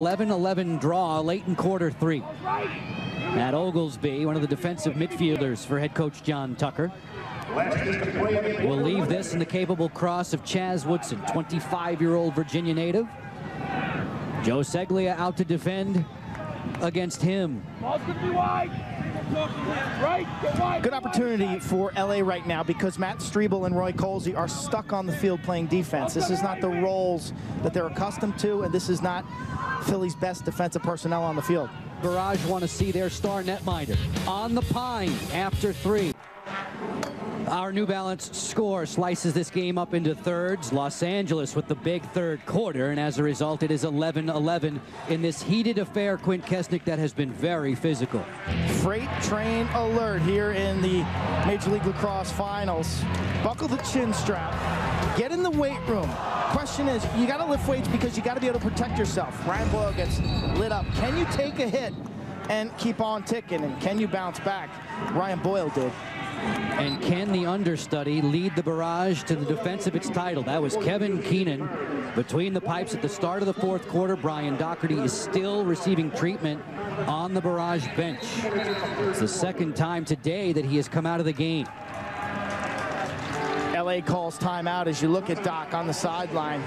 11-11 draw late in quarter three. Matt Oglesby, one of the defensive midfielders for head coach John Tucker, will leave this in the capable cross of Chaz Woodson, 25-year-old Virginia native. Joe Seglia out to defend against him. Ball's gonna be wide. Good opportunity for LA right now because Matt Strebel and Roy Colsey are stuck on the field playing defense. This is not the roles that they're accustomed to, and this is not Philly's best defensive personnel on the field. Barrage want to see their star netminder on the pine after three. Our New Balance score slices this game up into thirds. Los Angeles with the big third quarter, and as a result, it is 11-11 in this heated affair, Quint Kesnick, that has been very physical. Freight train alert here in the Major League Lacrosse Finals. Buckle the chin strap. Get in the weight room. Question is, you got to lift weights because you got to be able to protect yourself. Ryan Boyle gets lit up. Can you take a hit and keep on ticking? And can you bounce back? Ryan Boyle did. And can the understudy lead the Barrage to the defense of its title? That was Kevin Keenan between the pipes at the start of the fourth quarter. Brian Doherty is still receiving treatment on the Barrage bench. It's the second time today that he has come out of the game. LA calls timeout as you look at Doc on the sideline.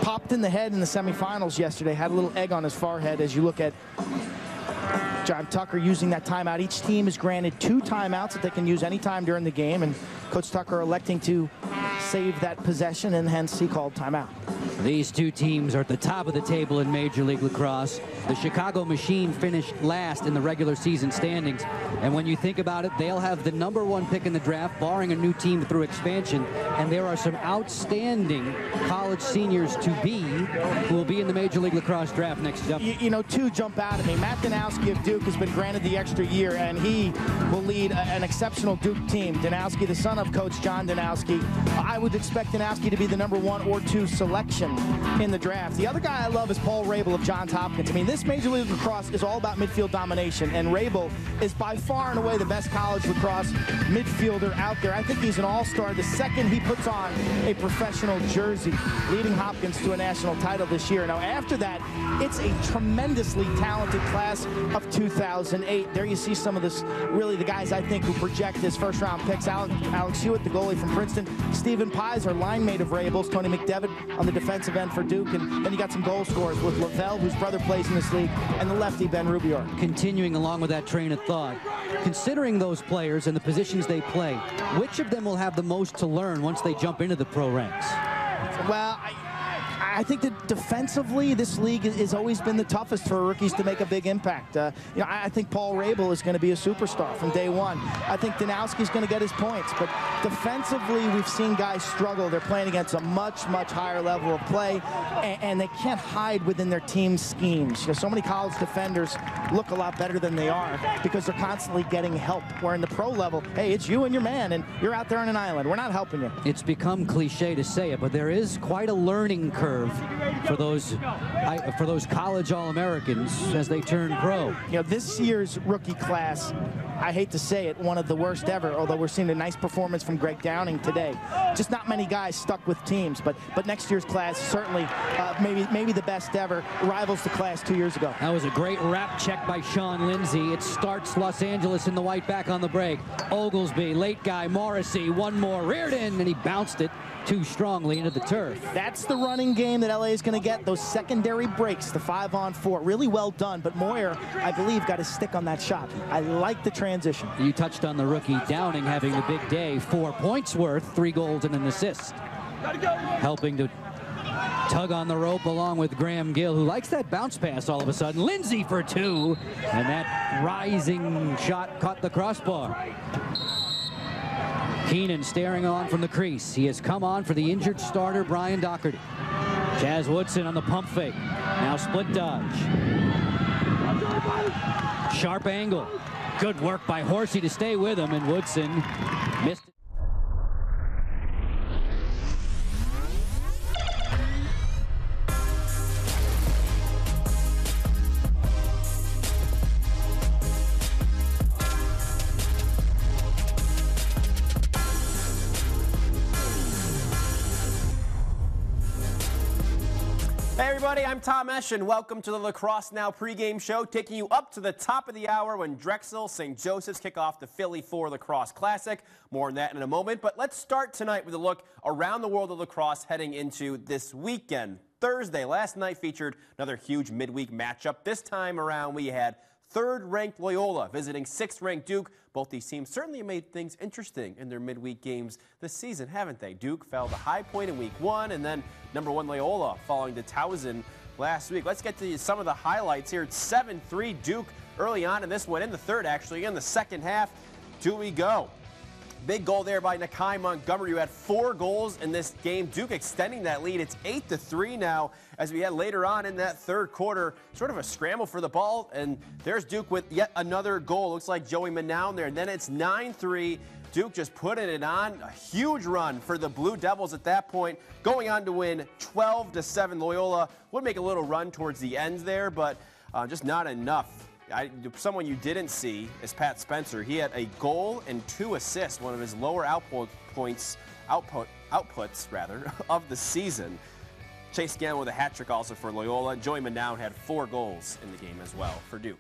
Popped in the head in the semifinals yesterday, had a little egg on his forehead as you look at John Tucker using that timeout. Each team is granted 2 timeouts that they can use anytime during the game, and Coach Tucker electing to save that possession, and hence he called timeout. These two teams are at the top of the table in Major League Lacrosse. The Chicago Machine finished last in the regular season standings, and when you think about it, they'll have the #1 pick in the draft, barring a new team through expansion, and there are some outstanding college seniors to be who will be in the Major League Lacrosse draft next up. You know, 2 jump out at me. Matt Danowski of Duke has been granted the extra year, and he will lead an exceptional Duke team. Danowski, the son of Coach John Danowski. I would expect Danowski to be the #1 or 2 selection in the draft. The other guy I love is Paul Rabel of Johns Hopkins. I mean, this Major League Lacrosse is all about midfield domination, and Rabel is by far and away the best college lacrosse midfielder out there. I think he's an all-star the second he puts on a professional jersey, leading Hopkins to a national title this year. Now, after that, it's a tremendously talented class of 2008. There you see some of this, really the guys I think who project as first-round picks. Alex Hewitt, the goalie from Princeton. Stephen Pizer, line mate of Rabel's. Tony McDevitt on the defensive end for Duke. And then you got some goal scorers with Lavelle, whose brother plays in this league, and the lefty, Ben Rubior. Continuing along with that train of thought, considering those players and the positions they play, which of them will have the most to learn once they jump into the pro ranks? Well, I think that defensively, this league has always been the toughest for rookies to make a big impact. You know, I think Paul Rabel is going to be a superstar from day one. I think Danowski's going to get his points, but defensively, we've seen guys struggle. They're playing against a much, much higher level of play, and they can't hide within their team schemes. You know, so many college defenders look a lot better than they are because they're constantly getting help. Where in the pro level, hey, it's you and your man, and you're out there on an island. We're not helping you. It's become cliche to say it, but there is quite a learning curve for those college All-Americans as they turn pro. You know, this year's rookie class, I hate to say it, one of the worst ever, although we're seeing a nice performance from Greg Downing today. Just not many guys stuck with teams, but next year's class certainly maybe the best ever, rivals the class 2 years ago. That was a great wrap check by Sean Lindsay. It starts Los Angeles in the white back on the break. Oglesby, late guy, Morrissey, one more, reared in, and he bounced it too strongly into the turf. That's the running game that LA is going to get, those secondary breaks, the 5-on-4. Really well done, but Moyer, I believe, got his stick on that shot. I like the transition. You touched on the rookie Downing having a big day. 4 points worth, 3 goals and an assist. Helping to tug on the rope along with Graham Gill, who likes that bounce pass all of a sudden. Lindsay for 2, and that rising shot caught the crossbar. Keenan staring on from the crease. He has come on for the injured starter, Brian Doherty. Chaz Woodson on the pump fake. Now split dodge. Sharp angle. Good work by Horsey to stay with him, and Woodson missed it. Hey, everybody. everybody, I'm Tom Esch, and welcome to the Lacrosse Now pregame show, taking you up to the top of the hour when Drexel St. Joseph's kick off the Philly 4 Lacrosse Classic. More on that in a moment, but let's start tonight with a look around the world of lacrosse heading into this weekend. Thursday, last night featured another huge midweek matchup. This time around, we had third-ranked Loyola visiting sixth-ranked Duke. Both these teams certainly made things interesting in their midweek games this season, haven't they? Duke fell to High Point in week 1, and then #1 Loyola falling to Towson last week. Let's get to some of the highlights here. It's 7-3 Duke early on in this one, in the third actually. In the second half, do we go? Big goal there by Nakai Montgomery, who had 4 goals in this game. Duke extending that lead. It's 8-3 now as we head later on in that third quarter. Sort of a scramble for the ball, and there's Duke with yet another goal. Looks like Joey Manown there. And then it's 9-3. Duke just putting it on. A huge run for the Blue Devils at that point, going on to win 12-7. Loyola would make a little run towards the end there, but just not enough. Someone you didn't see is Pat Spencer. He had a goal and 2 assists, one of his lower outputs of the season. Chase Scanlon with a hat trick also for Loyola. Joey Manown had 4 goals in the game as well for Duke.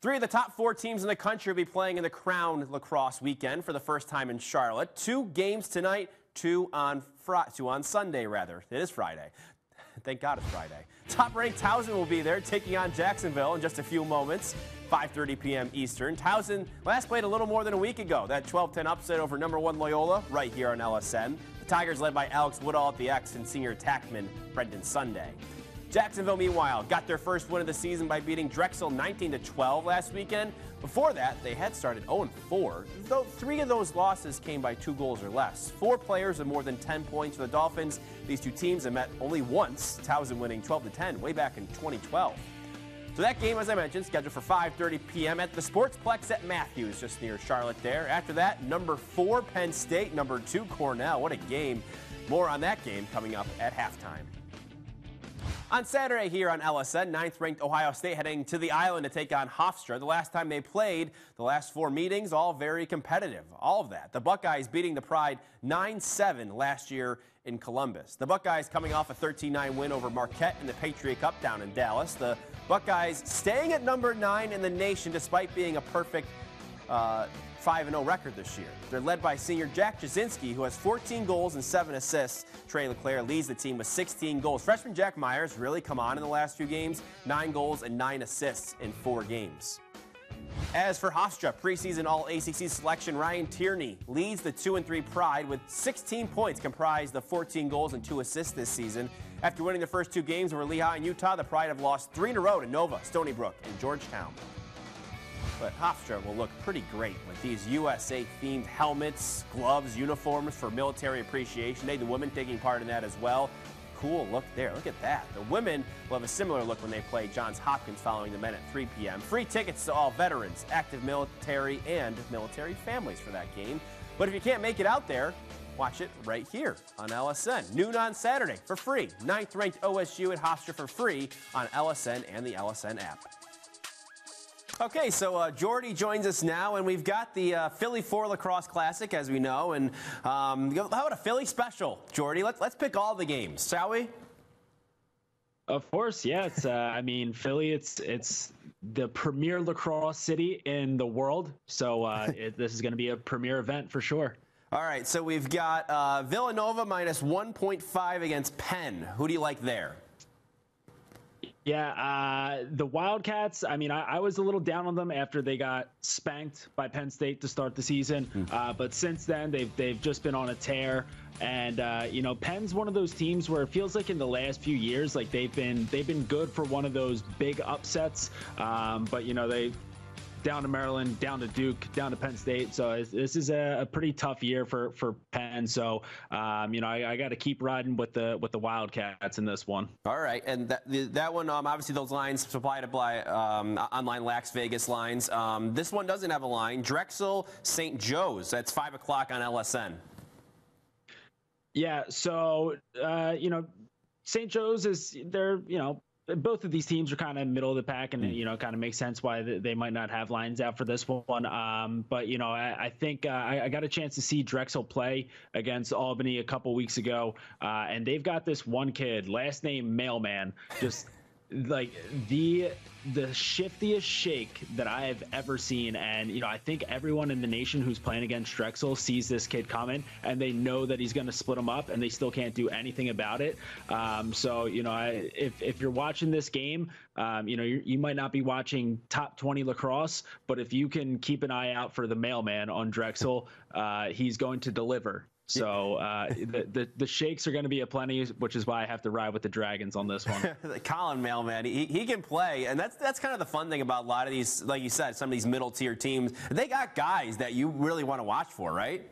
3 of the top 4 teams in the country will be playing in the Crown Lacrosse Weekend for the first time in Charlotte. 2 games tonight, 2 on Sunday rather. It is Friday. Thank God it's Friday. Top-ranked Towson will be there, taking on Jacksonville in just a few moments, 5:30 p.m. Eastern. Towson last played a little more than a week ago. That 12-10 upset over #1 Loyola right here on LSN. The Tigers led by Alex Woodall at the X and senior attackman Brendan Sunday. Jacksonville, meanwhile, got their first win of the season by beating Drexel 19-12 last weekend. Before that, they had started 0-4, though 3 of those losses came by 2 goals or less. 4 players with more than 10 points for the Dolphins. These 2 teams have met only once, Towson winning 12-10 way back in 2012. So that game, as I mentioned, scheduled for 5:30 p.m. at the Sportsplex at Matthews, just near Charlotte there. After that, #4 Penn State, #2 Cornell. What a game. More on that game coming up at halftime. On Saturday here on LSN, 9th-ranked Ohio State heading to the island to take on Hofstra. The last time they played, the last 4 meetings, all very competitive. All of that. The Buckeyes beating the Pride 9-7 last year in Columbus. The Buckeyes coming off a 13-9 win over Marquette in the Patriot Cup down in Dallas. The Buckeyes staying at #9 in the nation despite being a perfect 5-0 record this year. They're led by senior Jack Jasinski, who has 14 goals and 7 assists. Trey LeClaire leads the team with 16 goals. Freshman Jack Myers really come on in the last few games, 9 goals and 9 assists in 4 games. As for Hofstra, preseason All-ACC selection Ryan Tierney leads the 2-3 Pride with 16 points, comprised of 14 goals and 2 assists this season. After winning the first 2 games over Lehigh and Utah, the Pride have lost 3 in a row to Nova, Stony Brook, and Georgetown. But Hofstra will look pretty great with these USA-themed helmets, gloves, uniforms for military appreciation Day. The women taking part in that as well. Cool look there. Look at that. The women will have a similar look when they play Johns Hopkins following the men at 3 p.m. Free tickets to all veterans, active military, and military families for that game. But if you can't make it out there, watch it right here on LSN. Noon on Saturday for free. 9th-ranked OSU at Hofstra for free on LSN and the LSN app. Okay, so Jordy joins us now, and we've got the Philly 4 Lacrosse Classic, as we know. And how about a Philly special, Jordy? Let's pick all the games, shall we? Of course, yeah. It's, I mean, Philly, it's the premier lacrosse city in the world. So this is going to be a premier event for sure. All right, so we've got Villanova minus 1.5 against Penn. Who do you like there? Yeah, the Wildcats, I mean, I was a little down on them after they got spanked by Penn State to start the season. But since then, they've just been on a tear. And, you know, Penn's one of those teams where it feels like in the last few years, like they've been good for one of those big upsets. But, you know, they down to Maryland, down to Duke, down to Penn State. So this is a pretty tough year for Penn. So, you know, I got to keep riding with the Wildcats in this one. All right. And that one, obviously those lines supplied by online Lax Vegas lines. This one doesn't have a line. Drexel, St. Joe's. That's 5 o'clock on LSN. Yeah. So, you know, St. Joe's they're, you know, both of these teams are kind of middle of the pack, and you know, kind of makes sense why they might not have lines out for this one. But you know, I think I got a chance to see Drexel play against Albany a couple weeks ago, and they've got this one kid, last name Mailman, just like the shiftiest shake that I have ever seen. And you know, I think everyone in the nation who's playing against Drexel sees this kid coming, and they know that he's going to split them up, and they still can't do anything about it. So you know, if you're watching this game, you know, you might not be watching top 20 lacrosse, but if you can keep an eye out for the Mailman on Drexel, he's going to deliver. So the shakes are going to be aplenty, which is why I have to ride with the Dragons on this one. Colin Mailman, he can play, and that's kind of the fun thing about a lot of these, like you said, some of these middle tier teams. They got guys that you really want to watch for, right?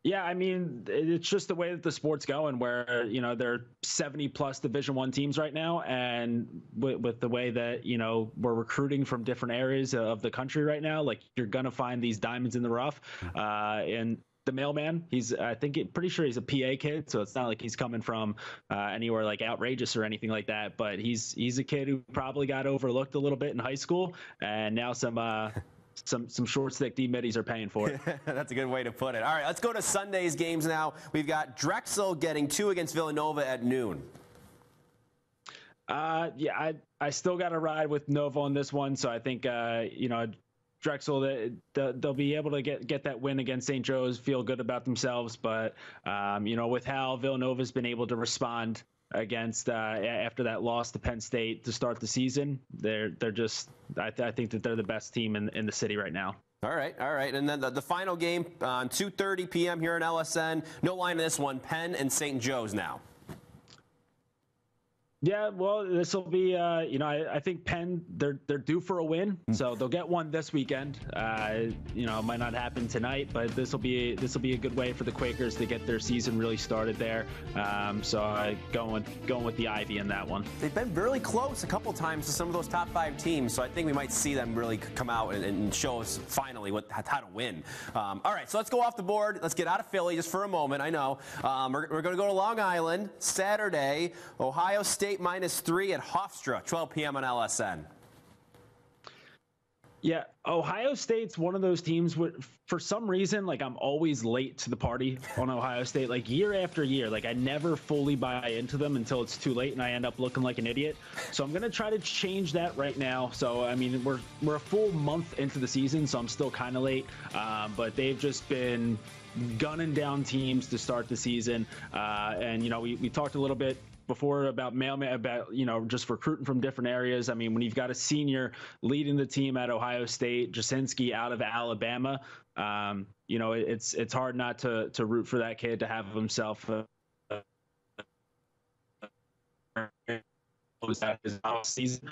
Yeah, I mean, it's just the way that the sport's going, where, you know, there are 70+ Division I teams right now, and with the way that, you know, we're recruiting from different areas of the country right now, like, you're going to find these diamonds in the rough. And the Mailman, pretty sure he's a PA kid, so it's not like he's coming from anywhere like outrageous or anything like that, but he's a kid who probably got overlooked a little bit in high school, and now some short stick D-middies are paying for it. That's a good way to put it. All right, let's go to Sunday's games now. We've got Drexel getting 2 against Villanova at noon. Yeah, I still got to ride with Nova on this one, so I think you know, Drexel, they'll be able to get that win against St. Joe's, feel good about themselves. But, you know, with how Villanova's been able to respond against after that loss to Penn State to start the season, they're just, I think that they're the best team in the city right now. All right. And then the final game on 2:30 p.m. here in LSN. No line in this one, Penn and St. Joe's now. Yeah, well, this will be, you know, I think Penn, they're due for a win, so they'll get one this weekend. You know, it might not happen tonight, but this will be a good way for the Quakers to get their season really started there. So going with the Ivy in that one. They've been really close a couple times to some of those top 5 teams, so I think we might see them really come out and show us finally how to win. All right, so let's go off the board. Let's get out of Philly just for a moment. I know we're going to go to Long Island Saturday. Ohio State -3 at Hofstra, 12 p.m. on LSN. Yeah, Ohio State's one of those teams where, for some reason, like, I'm always late to the party on Ohio State, like, year after year. Like, I never fully buy into them until it's too late and I end up looking like an idiot. So I'm going to try to change that right now. So, I mean, we're a full month into the season, so I'm still kind of late. But they've just been gunning down teams to start the season. And, you know, we talked a little bit before about you know, just recruiting from different areas. I mean, when you've got a senior leading the team at Ohio State, Jasinski out of Alabama, you know, it's hard not to root for that kid to have himself his season.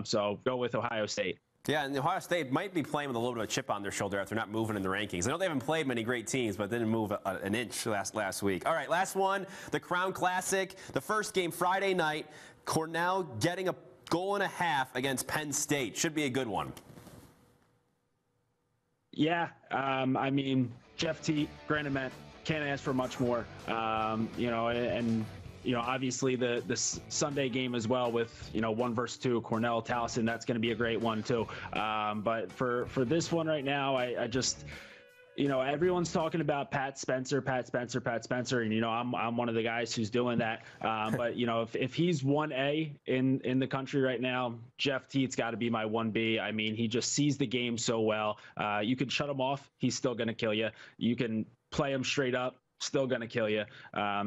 So go with Ohio State. Yeah, and Ohio State might be playing with a little bit of a chip on their shoulder after not moving in the rankings. I know they haven't played many great teams, but didn't move an inch last week. All right, last one, the Crown Classic. The first game Friday night, Cornell getting a goal and a half against Penn State. Should be a good one. Yeah, I mean, Jeff Teat, Granite Met, can't ask for much more. You know, and you know, obviously the Sunday game as well with, you know, 1 versus 2, Cornell, Towson, that's going to be a great one too. But for this one right now, I just, you know, everyone's talking about Pat Spencer, and, you know, I'm one of the guys who's doing that. But, you know, if he's 1A in the country right now, Jeff Teat's got to be my 1B. I mean, he just sees the game so well. You can shut him off, he's still going to kill you. You can play him straight up, still going to kill you.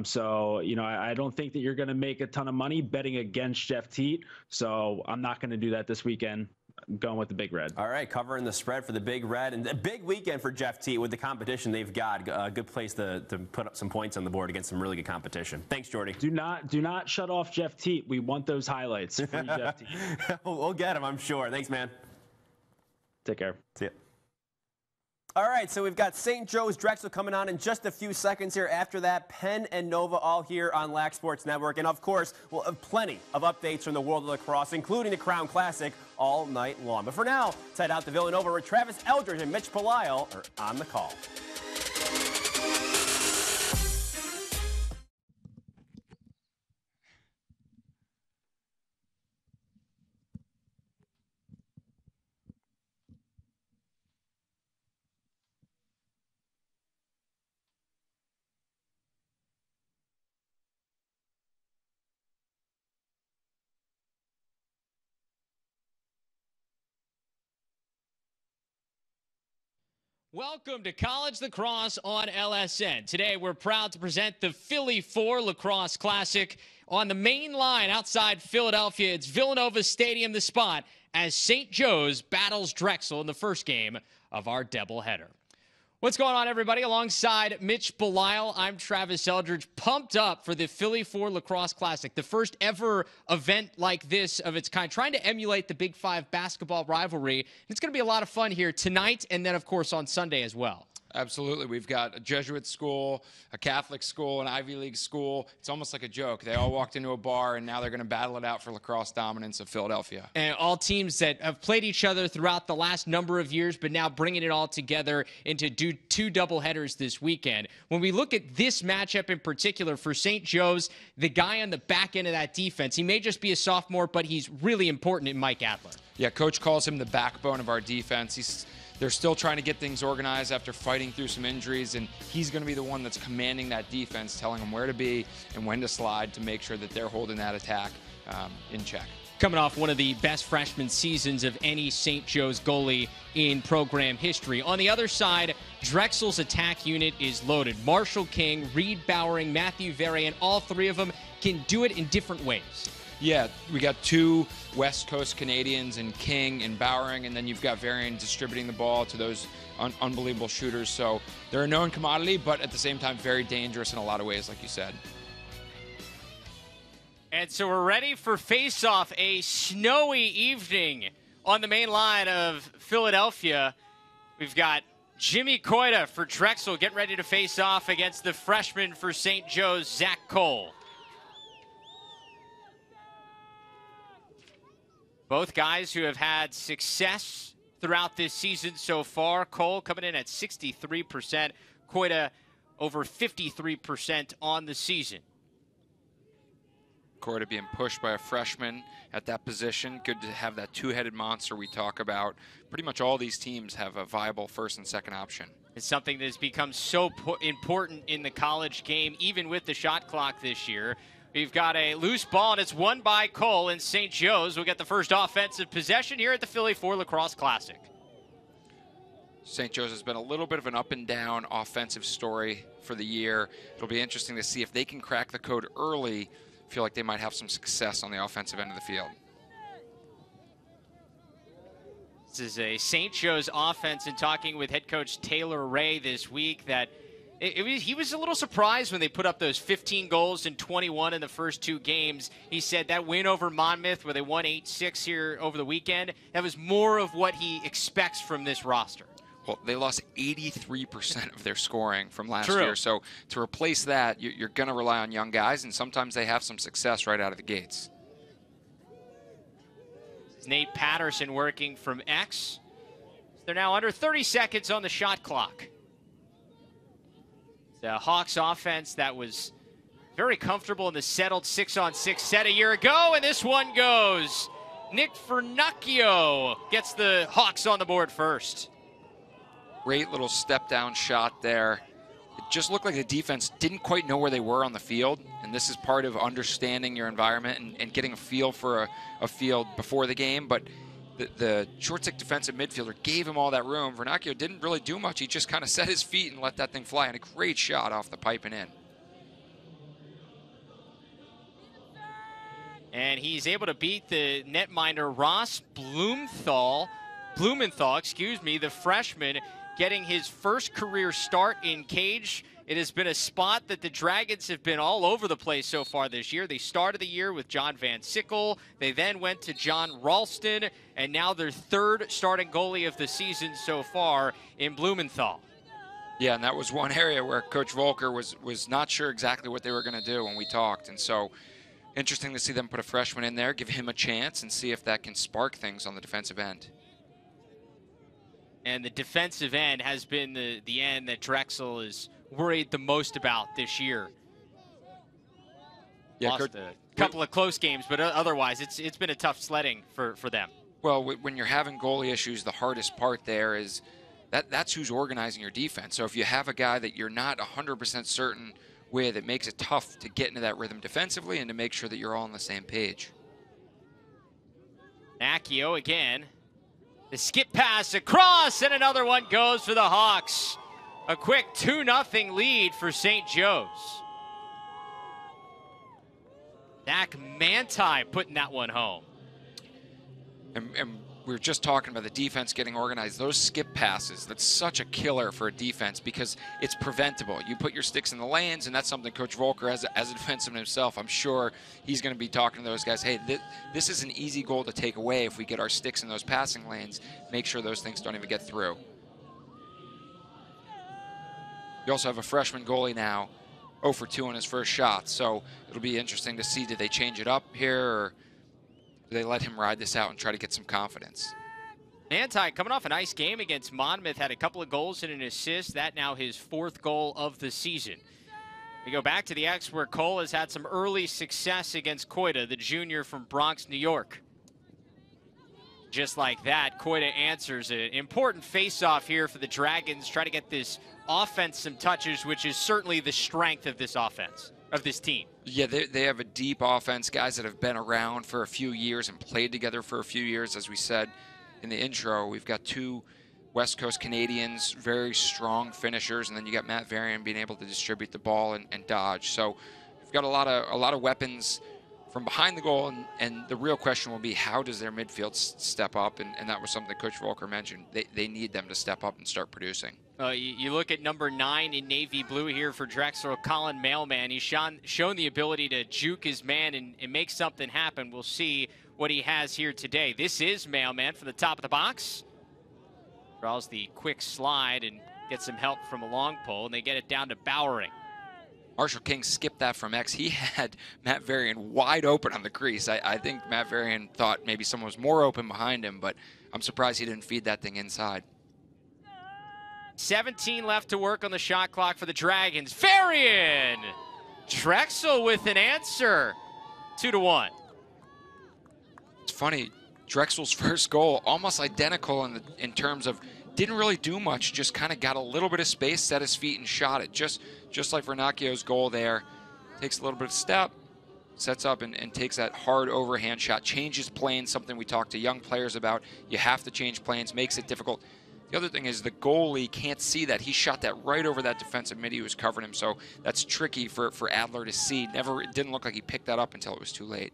So, you know, I don't think that you're going to make a ton of money betting against Jeff Teat. So I'm not going to do that this weekend. I'm going with the Big Red. All right, covering the spread for the Big Red. And a big weekend for Jeff Teat with the competition they've got. A good place to put up some points on the board against some really good competition. Thanks, Jordy. Do not shut off Jeff Teat. We want those highlights. Free Jeff Teat. We'll get him, I'm sure. Thanks, man. Take care. See ya. All right, so we've got St. Joe's Drexel coming on in just a few seconds here. After that, Penn and Nova all here on LAC Sports Network. And, of course, we'll have plenty of updates from the world of lacrosse, including the Crown Classic, all night long. But for now, let's head out to Villanova where Travis Eldridge and Mitch Palaio are on the call. Welcome to College Lacrosse on LSN. Today we're proud to present the Philly 4 Lacrosse Classic on the main line outside Philadelphia. It's Villanova Stadium, the spot, as St. Joe's battles Drexel in the first game of our doubleheader. What's going on, everybody? Alongside Mitch Belisle, I'm Travis Eldridge, pumped up for the Philly 4 Lacrosse Classic, the first ever event like this of its kind, trying to emulate the Big Five basketball rivalry. It's going to be a lot of fun here tonight and then, of course, on Sunday as well. Absolutely. We've got a Jesuit school, a Catholic school, an Ivy League school. It's almost like a joke. They all walked into a bar, and now they're going to battle it out for lacrosse dominance of Philadelphia. And all teams that have played each other throughout the last number of years, but now bringing it all together into two doubleheaders this weekend. When we look at this matchup in particular for St. Joe's, the guy on the back end of that defense, he may just be a sophomore, but he's really important in Mike Adler. Yeah, Coach calls him the backbone of our defense. They're still trying to get things organized after fighting through some injuries, and he's going to be the one that's commanding that defense, telling them where to be and when to slide to make sure that they're holding that attack in check. Coming off one of the best freshman seasons of any St. Joe's goalie in program history. On the other side, Drexel's attack unit is loaded. Marshall King, Reed Bowering, Matthew Varian, all three of them can do it in different ways. Yeah, we got two West Coast Canadians in King and Bowering, and then you've got Varian distributing the ball to those unbelievable shooters. So they're a known commodity, but at the same time, very dangerous in a lot of ways, like you said. And so we're ready for face-off, a snowy evening on the main line of Philadelphia. We've got Jimmy Coita for Drexel getting ready to face off against the freshman for St. Joe's, Zach Cole. Both guys who have had success throughout this season so far. Cole coming in at 63%. Coita over 53% on the season. Coita being pushed by a freshman at that position. Good to have that two-headed monster we talk about. Pretty much all these teams have a viable first and second option. It's something that has become so important in the college game, even with the shot clock this year. We've got a loose ball, and it's won by Cole, and St. Joe's will get the first offensive possession here at the Philly 4 Lacrosse Classic. St. Joe's has been a little bit of an up-and-down offensive story for the year. It'll be interesting to see if they can crack the code early. I feel like they might have some success on the offensive end of the field. This is a St. Joe's offense, and talking with head coach Taylor Ray this week, that he was a little surprised when they put up those 15 goals and 21 in the first two games. He said that win over Monmouth, where they won 8-6 here over the weekend, that was more of what he expects from this roster. Well, they lost 83% of their scoring from last year. So to replace that, you're going to rely on young guys, and sometimes they have some success right out of the gates. Nate Patterson working from X. They're now under 30 seconds on the shot clock. The Hawks offense that was very comfortable in the settled 6-on-6 set a year ago, and this one goes. Nick Vernacchio gets the Hawks on the board first. Great little step-down shot there. It just looked like the defense didn't quite know where they were on the field, and this is part of understanding your environment and getting a feel for a field before the game, but the short-stick defensive midfielder gave him all that room. Vernacchio didn't really do much. He just kind of set his feet and let that thing fly, and a great shot off the pipe and in. And he's able to beat the netminder Ross Blumenthal, the freshman, getting his first career start in cage. It has been a spot that the Dragons have been all over the place so far this year. They started the year with John Van Sickle. They then went to John Ralston, and now their third starting goalie of the season so far in Blumenthal. Yeah, and that was one area where Coach Volker was not sure exactly what they were going to do when we talked. And so interesting to see them put a freshman in there, give him a chance, and see if that can spark things on the defensive end. And the defensive end has been the end that Drexel is worried the most about this year. Yeah, Lost a couple of close games, but otherwise it's been a tough sledding for them. Well, when you're having goalie issues, the hardest part there is that's who's organizing your defense. So if you have a guy that you're not 100% certain with, it makes it tough to get into that rhythm defensively and to make sure that you're all on the same page. Vernacchio again. The skip pass across, and another one goes for the Hawks. A quick 2-0 lead for St. Joe's. Zach Manti putting that one home. And we were just talking about the defense getting organized. Those skip passes, that's such a killer for a defense because it's preventable. You put your sticks in the lanes, and that's something Coach Volker, as a defenseman himself, I'm sure he's going to be talking to those guys. Hey, this is an easy goal to take away if we get our sticks in those passing lanes. Make sure those things don't even get through. You also have a freshman goalie now, 0 for 2 on his first shot. So it'll be interesting to see, do they change it up here, or do they let him ride this out and try to get some confidence? Manti coming off a nice game against Monmouth, had a couple of goals and an assist. That now his 4th goal of the season. We go back to the X where Cole has had some early success against Koida, the junior from Bronx, New York. Just like that, Koida answers it. Important face-off here for the Dragons. Try to get this offense some touches, which is certainly the strength of this offense, of this team. Yeah, they have a deep offense, guys that have been around for a few years and played together for a few years. As we said in the intro, we've got 2 West Coast Canadians, very strong finishers, and then you got Matt Varian being able to distribute the ball and dodge. So we've got a lot of weapons from behind the goal, and the real question will be, how does their midfield step up? And that was something Coach Volker mentioned. They need them to step up and start producing. You look at number 9 in navy blue here for Drexel, Colin Mailman. He's shown the ability to juke his man and make something happen. We'll see what he has here today. This is Mailman from the top of the box. Draws the quick slide and gets some help from a long pole, and they get it down to Bowering. Marshall King skipped that from X. He had Matt Varian wide open on the crease. I think Matt Varian thought maybe someone was more open behind him, but I'm surprised he didn't feed that thing inside. 17 left to work on the shot clock for the Dragons. Varian! Drexel with an answer. 2-1. It's funny, Drexel's first goal, almost identical in terms of didn't really do much, just kind of got a little bit of space, set his feet, and shot it. Just like Vernacchio's goal there. Takes a little bit of step, sets up and takes that hard overhand shot, changes planes, something we talk to young players about. You have to change planes, makes it difficult. The other thing is the goalie can't see that. He shot that right over that defensive mid who was covering him, so that's tricky for Adler to see. It didn't look like he picked that up until it was too late.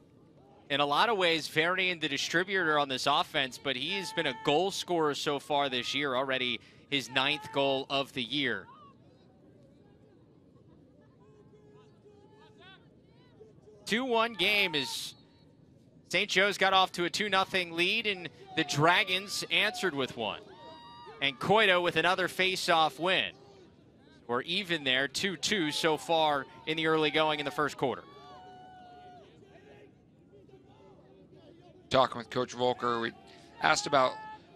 In a lot of ways, Varian the distributor on this offense, but he has been a goal scorer so far this year, already his 9th goal of the year. A 2-1 game as St. Joe's got off to a 2-0 lead, and the Dragons answered with one. And Koida with another face-off win. We're even there, 2-2 so far in the early going in the first quarter. Talking with Coach Volker, we asked about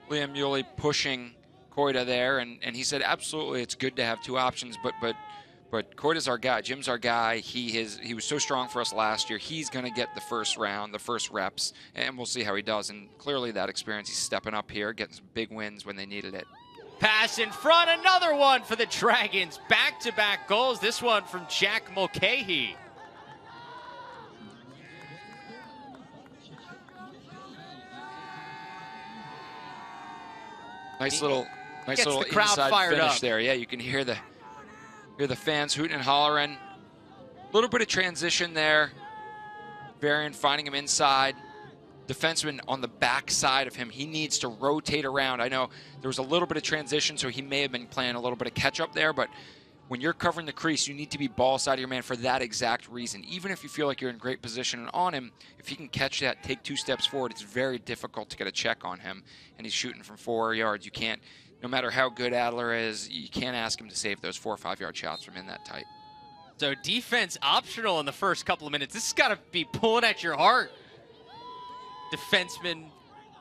Liam Muley pushing Koida there, and he said absolutely it's good to have 2 options, but Koida's our guy, Jim's our guy. He was so strong for us last year. He's going to get the first round, the first reps, and we'll see how he does. And clearly that experience, he's stepping up here, getting some big wins when they needed it. Pass in front, another one for the Dragons. Back-to-back goals, this one from Jack Mulcahy. Nice little the crowd inside fired finish up there. Yeah, you can hear the fans hooting and hollering. A little bit of transition there. Varian finding him inside. Defenseman on the back side of him. He needs to rotate around. I know there was a little bit of transition, so he may have been playing a little bit of catch-up there, but when you're covering the crease, you need to be ball side of your man for that exact reason. Even if you feel like you're in great position on him, if he can catch that, take 2 steps forward, it's very difficult to get a check on him. And he's shooting from 4 yards. You can't, no matter how good Adler is, you can't ask him to save those 4 or 5 yard shots from in that tight. So defense optional in the first couple of minutes. This has got to be pulling at your heart. Defenseman in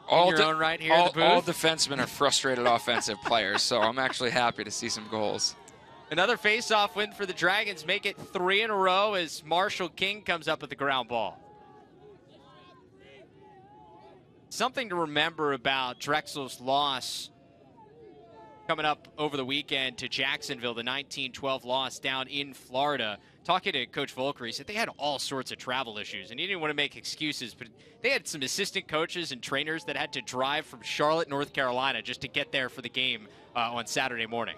your own right here in the booth. All defensemen are frustrated offensive players, so I'm actually happy to see some goals. Another face-off win for the Dragons. Make it 3 in a row as Marshall King comes up with the ground ball. Something to remember about Drexel's loss coming up over the weekend to Jacksonville, the 19-12 loss down in Florida. Talking to Coach Volker, he said they had all sorts of travel issues, and he didn't want to make excuses, but they had some assistant coaches and trainers that had to drive from Charlotte, North Carolina, just to get there for the game on Saturday morning.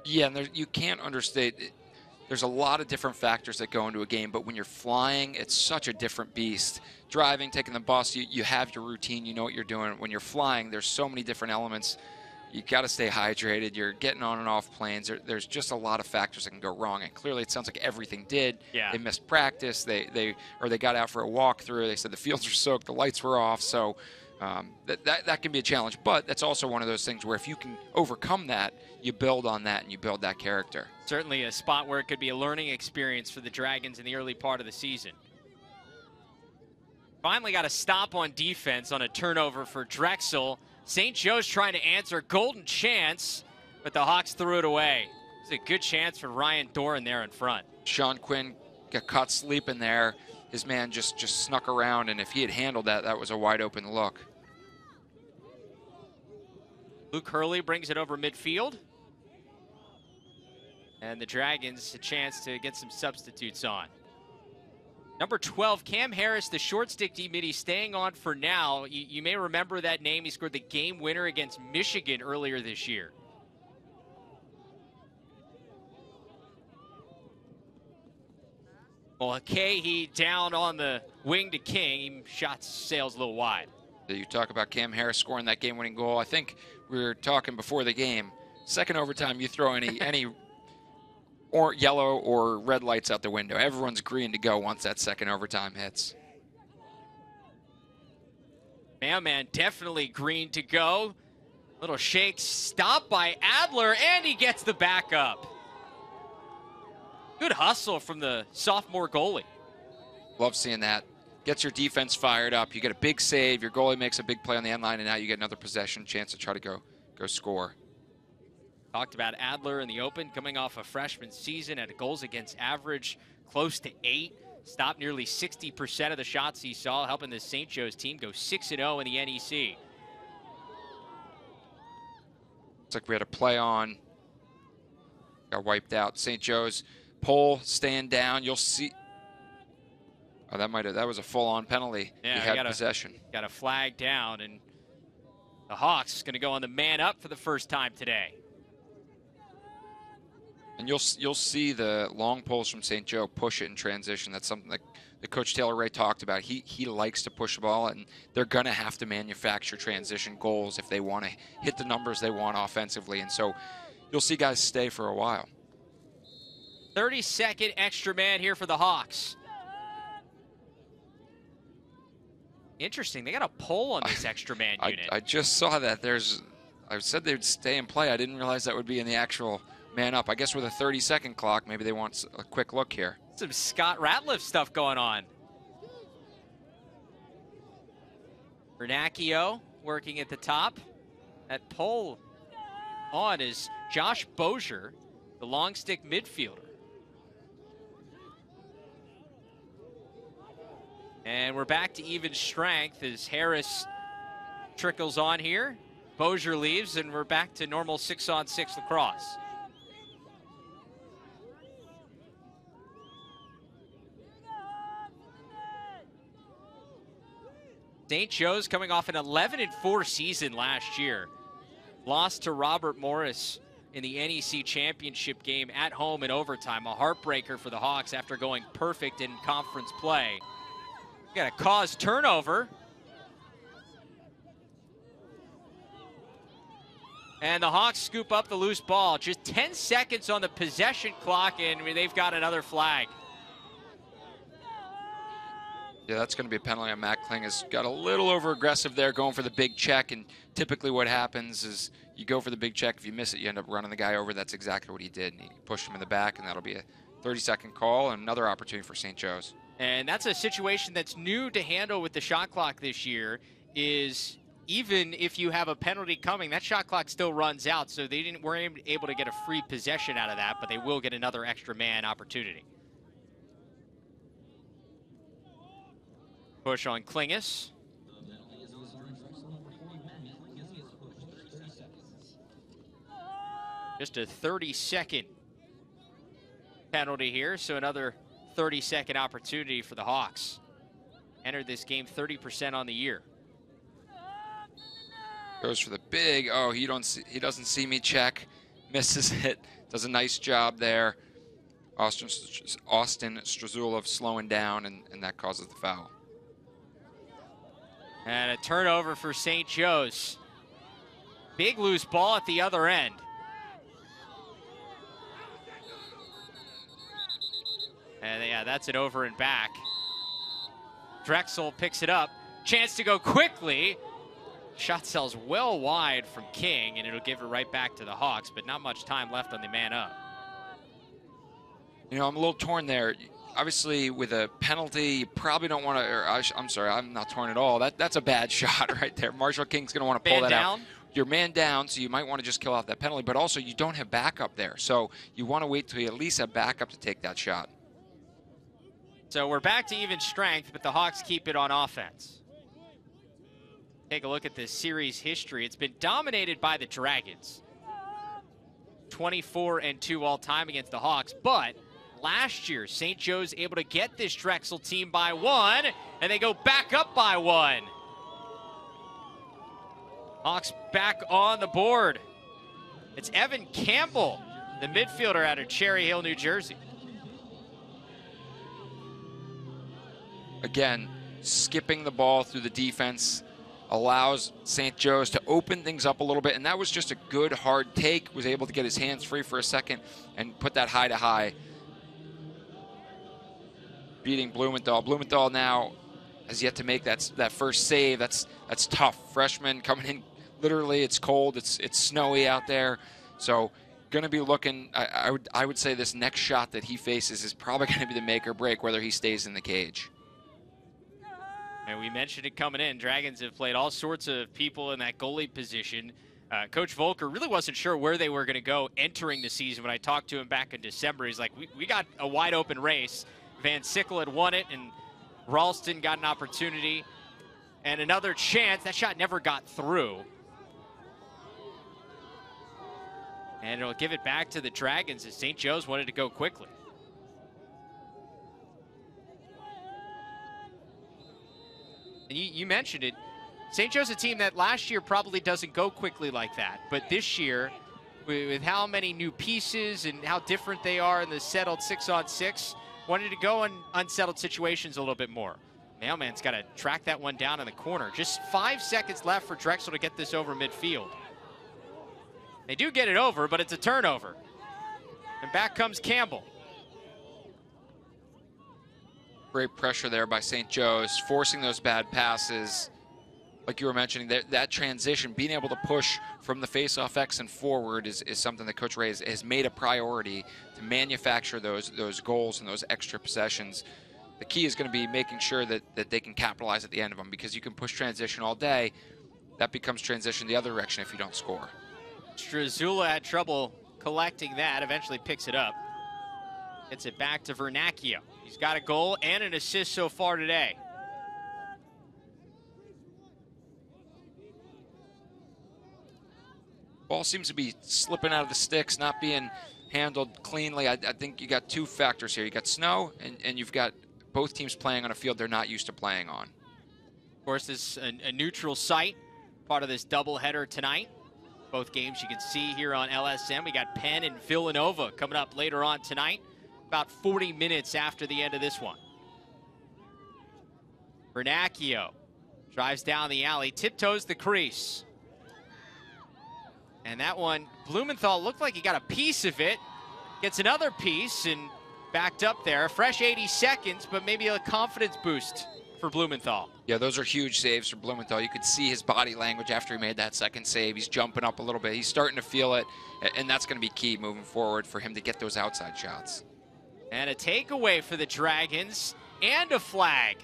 Yeah, and you can't understate it. There's a lot of different factors that go into a game, but when you're flying, it's such a different beast. Driving, taking the bus, you have your routine, you know what you're doing. When you're flying, there's so many different elements. You got to stay hydrated. You're getting on and off planes. There's just a lot of factors that can go wrong, and clearly it sounds like everything did. Yeah. They missed practice. They got out for a walkthrough. They said the fields were soaked, the lights were off. So that can be a challenge. But that's also one of those things where if you can overcome that, you build on that and you build that character. Certainly a spot where it could be a learning experience for the Dragons in the early part of the season. Finally got a stop on defense on a turnover for Drexel. St. Joe's trying to answer, golden chance, but the Hawks threw it away. It's a good chance for Ryan Doran there in front. Sean Quinn got caught sleeping there. His man just snuck around, and if he had handled that, that was a wide open look. Luke Hurley brings it over midfield. And the Dragons a chance to get some substitutes on. Number 12, Cam Harris, the short stick D-midi, staying on for now. You may remember that name. He scored the game winner against Michigan earlier this year. Well, he down on the wing to King. He shot sails a little wide. You talk about Cam Harris scoring that game-winning goal. I think we were talking before the game. Second overtime, you throw any or yellow or red lights out the window. Everyone's green to go once that second overtime hits. Man, definitely green to go. Little shake, stop by Adler, and he gets the backup. Good hustle from the sophomore goalie. Love seeing that. Gets your defense fired up. You get a big save. Your goalie makes a big play on the end line, and now you get another possession chance to try to go score. Talked about Adler in the open, coming off a freshman season at goals against average close to 8. Stopped nearly 60% of the shots he saw, helping the St. Joe's team go 6-0 in the NEC. Looks like we had a play on. Got wiped out. St. Joe's pole stand down. You'll see. Oh, that was a full-on penalty. Yeah, he had possession. Got a flag down, and the Hawks going to go on the man up for the first time today. And you'll see the long poles from St. Joe push it in transition. That's something that Coach Taylor Ray talked about. He likes to push the ball, and they're going to have to manufacture transition goals if they want to hit the numbers they want offensively. And so you'll see guys stay for a while. 30-second extra man here for the Hawks. Interesting. They got a pole on this extra man unit. I just saw that. I said they'd stay and play. I didn't realize that would be in the actual man up. I guess with a 30-second clock, maybe they want a quick look here. Some Scott Ratliff stuff going on. Bernacchio working at the top. That pole on is Josh Bozier, the long stick midfielder. And we're back to even strength as Harris trickles on here. Bozier leaves, and we're back to normal 6-on-6 lacrosse. St. Joe's coming off an 11-4 season last year. Lost to Robert Morris in the NEC championship game at home in overtime. A heartbreaker for the Hawks after going perfect in conference play. Got a cause turnover. And the Hawks scoop up the loose ball. Just 10 seconds on the possession clock, and they've got another flag. Yeah, that's going to be a penalty on Matt Kling. Has got a little over-aggressive there, going for the big check, and typically what happens is you go for the big check. If you miss it, you end up running the guy over. That's exactly what he did, and he pushed him in the back, and that'll be a 30-second call and another opportunity for St. Joe's. And that's a situation that's new to handle with the shot clock this year, is even if you have a penalty coming, that shot clock still runs out, so they weren't able to get a free possession out of that, but they will get another extra man opportunity. Push on Klingus. Just a 30-second penalty here, so another 30-second opportunity for the Hawks. Entered this game 30% on the year. Goes for the big, oh, he doesn't see me check. Misses it. Does a nice job there. Austin Strazulov slowing down, and that causes the foul. And a turnover for St. Joe's. Big loose ball at the other end. And yeah, that's an over and back. Drexel picks it up. Chance to go quickly. Shot sells well wide from King, and it'll give it right back to the Hawks, but not much time left on the man up. You know, I'm a little torn there. Obviously, with a penalty, you probably don't want to, I'm sorry, I'm not torn at all. That's a bad shot right there. Marshall King's going to want to pull that out. You're man down, so you might want to just kill off that penalty, but also you don't have backup there. So you want to wait till you at least have backup to take that shot. So we're back to even strength, but the Hawks keep it on offense. Take a look at this series history. It's been dominated by the Dragons. 24-2 all time against the Hawks, but last year, St. Joe's able to get this Drexel team by 1, and they go back up by 1. Hawks back on the board. It's Evan Campbell, the midfielder out of Cherry Hill, New Jersey. Again, skipping the ball through the defense allows St. Joe's to open things up a little bit, and that was just a good hard take. Was able to get his hands free for a second and put that high to high. Beating Blumenthal. Blumenthal now has yet to make that first save. That's tough. Freshman coming in, literally it's cold, it's snowy out there. So going to be looking, I would say this next shot that he faces is probably going to be the make or break, whether he stays in the cage. And we mentioned it coming in. Dragons have played all sorts of people in that goalie position. Coach Volker really wasn't sure where they were going to go entering the season. When I talked to him back in December, he's like, we got a wide open race. Van Sickle had won it, and Ralston got an opportunity and another chance. That shot never got through. And it'll give it back to the Dragons as St. Joe's wanted to go quickly. And you mentioned it. St. Joe's a team that last year probably doesn't go quickly like that. But this year, with how many new pieces and how different they are in the settled 6-on-6, wanted to go in unsettled situations a little bit more. Mailman's got to track that one down in the corner. Just 5 seconds left for Drexel to get this over midfield. They do get it over, but it's a turnover. And back comes Campbell. Great pressure there by St. Joe's, forcing those bad passes. Like you were mentioning, that transition, being able to push from the face-off X and forward is something that Coach Ray has made a priority to manufacture those goals and those extra possessions. The key is going to be making sure that they can capitalize at the end of them, because you can push transition all day. That becomes transition the other direction if you don't score. Strazula had trouble collecting that, eventually picks it up. Gets it back to Vernacchio. He's got a goal and an assist so far today. Ball seems to be slipping out of the sticks, not being handled cleanly. I think you got two factors here. You got snow, and you've got both teams playing on a field they're not used to playing on. Of course, this is a neutral site, part of this doubleheader tonight. Both games you can see here on LSM. We got Penn and Villanova coming up later on tonight, about 40 minutes after the end of this one. Vernacchio drives down the alley, tiptoes the crease. And that one, Blumenthal looked like he got a piece of it. Gets another piece and backed up there. A fresh 80 seconds, but maybe a confidence boost for Blumenthal. Yeah, those are huge saves for Blumenthal. You could see his body language after he made that second save. He's jumping up a little bit. He's starting to feel it, and that's going to be key moving forward for him to get those outside shots. And a takeaway for the Dragons, and a flag.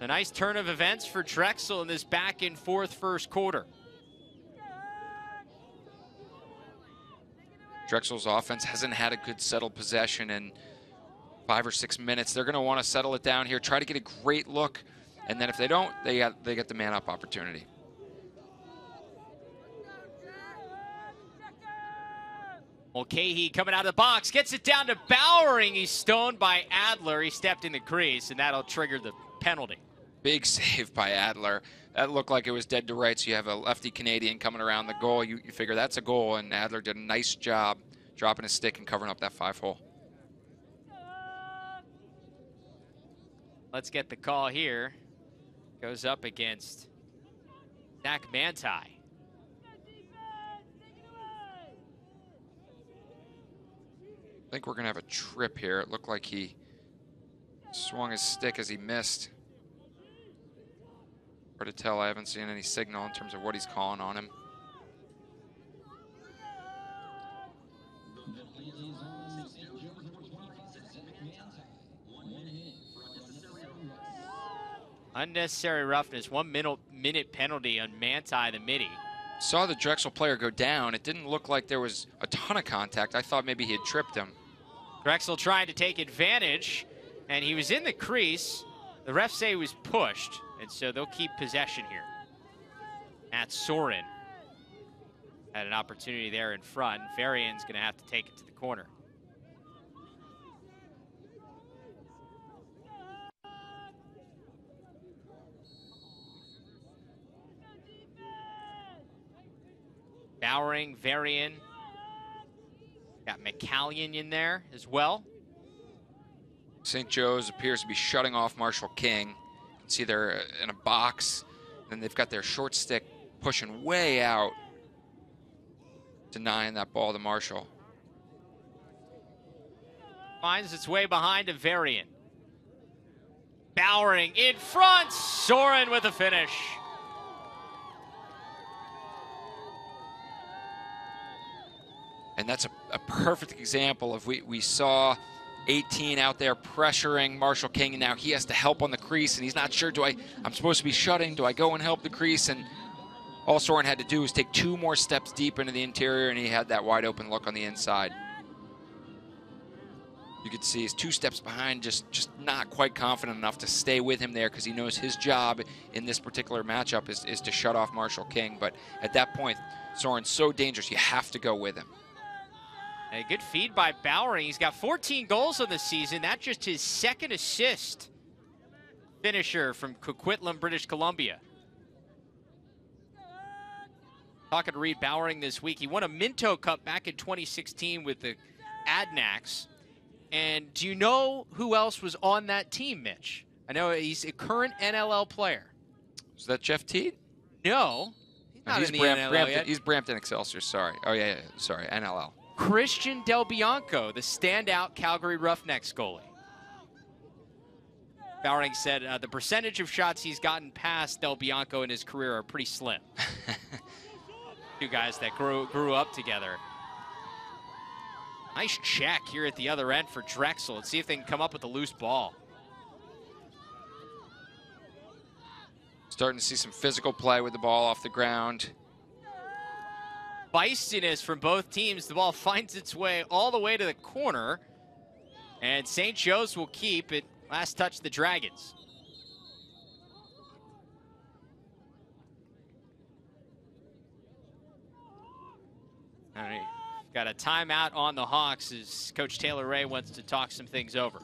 A nice turn of events for Drexel in this back and forth first quarter. Drexel's offense hasn't had a good settled possession in 5 or 6 minutes. They're going to want to settle it down here, try to get a great look, and then if they don't, they get the man-up opportunity. Mulcahy coming out of the box, gets it down to Bowering. He's stoned by Adler. He stepped in the crease, and that'll trigger the penalty. Big save by Adler. That looked like it was dead to rights. You have a lefty Canadian coming around the goal. You figure that's a goal, and Adler did a nice job dropping his stick and covering up that 5-hole. Let's get the call here. Goes up against Zach Manti. I think we're going to have a trip here. It looked like he swung his stick as he missed. Hard to tell. I haven't seen any signal in terms of what he's calling on him. Unnecessary roughness, 1 minute penalty on Manti, the midi. Saw the Drexel player go down. It didn't look like there was a ton of contact. I thought maybe he had tripped him. Drexel trying to take advantage, and he was in the crease. The refs say he was pushed, and so they'll keep possession here. Matt Soren had an opportunity there in front. Varian's going to have to take it to the corner. Bowering, Varian. Got McCallion in there as well. St. Joe's appears to be shutting off Marshall King. You can see they're in a box. Then they've got their short stick pushing way out, denying that ball to Marshall. Finds its way behind to Varian. Bowering in front. Soren with a finish. And that's a perfect example of we saw 18 out there pressuring Marshall King, and now he has to help on the crease, and he's not sure, I'm supposed to be shutting, do I go and help the crease? And all Soren had to do was take 2 more steps deep into the interior, and he had that wide open look on the inside. You could see he's 2 steps behind, just not quite confident enough to stay with him there, because he knows his job in this particular matchup is to shut off Marshall King. But at that point, Soren's so dangerous, you have to go with him. A good feed by Bowering. He's got 14 goals on the season. That's just his 2nd assist. Finisher from Coquitlam, British Columbia. Talking to Reed Bowering this week. He won a Minto Cup back in 2016 with the Adnax. And do you know who else was on that team, Mitch? I know he's a current NLL player. Is that Jeff Teat? No. He's not in the NLL yet. He's Brampton Excelsior, sorry. Oh, yeah, sorry, NLL. Christian Del Bianco, the standout Calgary Roughnecks goalie. Bowering said the percentage of shots he's gotten past Del Bianco in his career are pretty slim. 2 guys that grew up together. Nice check here at the other end for Drexel. Let's see if they can come up with a loose ball. Starting to see some physical play with the ball off the ground. Feistiness from both teams. The ball finds its way all the way to the corner. And St. Joe's will keep it. Last touch, the Dragons. All right. Got a timeout on the Hawks as Coach Taylor Ray wants to talk some things over.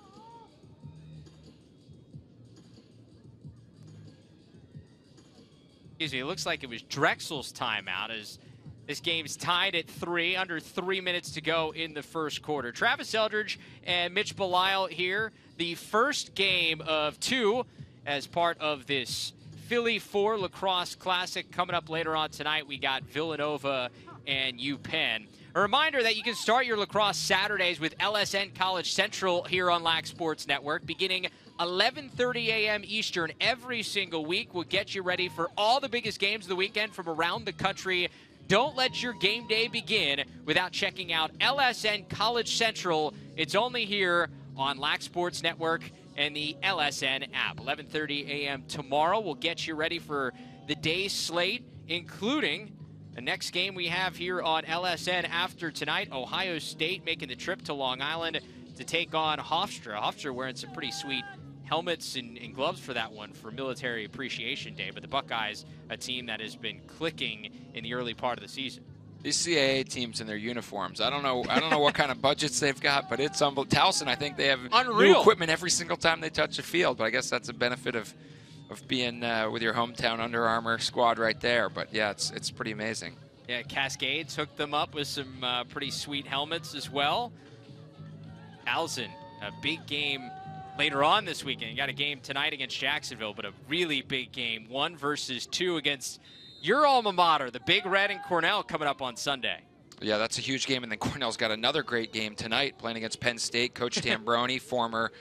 Excuse me, it looks like it was Drexel's timeout as this game's tied at 3, under 3 minutes to go in the first quarter. Travis Eldridge and Mitch Belisle here. The first game of 2 as part of this Philly 4 Lacrosse Classic. Coming up later on tonight, we got Villanova and UPenn. A reminder that you can start your lacrosse Saturdays with LSN College Central here on LAC Sports Network. Beginning 11:30 a.m. Eastern every single week. We'll get you ready for all the biggest games of the weekend from around the country. Don't let your game day begin without checking out LSN College Central. It's only here on LAC Sports Network and the LSN app. 11:30 a.m. tomorrow. We'll get you ready for the day's slate, including the next game we have here on LSN after tonight. Ohio State making the trip to Long Island to take on Hofstra. Hofstra wearing some pretty sweet helmets and gloves for that one for Military Appreciation Day. But the Buckeyes, a team that has been clicking in the early part of the season. These CAA teams in their uniforms, I don't know what kind of budgets they've got, but it's unbelievable. Towson, I think they have new equipment every single time they touch the field, but I guess that's a benefit of being with your hometown Under Armour squad right there. But yeah, it's pretty amazing. Yeah, Cascades hooked them up with some pretty sweet helmets as well. Towson, a big game later on this weekend. You got a game tonight against Jacksonville, but a really big game, 1 versus 2 against your alma mater, the Big Red and Cornell, coming up on Sunday. Yeah, that's a huge game. And then Cornell's got another great game tonight, playing against Penn State. Coach Tambroni, former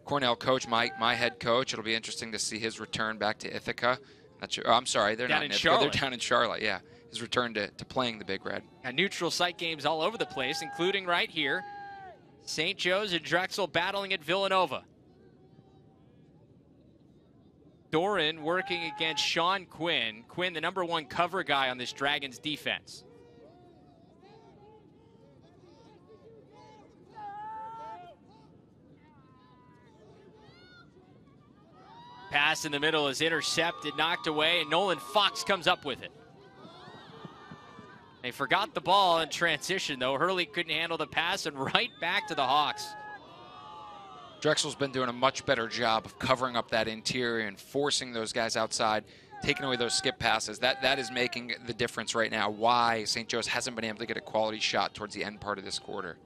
Cornell coach, my head coach. It'll be interesting to see his return back to Ithaca. I'm sorry, they're not in Ithaca. They're down in Charlotte, yeah. His return to playing the Big Red. Neutral site games all over the place, including right here. St. Joe's and Drexel battling at Villanova. Doran working against Sean Quinn. Quinn, the #1 cover guy on this Dragons defense. Pass in the middle is intercepted, knocked away, and Nolan Fox comes up with it. They forgot the ball in transition, though. Hurley couldn't handle the pass, and right back to the Hawks. Drexel's been doing a much better job of covering up that interior and forcing those guys outside, taking away those skip passes. That is making the difference right now, why St. Joe's hasn't been able to get a quality shot towards the end part of this quarter.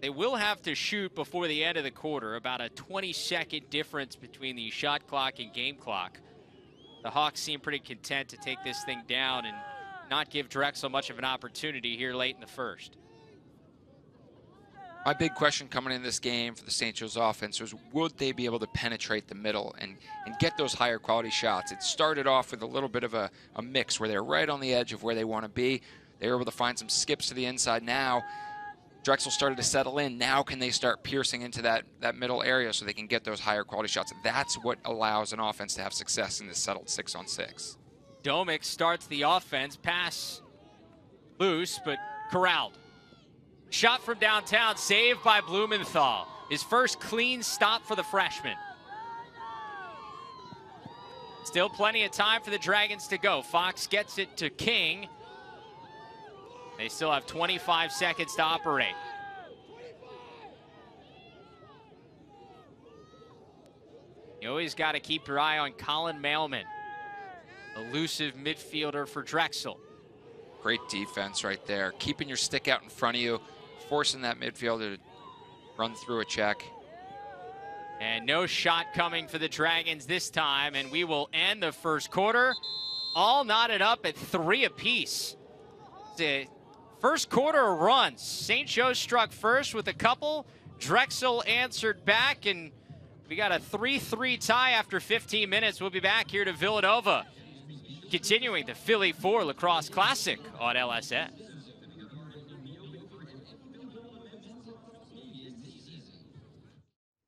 They will have to shoot before the end of the quarter, about a 20-second difference between the shot clock and game clock. The Hawks seem pretty content to take this thing down and not give Drexel much of an opportunity here late in the first. My big question coming in this game for the St. Joe's offense was, would they be able to penetrate the middle and get those higher quality shots? It started off with a little bit of a mix where they're right on the edge of where they want to be. They were able to find some skips to the inside. Now Drexel started to settle in. Now can they start piercing into that middle area so they can get those higher quality shots? That's what allows an offense to have success in this settled 6-on-6. Domick starts the offense. Pass loose, but corralled. Shot from downtown, saved by Blumenthal. His first clean stop for the freshman. Still plenty of time for the Dragons to go. Fox gets it to King. They still have 25 seconds to operate. You always got to keep your eye on Colin Mailman, elusive midfielder for Drexel. Great defense right there. Keeping your stick out in front of you, forcing that midfielder to run through a check. And no shot coming for the Dragons this time, and we will end the first quarter all knotted up at 3 apiece. The first quarter runs. St. Joe struck first with a couple. Drexel answered back, and we got a 3-3 tie after 15 minutes. We'll be back here to Villanova, continuing the Philly 4 Lacrosse Classic on LSN.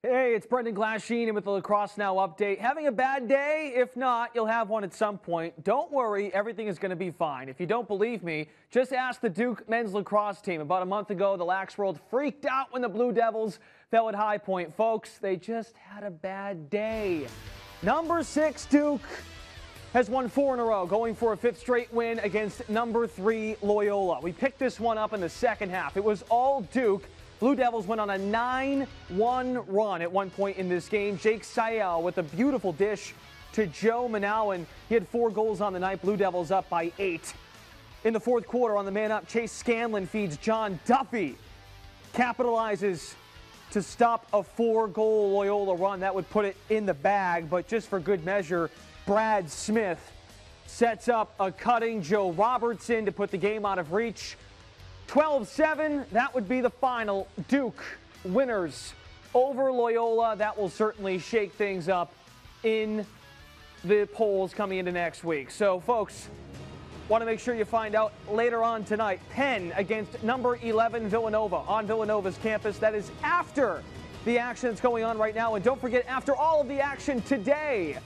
Hey, it's Brendan Glasheen with the Lacrosse Now update. Having a bad day? If not, you'll have one at some point. Don't worry, everything is going to be fine. If you don't believe me, just ask the Duke men's lacrosse team. About a month ago, the Lax World freaked out when the Blue Devils fell at High Point. Folks, they just had a bad day. Number 6 Duke has won 4 in a row, going for a 5th straight win against number 3 Loyola. We picked this one up in the second half. It was all Duke. Blue Devils went on a 9-1 run at one point in this game. Jake Sayel with a beautiful dish to Joe Manowan. He had 4 goals on the night. Blue Devils up by 8. In the fourth quarter, on the man up, Chase Scanlon feeds John Duffy. Capitalizes to stop a 4-goal Loyola run. That would put it in the bag, but just for good measure, Brad Smith sets up a cutting Joe Robertson to put the game out of reach. 12-7, that would be the final. Duke winners over Loyola. That will certainly shake things up in the polls coming into next week. So, folks, want to make sure you find out later on tonight. Penn against number 11 Villanova on Villanova's campus. That is after the action that's going on right now. And don't forget, after all of the action today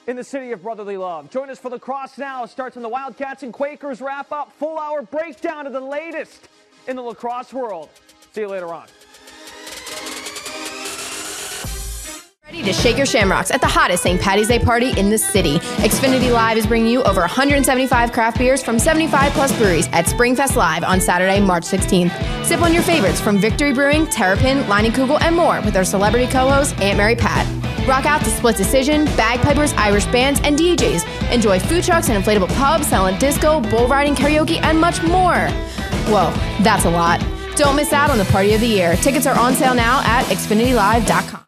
in the city of brotherly love. Join us for Lacrosse Now. Starts when the Wildcats and Quakers wrap up. Full hour breakdown of the latest in the lacrosse world. See you later on. To shake your shamrocks at the hottest St. Paddy's Day party in the city. Xfinity Live is bringing you over 175 craft beers from 75 plus breweries at Springfest Live on Saturday, March 16th. Sip on your favorites from Victory Brewing, Terrapin, Leinenkugel, and more with our celebrity co-host, Aunt Mary Pat. Rock out to Split Decision, Bagpipers, Irish bands, and DJs. Enjoy food trucks and inflatable pubs, silent disco, bull riding, karaoke, and much more. Whoa, that's a lot. Don't miss out on the party of the year. Tickets are on sale now at xfinitylive.com.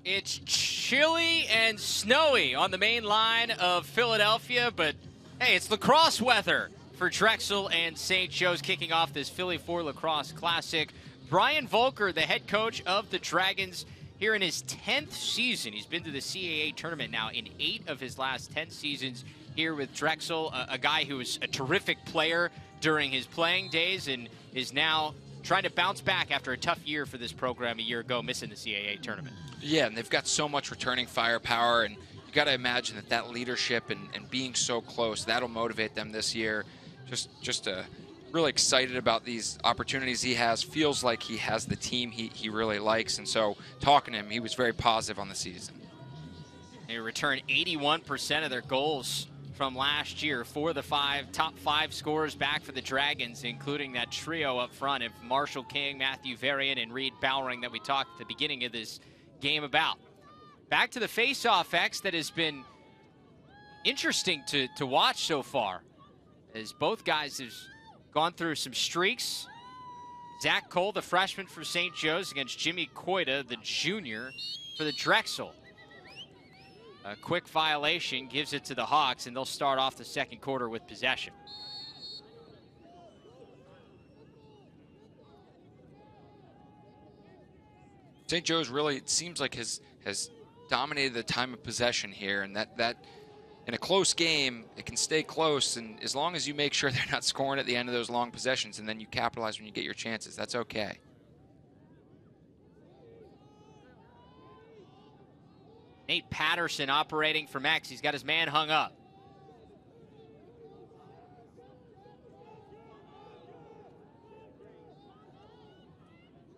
It's chilly and snowy on the main line of Philadelphia, but hey, it's lacrosse weather for Drexel and St. Joe's kicking off this Philly 4 Lacrosse Classic. Brian Volker, the head coach of the Dragons, here in his 10th season. He's been to the CAA tournament now in 8 of his last 10 seasons here with Drexel, a guy who was a terrific player during his playing days and is now trying to bounce back after a tough year for this program a year ago, missing the CAA tournament. Yeah, and they've got so much returning firepower, and you got to imagine that leadership and being so close, that'll motivate them this year. Just really excited about these opportunities he has. Feels like he has the team he really likes, and so talking to him, he was very positive on the season. They returned 81% of their goals from last year. 4 of the top 5 scorers back for the Dragons, including that trio up front of Marshall King, Matthew Varian, and Reed Bowering that we talked at the beginning of this game about. Back to the face-off X that has been interesting to watch so far, as both guys have gone through some streaks. Zach Cole, the freshman for St. Joe's, against Jimmy Coita, the junior for the Drexel. A quick violation gives it to the Hawks, and they'll start off the second quarter with possession. St. Joe's really, it seems like, has dominated the time of possession here, and that in a close game, it can stay close, and as long as you make sure they're not scoring at the end of those long possessions and then you capitalize when you get your chances, that's okay. Nate Patterson operating from X. He's got his man hung up.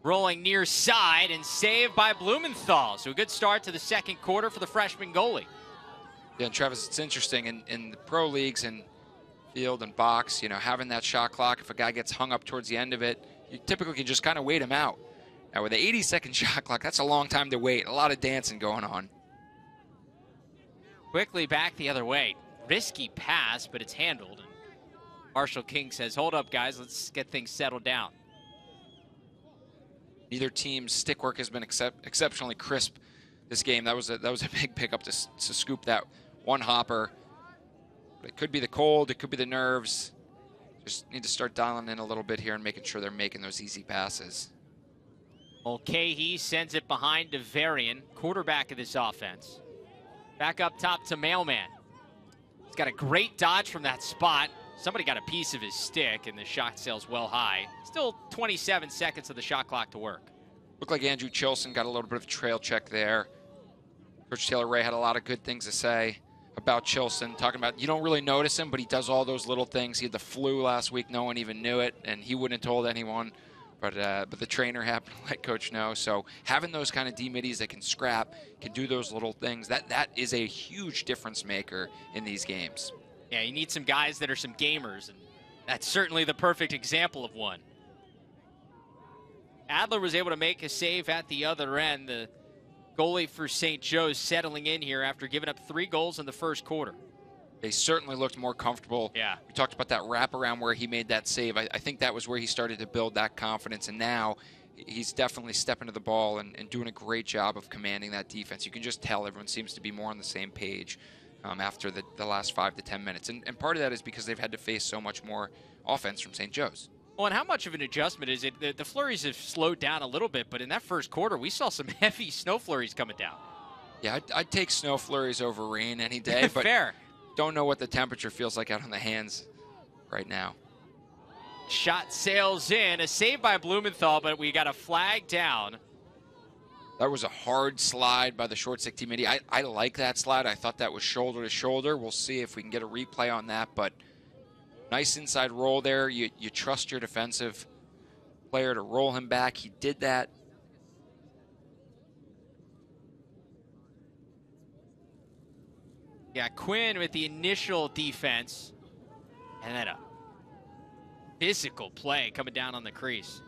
Rolling near side and saved by Blumenthal. So a good start to the second quarter for the freshman goalie. Yeah, and Travis, it's interesting in the pro leagues and field and box, you know, having that shot clock, if a guy gets hung up towards the end of it, you typically can just kind of wait him out. Now with the 80-second shot clock, that's a long time to wait. A lot of dancing going on. Quickly back the other way. Risky pass, but it's handled. And Marshall King says, hold up, guys. Let's get things settled down. Neither team's stick work has been exceptionally crisp this game. That was a big pickup to scoop that one hopper. But it could be the cold. It could be the nerves. Just need to start dialing in a little bit here and making sure they're making those easy passes. Mulcahy sends it behind to Varian, quarterback of this offense. Back up top to Mailman. He's got a great dodge from that spot. Somebody got a piece of his stick, and the shot sails well high. Still 27 seconds of the shot clock to work. Looked like Andrew Chilson got a little bit of a trail check there. Coach Taylor Ray had a lot of good things to say about Chilson, talking about you don't really notice him, but he does all those little things. He had the flu last week. No one even knew it, and he wouldn't have told anyone. But the trainer happened to let Coach know. So having those kind of D-middies that can scrap, can do those little things, that is a huge difference maker in these games. Yeah, you need some guys that are some gamers, and that's certainly the perfect example of one. Adler was able to make a save at the other end. The goalie for St. Joe's settling in here after giving up 3 goals in the first quarter. They certainly looked more comfortable. Yeah. We talked about that wraparound where he made that save. I think that was where he started to build that confidence, and now he's definitely stepping to the ball and doing a great job of commanding that defense. You can just tell everyone seems to be more on the same page after the last 5 to 10 minutes. And part of that is because they've had to face so much more offense from St. Joe's. Well, and how much of an adjustment is it? The flurries have slowed down a little bit, but in that first quarter, we saw some heavy snow flurries coming down. Yeah, I'd take snow flurries over rain any day. But fair. Don't know what the temperature feels like out on the hands right now. Shot sails in. A save by Blumenthal, but we got a flag down. That was a hard slide by the short stick D-midi. I like that slide. I thought that was shoulder to shoulder. We'll see if we can get a replay on that, but nice inside roll there. You trust your defensive player to roll him back. He did that. Yeah, Quinn with the initial defense. And then a physical play coming down on the crease.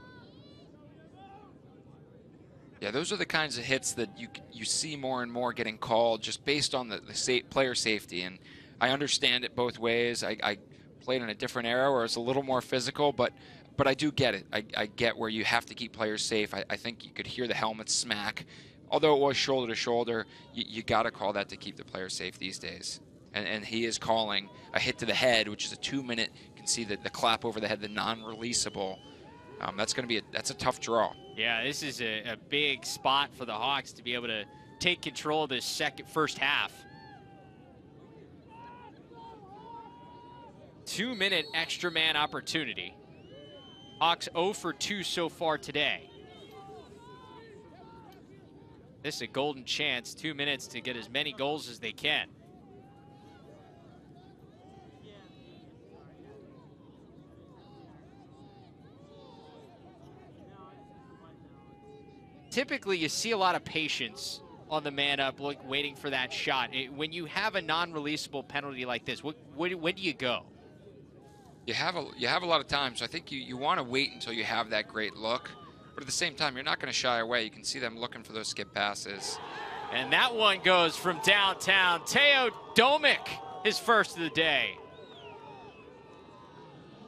Yeah, those are the kinds of hits that you see more and more getting called just based on the player safety. And I understand it both ways. I played in a different era where it's a little more physical, but I do get it. I get where you have to keep players safe. I think you could hear the helmet smack. Although it was shoulder to shoulder, you got to call that to keep the players safe these days. And he is calling a hit to the head, which is a 2-minute. You can see the clap over the head, the non-releasable. That's a tough draw. Yeah, this is a big spot for the Hawks to be able to take control of this first half. 2-minute extra man opportunity. Hawks 0 for 2 so far today. This is a golden chance, 2 minutes to get as many goals as they can. Typically, you see a lot of patience on the man up, waiting for that shot. When you have a non-releasable penalty like this, when do you go? You have a lot of time, so I think you want to wait until you have that great look. But at the same time, you're not going to shy away. You can see them looking for those skip passes. And that one goes from downtown. Teo Domic, his first of the day.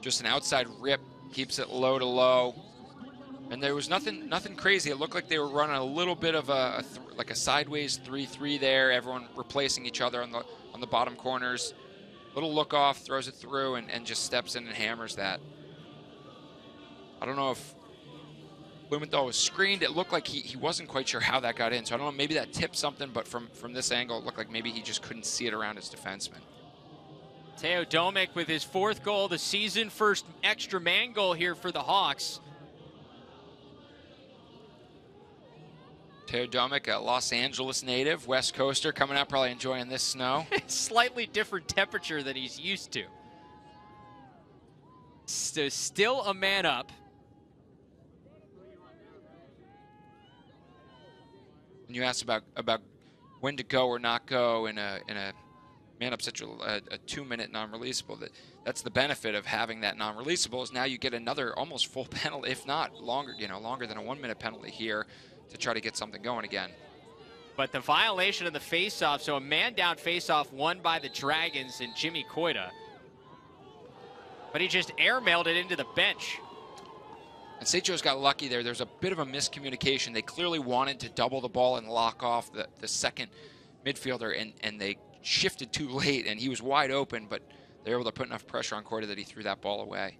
Just an outside rip, keeps it low to low. And there was nothing crazy. It looked like they were running a little bit of a sideways 3-3 there. Everyone replacing each other on the bottom corners. Little look off, throws it through, and just steps in and hammers that. I don't know if Blumenthal was screened. It looked like he wasn't quite sure how that got in. So I don't know, maybe that tipped something, but from this angle, it looked like maybe he just couldn't see it around his defenseman. Teo Domic with his 4th goal of the season, first extra man goal here for the Hawks. Teo Domic, a Los Angeles native, West Coaster, coming out probably enjoying this snow. Slightly different temperature than he's used to. So still a man up. And you asked about when to go or not go in a man up such a 2-minute non-releasable. That's the benefit of having that non-releasable is now you get another almost full penalty, if not longer, longer than a 1-minute penalty here to try to get something going again. But the violation of the faceoff, so a man down faceoff won by the Dragons and Jimmy Coita. But he just airmailed it into the bench. And St. Joe's got lucky there. There's a bit of a miscommunication. They clearly wanted to double the ball and lock off the second midfielder, and they shifted too late, and he was wide open, but they were able to put enough pressure on Coita that he threw that ball away.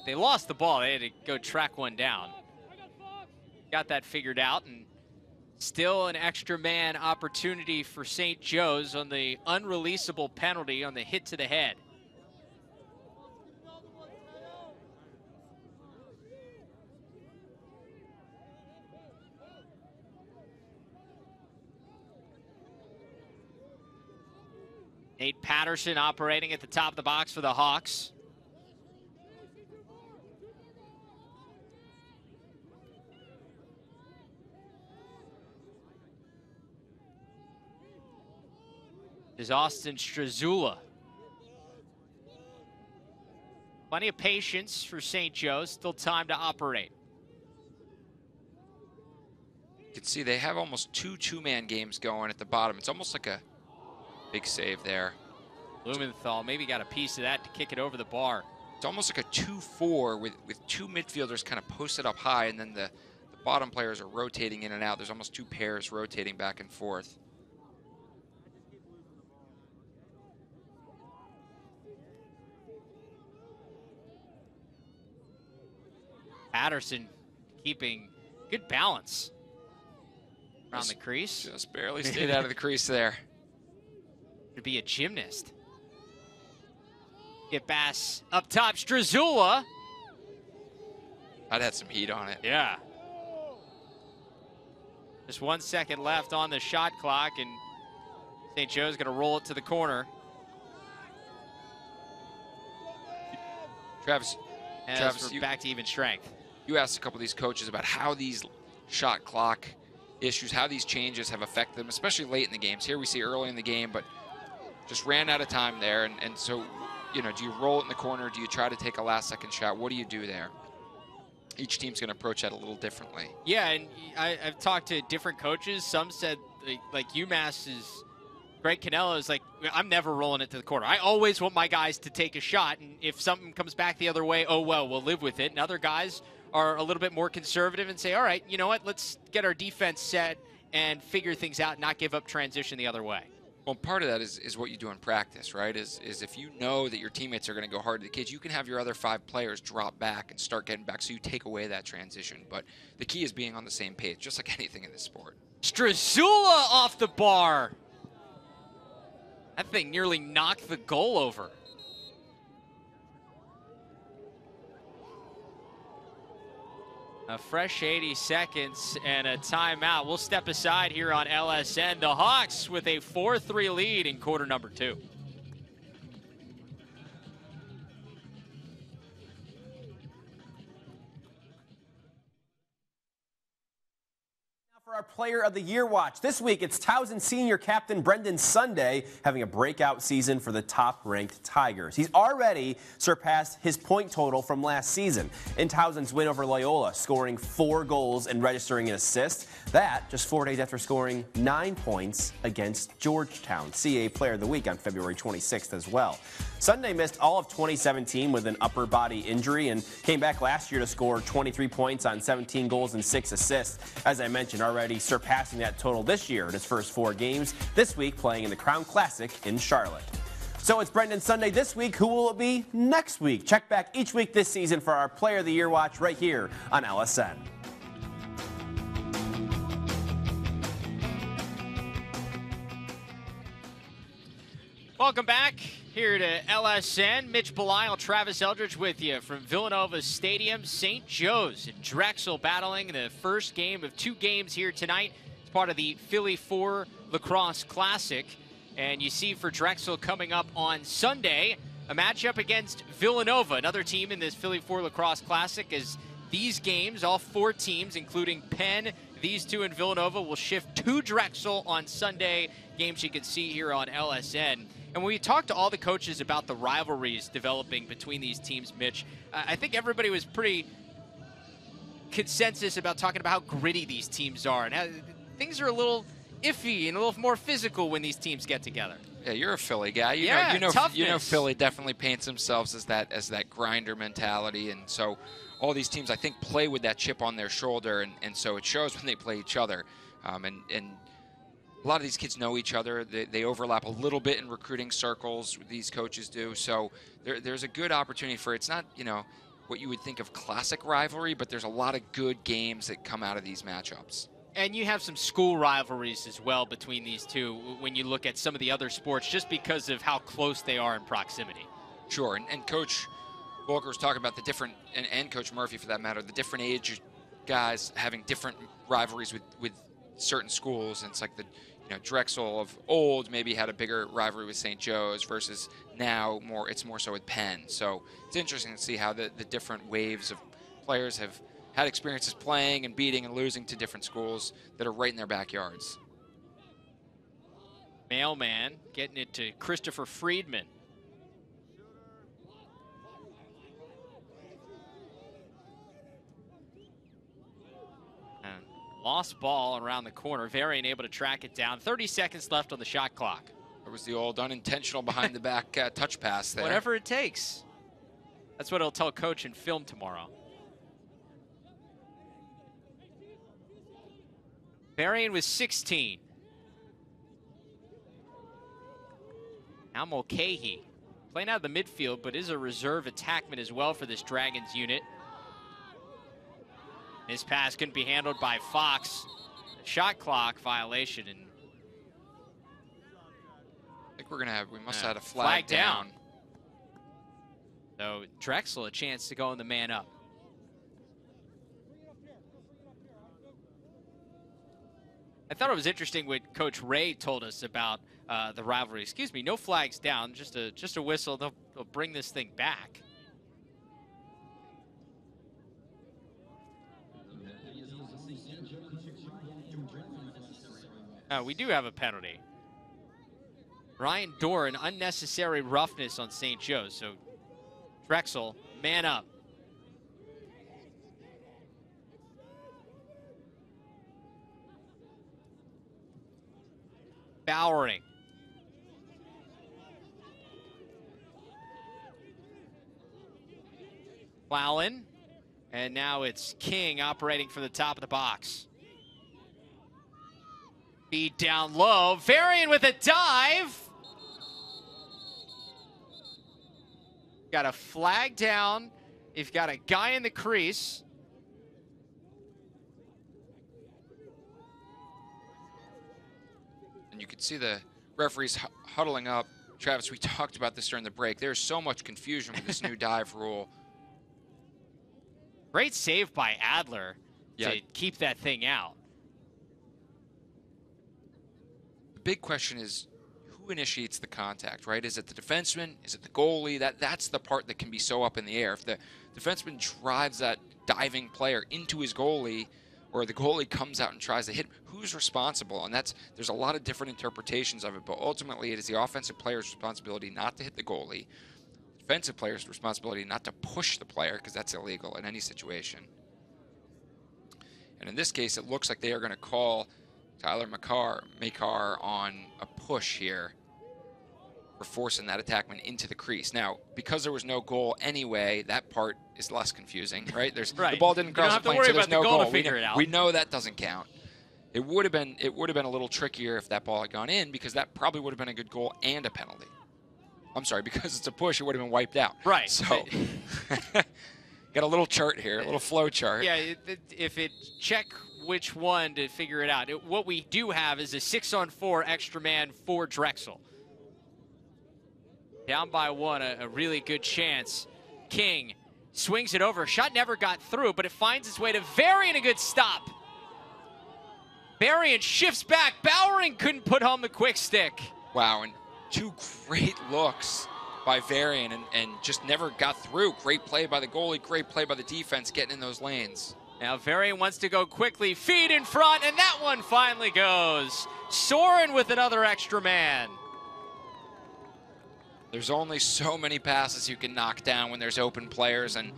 They lost the ball. They had to go track one down. Got that figured out, and still an extra man opportunity for St. Joe's on the unreleasable penalty on the hit to the head. Nate Patterson operating at the top of the box for the Hawks. Is Austin Strazula. Plenty of patience for St. Joe's. Still time to operate. You can see they have almost two-man games going at the bottom. It's almost like a big save there. Blumenthal maybe got a piece of that to kick it over the bar. It's almost like a 2-4 with two midfielders kind of posted up high, and then the bottom players are rotating in and out. There's almost two pairs rotating back and forth. Patterson keeping good balance around the crease. Just barely stayed out of the crease there. To be a gymnast. Get Bass up top. Strazula. I'd had some heat on it. Yeah. Just 1 second left on the shot clock, and St. Joe's going to roll it to the corner. Travis, we're back to even strength. You asked a couple of these coaches about how these shot clock issues, how these changes have affected them, especially late in the games. Here we see early in the game, but just ran out of time there. And so, you know, do you roll it in the corner? Do you try to take a last-second shot? What do you do there? Each team's going to approach that a little differently. Yeah, and I've talked to different coaches. Some said, like UMass's Greg Cannella is like, I'm never rolling it to the corner. I always want my guys to take a shot, and if something comes back the other way, oh, well, we'll live with it. And other guys are a little bit more conservative and say, all right, you know what, let's get our defense set and figure things out, not give up transition the other way. Well, part of that is what you do in practice, right? Is if you know that your teammates are going to go hard to the kids, you can have your other 5 players drop back and start getting back, so you take away that transition. But the key is being on the same page, just like anything in this sport. Strazula off the bar. That thing nearly knocked the goal over. A fresh 80 seconds and a timeout. We'll step aside here on LSN. The Hawks with a 4-3 lead in quarter number 2. For our Player of the Year watch. This week, it's Towson senior captain Brendan Sunday having a breakout season for the top-ranked Tigers. He's already surpassed his point total from last season in Towson's win over Loyola, scoring 4 goals and registering an assist. That just 4 days after scoring 9 points against Georgetown. CA Player of the Week on February 26th as well. Sunday missed all of 2017 with an upper body injury and came back last year to score 23 points on 17 goals and 6 assists. As I mentioned, already surpassing that total this year in his first 4 games. This week playing in the Crown Classic in Charlotte. So it's Brendan Sunday this week. Who will it be next week? Check back each week this season for our Player of the Year watch right here on LSN. Welcome back here to LSN. Mitch Belisle, Travis Eldridge with you from Villanova Stadium. St. Joe's and Drexel battling the first game of 2 games here tonight. It's part of the Philly 4 Lacrosse Classic. And you see for Drexel coming up on Sunday, a matchup against Villanova, another team in this Philly 4 Lacrosse Classic. As these games, all 4 teams, including Penn, these 2 in Villanova, will shift to Drexel on Sunday. Games you can see here on LSN. And when we talked to all the coaches about the rivalries developing between these teams, Mitch, I think everybody was pretty consensus about talking about how gritty these teams are and how things are a little iffy and a little more physical when these teams get together. Yeah, you're a Philly guy. You know Philly definitely paints themselves as that grinder mentality, and so all these teams I think play with that chip on their shoulder, and so it shows when they play each other. And a lot of these kids know each other. They overlap a little bit in recruiting circles, these coaches do. So there's a good opportunity for, it's not, you know, what you would think of classic rivalry, but there's a lot of good games that come out of these matchups. And you have some school rivalries as well between these two when you look at some of the other sports, just because of how close they are in proximity. Sure, and Coach Volker was talking about the different, and Coach Murphy for that matter, the different age guys having different rivalries with certain schools. And it's like Drexel of old maybe had a bigger rivalry with St. Joe's versus now it's more so with Penn. So it's interesting to see how the different waves of players have had experiences playing and beating and losing to different schools that are right in their backyards. Mailman getting it to Christopher Friedman. Lost ball around the corner. Varian able to track it down. 30 seconds left on the shot clock. There was the old unintentional behind the back touch pass there. Whatever it takes. That's what he'll tell coach in film tomorrow. Varian was 16. Now Mulcahy playing out of the midfield, but is a reserve attackman as well for this Dragons unit. This pass couldn't be handled by Fox. Shot clock violation, and I think we must have had a flag down. So Drexel a chance to go in the man up. I thought it was interesting what Coach Ray told us about the rivalry. Excuse me, no flags down, just a whistle. They'll bring this thing back. We do have a penalty. Ryan Dorr, an unnecessary roughness on St. Joe's. So Drexel, man up. Bowering. Plowin. And now it's King operating from the top of the box. Feed down low. Varian with a dive. Got a flag down. You've got a guy in the crease. And you can see the referees huddling up. Travis, we talked about this during the break. There's so much confusion with this new dive rule. Great save by Adler to keep that thing out. The big question is, who initiates the contact, right? Is it the defenseman? Is it the goalie? That's the part that can be so up in the air. If the defenseman drives that diving player into his goalie, or the goalie comes out and tries to hit, who's responsible? And there's a lot of different interpretations of it, but ultimately it is the offensive player's responsibility not to hit the goalie. Defensive player's responsibility not to push the player, because that's illegal in any situation. And in this case, it looks like they are going to call Tyler Makar on a push here for forcing that attackman into the crease. Now, because there was no goal anyway, that part is less confusing, right? The ball didn't cross the plane, so there's no goal. We know that doesn't count. It would have been a little trickier if that ball had gone in, because that probably would have been a good goal and a penalty. I'm sorry, because it's a push, it would have been wiped out. Right. So, got a little chart here, a little flow chart. Yeah, if it check which one to figure it out. What we do have is a 6-on-4 extra man for Drexel. Down by one, a really good chance. King swings it over. Shot never got through, but it finds its way to Varian. A good stop. Varian shifts back. Bowering couldn't put home the quick stick. Wow, and two great looks by Varian and just never got through. Great play by the goalie, great play by the defense getting in those lanes. Now Varian wants to go quickly, feed in front, and that one finally goes. Soren with another extra man. There's only so many passes you can knock down when there's open players, and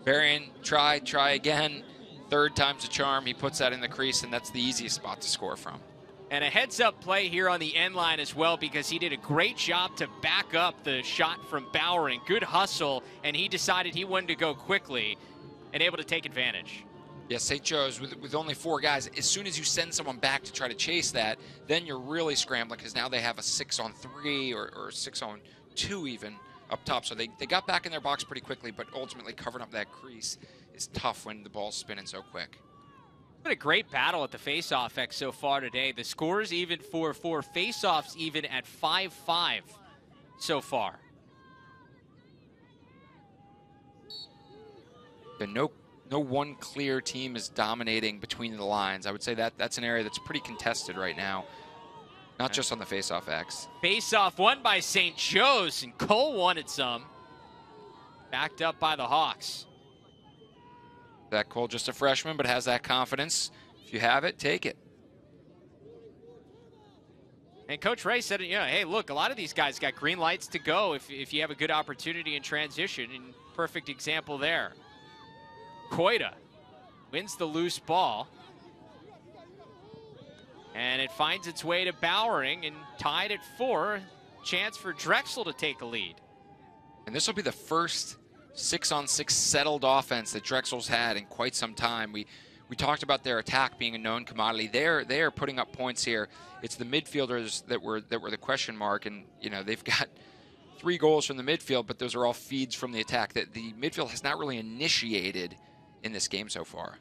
Varian try again. Third time's a charm. He puts that in the crease, and that's the easiest spot to score from. And a heads-up play here on the end line as well, because he did a great job to back up the shot from Bowering. Good hustle, and he decided he wanted to go quickly and able to take advantage. Yeah, St. Joe's, with only 4 guys, as soon as you send someone back to try to chase that, then you're really scrambling, because now they have a 6-on-3 or 6-on-2 even up top. So they got back in their box pretty quickly, but ultimately covering up that crease is tough when the ball's spinning so quick. Been a great battle at the face-off X so far today. The scores even for face-offs even at 5-5 so far. No one clear team is dominating between the lines. I would say that's an area that's pretty contested right now, not just on the face-off X. Face-off won by St. Joe's, and Cole wanted some. Backed up by the Hawks. That Cole, just a freshman, but has that confidence. If you have it, take it. And Coach Ray said, hey, look, a lot of these guys got green lights to go if you have a good opportunity in transition, and perfect example there. Koida wins the loose ball. And it finds its way to Bowering, and tied at 4. Chance for Drexel to take a lead. And this will be the first 6-on-6 settled offense that Drexel's had in quite some time. We talked about their attack being a known commodity. They are putting up points here. It's the midfielders that were the question mark, and they've got 3 goals from the midfield, but those are all feeds from the attack. That the midfield has not really initiated in this game so far.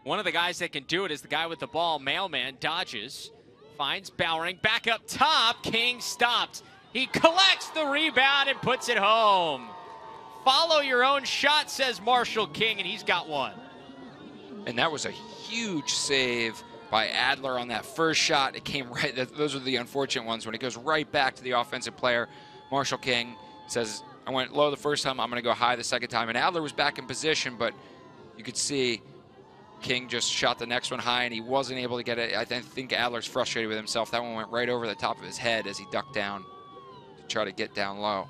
One of the guys that can do it is the guy with the ball. Mailman dodges, finds Bowering back up top. King stopped. He collects the rebound and puts it home. Follow your own shot, says Marshall King, and he's got one. And that was a huge save by Adler on that first shot. It came right, those are the unfortunate ones, when it goes right back to the offensive player. Marshall King says, I went low the first time, I'm going to go high the second time. And Adler was back in position, but you could see King just shot the next one high, and he wasn't able to get it. I think Adler's frustrated with himself. That one went right over the top of his head as he ducked down to try to get down low.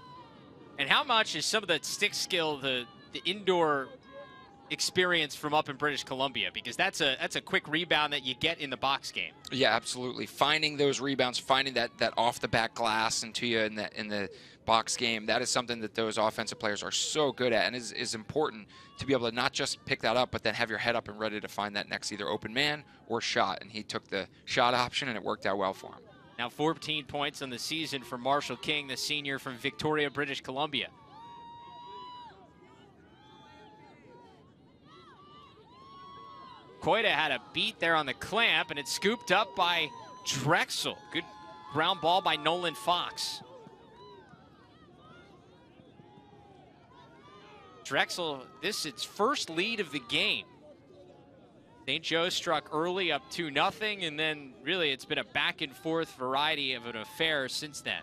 And how much is some of the stick skill, the indoor experience from up in British Columbia? Because that's a quick rebound that you get in the box game. Yeah, absolutely. Finding those rebounds, finding that off the back glass into you in the box game, that is something that those offensive players are so good at, and is important to be able to not just pick that up, but then have your head up and ready to find that next either open man or shot. And he took the shot option, and it worked out well for him. Now 14 points on the season for Marshall King, the senior from Victoria, British Columbia. Koida had a beat there on the clamp, and it's scooped up by Drexel. Good ground ball by Nolan Fox. Drexel, this its first lead of the game. St. Joe struck early up 2-0, and then really it's been a back and forth variety of an affair since then.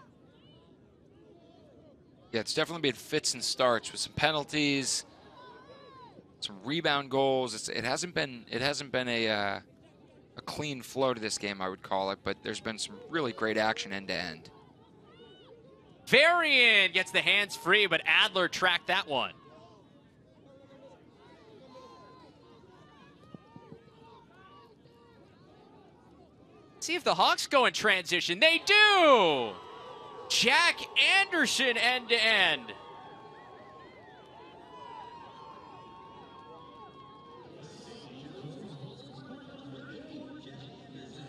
Yeah, it's definitely been fits and starts with some penalties, some rebound goals. It hasn't been a clean flow to this game, I would call it, but there's been some really great action end to end. Varian gets the hands free, but Adler tracked that one. See if the Hawks go in transition. They do! Jack Anderson end to end.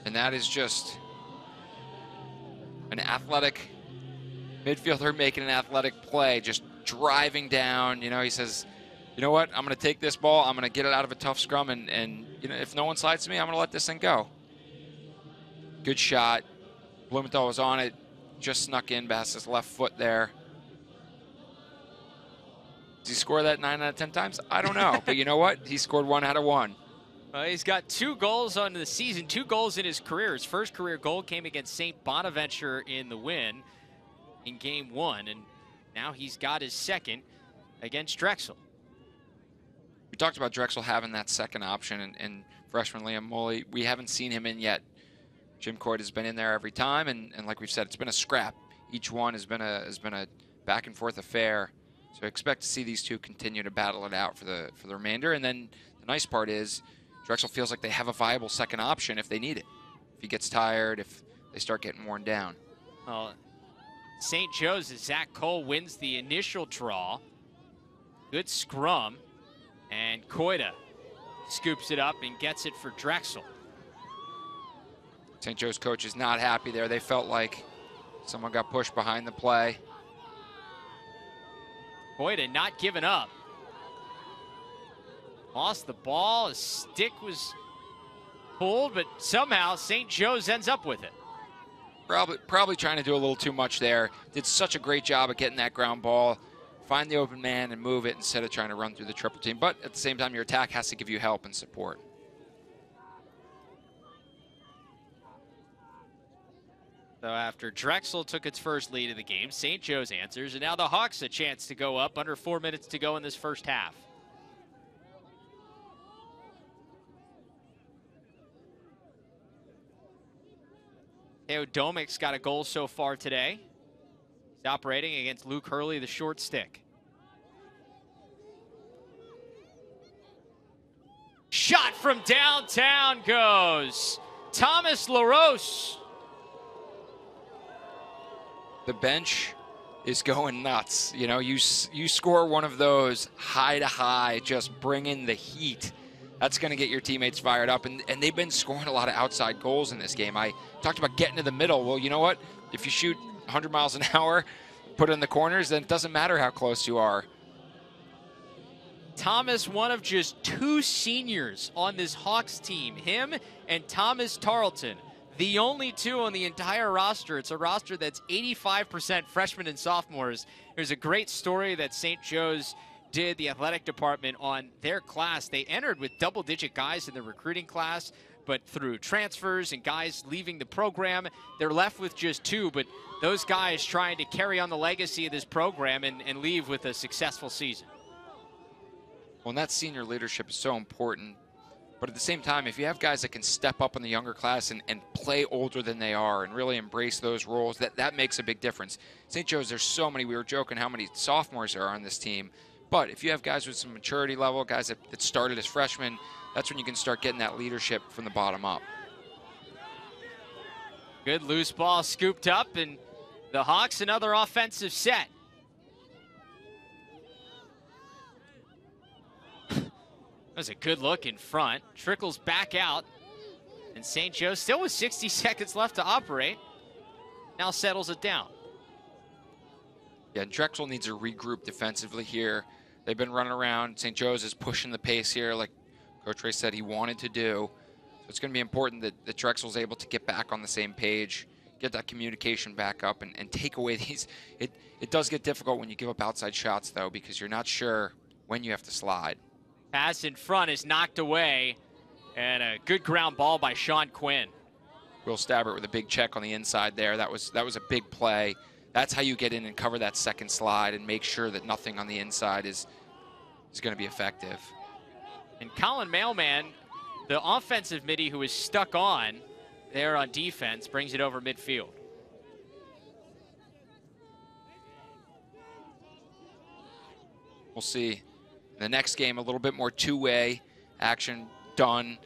And that is just an athletic midfielder making an athletic play, just driving down. You know, he says, you know what, I'm going to take this ball, I'm going to get it out of a tough scrum, and you know, if no one slides to me, I'm going to let this thing go. Good shot. Blumenthal was on it, just snuck in past his left foot there. Does he score that 9 out of 10 times? I don't know, but you know what? He scored 1 out of 1. He's got 2 goals on the season, 2 goals in his career. His first career goal came against St. Bonaventure in the win in game 1, and now he's got his second against Drexel. We talked about Drexel having that second option, and freshman Liam Moley, we haven't seen him in yet. Jim Coyd has been in there every time, and like we've said, it's been a scrap. Each one has been a back and forth affair. So I expect to see these two continue to battle it out for the remainder. And then the nice part is Drexel feels like they have a viable second option if they need it. If he gets tired, if they start getting worn down. St. Joe's, Zach Cole wins the initial draw. Good scrum, and Koida scoops it up and gets it for Drexel. St. Joe's coach is not happy there. They felt like someone got pushed behind the play. Koida not giving up. Lost the ball, his stick was pulled, but somehow St. Joe's ends up with it. Probably trying to do a little too much there. Did such a great job of getting that ground ball, find the open man and move it instead of trying to run through the triple team. But at the same time, your attack has to give you help and support. So after Drexel took its first lead of the game, St. Joe's answers, and now the Hawks a chance to go up. Under 4 minutes to go in this first half. Theo Domek's got a goal so far today. He's operating against Luke Hurley, the short stick. Shot from downtown goes Thomas LaRose. The bench is going nuts. You know, you score one of those high to high, just bringing the heat. That's going to get your teammates fired up. And they've been scoring a lot of outside goals in this game. I talked about getting to the middle. Well, you know what? If you shoot 100 miles an hour, put it in the corners, then it doesn't matter how close you are. Thomas, one of just 2 seniors on this Hawks team. Him and Thomas Tarleton. The only 2 on the entire roster. It's a roster that's 85% freshmen and sophomores. There's a great story that St. Joe's did, the athletic department, on their class. They entered with double-digit guys in the recruiting class, but through transfers and guys leaving the program, they're left with just 2. But those guys trying to carry on the legacy of this program and leave with a successful season. Well, and that senior leadership is so important But at the same time, if you have guys that can step up in the younger class and play older than they are and really embrace those roles, that makes a big difference. St. Joe's, there's so many, we were joking how many sophomores there are on this team. But if you have guys with some maturity level, guys that started as freshmen, that's when you can start getting that leadership from the bottom up. Good loose ball scooped up, and the Hawks another offensive set. That was a good look in front. Trickles back out. And St. Joe still with 60 seconds left to operate. Now settles it down. Yeah, Drexel needs to regroup defensively here. They've been running around. St. Joe's is pushing the pace here like Coach Ray said he wanted to do. So it's going to be important that Drexel's able to get back on the same page, get that communication back up, and take away these. It does get difficult when you give up outside shots, though, because you're not sure when you have to slide. Pass in front is knocked away, and a good ground ball by Sean Quinn. Will Stabbert with a big check on the inside there. That was a big play. That's how you get in and cover that second slide and make sure that nothing on the inside is going to be effective. And Colin Mailman, the offensive midi who is stuck on there on defense, brings it over midfield. We'll see. The next game, a little bit more two-way action done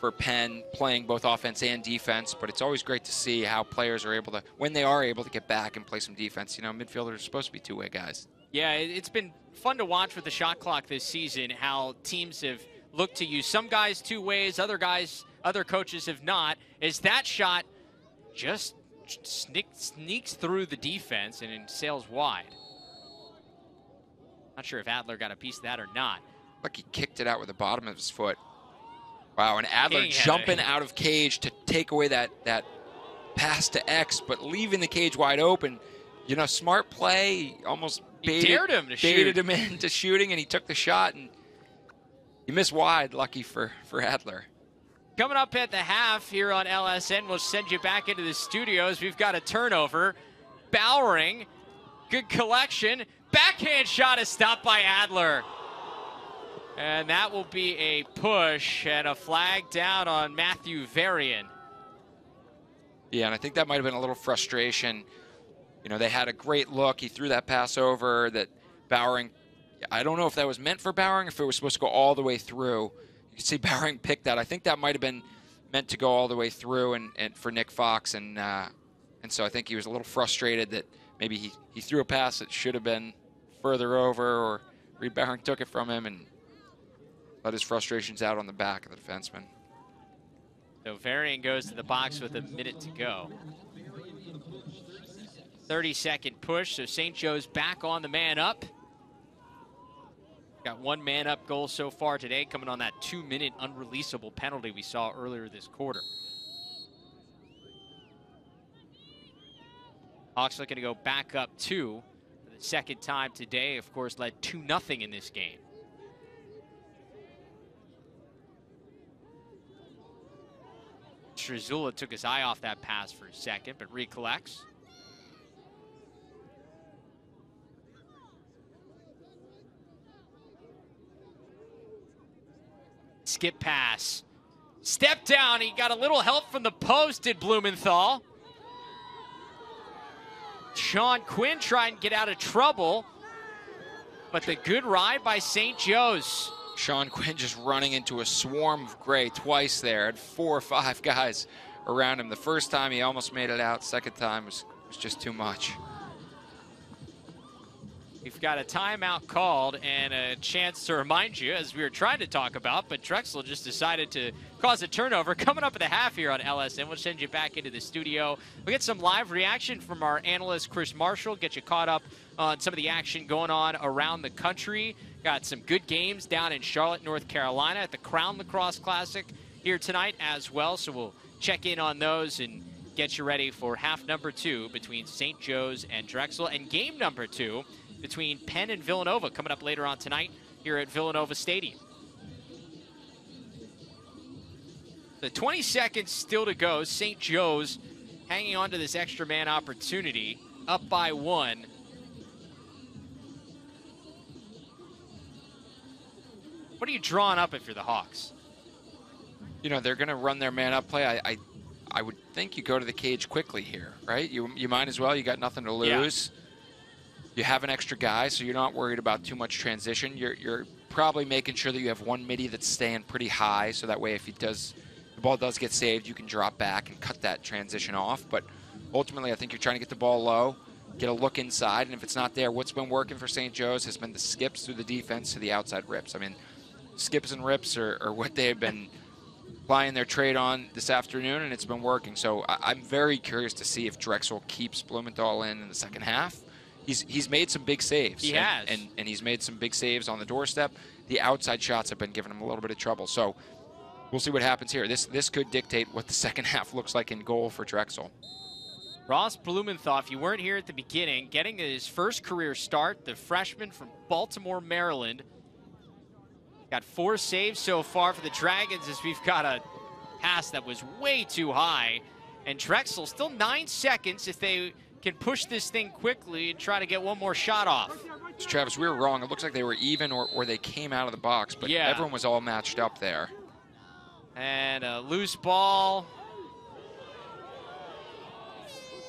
for Penn, playing both offense and defense, but it's always great to see how players are able to, when they are able to get back and play some defense. You know, midfielders are supposed to be two-way guys. Yeah, it's been fun to watch with the shot clock this season, how teams have looked to use some guys two ways, other coaches have not, as that shot just sneaks through the defense and sails wide. Not sure if Adler got a piece of that or not. Like he kicked it out with the bottom of his foot. Wow, and Adler jumping out of cage to take away that pass to X, but leaving the cage wide open. You know, smart play. Almost dared him to shoot. Baited him into shooting, and he took the shot, and he missed wide. Lucky for Adler. Coming up at the half here on LSN, we'll send you back into the studios. We've got a turnover. Bowering, good collection. Backhand shot is stopped by Adler. And that will be a push and a flag down on Matthew Varian. Yeah, and I think that might have been a little frustration. You know, they had a great look. He threw that pass over that Bowering, I don't know if that was meant for Bowering, if it was supposed to go all the way through. You can see Bowering pick that. I think that might have been meant to go all the way through and for Nick Fox. And so I think he was a little frustrated that maybe he threw a pass that should have been further over, or Reed Bowering took it from him and let his frustrations out on the back of the defenseman. So Varian goes to the box with a minute to go. 30-second push, so St. Joe's back on the man up. Got one man up goal so far today, coming on that 2-minute unreleasable penalty we saw earlier this quarter. Hawks looking to go back up 2 for the second time today. Of course, led 2-0 in this game. Struzula took his eye off that pass for a second, but recollects. Skip pass. Step down. He got a little help from the post, did Blumenthal. Sean Quinn trying to get out of trouble, but the good ride by St. Joe's. Sean Quinn just running into a swarm of gray twice there. Had 4 or 5 guys around him. The first time he almost made it out. Second time was just too much. We've got a timeout called and a chance to remind you, as we were trying to talk about, but Drexel just decided to cause a turnover. Coming up at the half here on LSN, we'll send you back into the studio. We'll get some live reaction from our analyst, Chris Marshall, get you caught up on some of the action going on around the country. Got some good games down in Charlotte, North Carolina at the Crown Lacrosse Classic here tonight as well, so we'll check in on those and get you ready for half number 2 between St. Joe's and Drexel, and game number 2 between Penn and Villanova coming up later on tonight here at Villanova Stadium. The 20 seconds still to go. St. Joe's hanging on to this extra man opportunity, up by 1. What are you drawing up if you're the Hawks? You know, they're going to run their man-up play. I would think you go to the cage quickly here, right? You might as well. You got nothing to lose. Yeah. You have an extra guy, so you're not worried about too much transition. You're probably making sure that you have one midi that's staying pretty high, so that way if the ball does get saved, you can drop back and cut that transition off. But ultimately, I think you're trying to get the ball low, get a look inside, and if it's not there, what's been working for St. Joe's has been the skips through the defense to the outside rips. I mean, skips and rips are what they have been plying their trade on this afternoon, and it's been working. So I'm very curious to see if Drexel keeps Blumenthal in the second half. He's made some big saves. He has. And he's made some big saves on the doorstep. The outside shots have been giving him a little bit of trouble. So we'll see what happens here. This could dictate what the second half looks like in goal for Drexel. Ross Blumenthal, if you weren't here at the beginning, getting his first career start, the freshman from Baltimore, Maryland. Got 4 saves so far for the Dragons as we've got a pass that was way too high. And Drexel still 9 seconds if they can push this thing quickly and try to get one more shot off. So Travis, we were wrong. It looks like they were even or they came out of the box, but yeah, everyone was all matched up there. And a loose ball.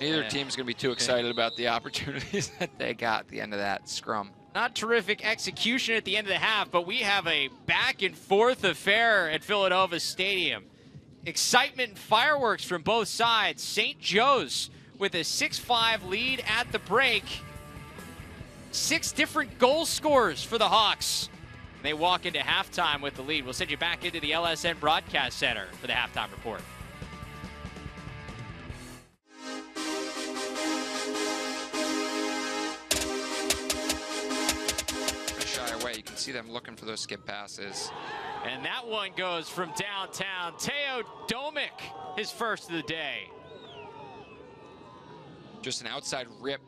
Neither team's going to be too excited about the opportunities that they got at the end of that scrum. Not terrific execution at the end of the half, but we have a back and forth affair at Villanova Stadium. Excitement and fireworks from both sides. St. Joe's with a 6-5 lead at the break. 6 different goal scorers for the Hawks. They walk into halftime with the lead. We'll send you back into the LSN Broadcast Center for the halftime report. You can see them looking for those skip passes. And that one goes from downtown. Teo Domic, his first of the day. Just an outside rip.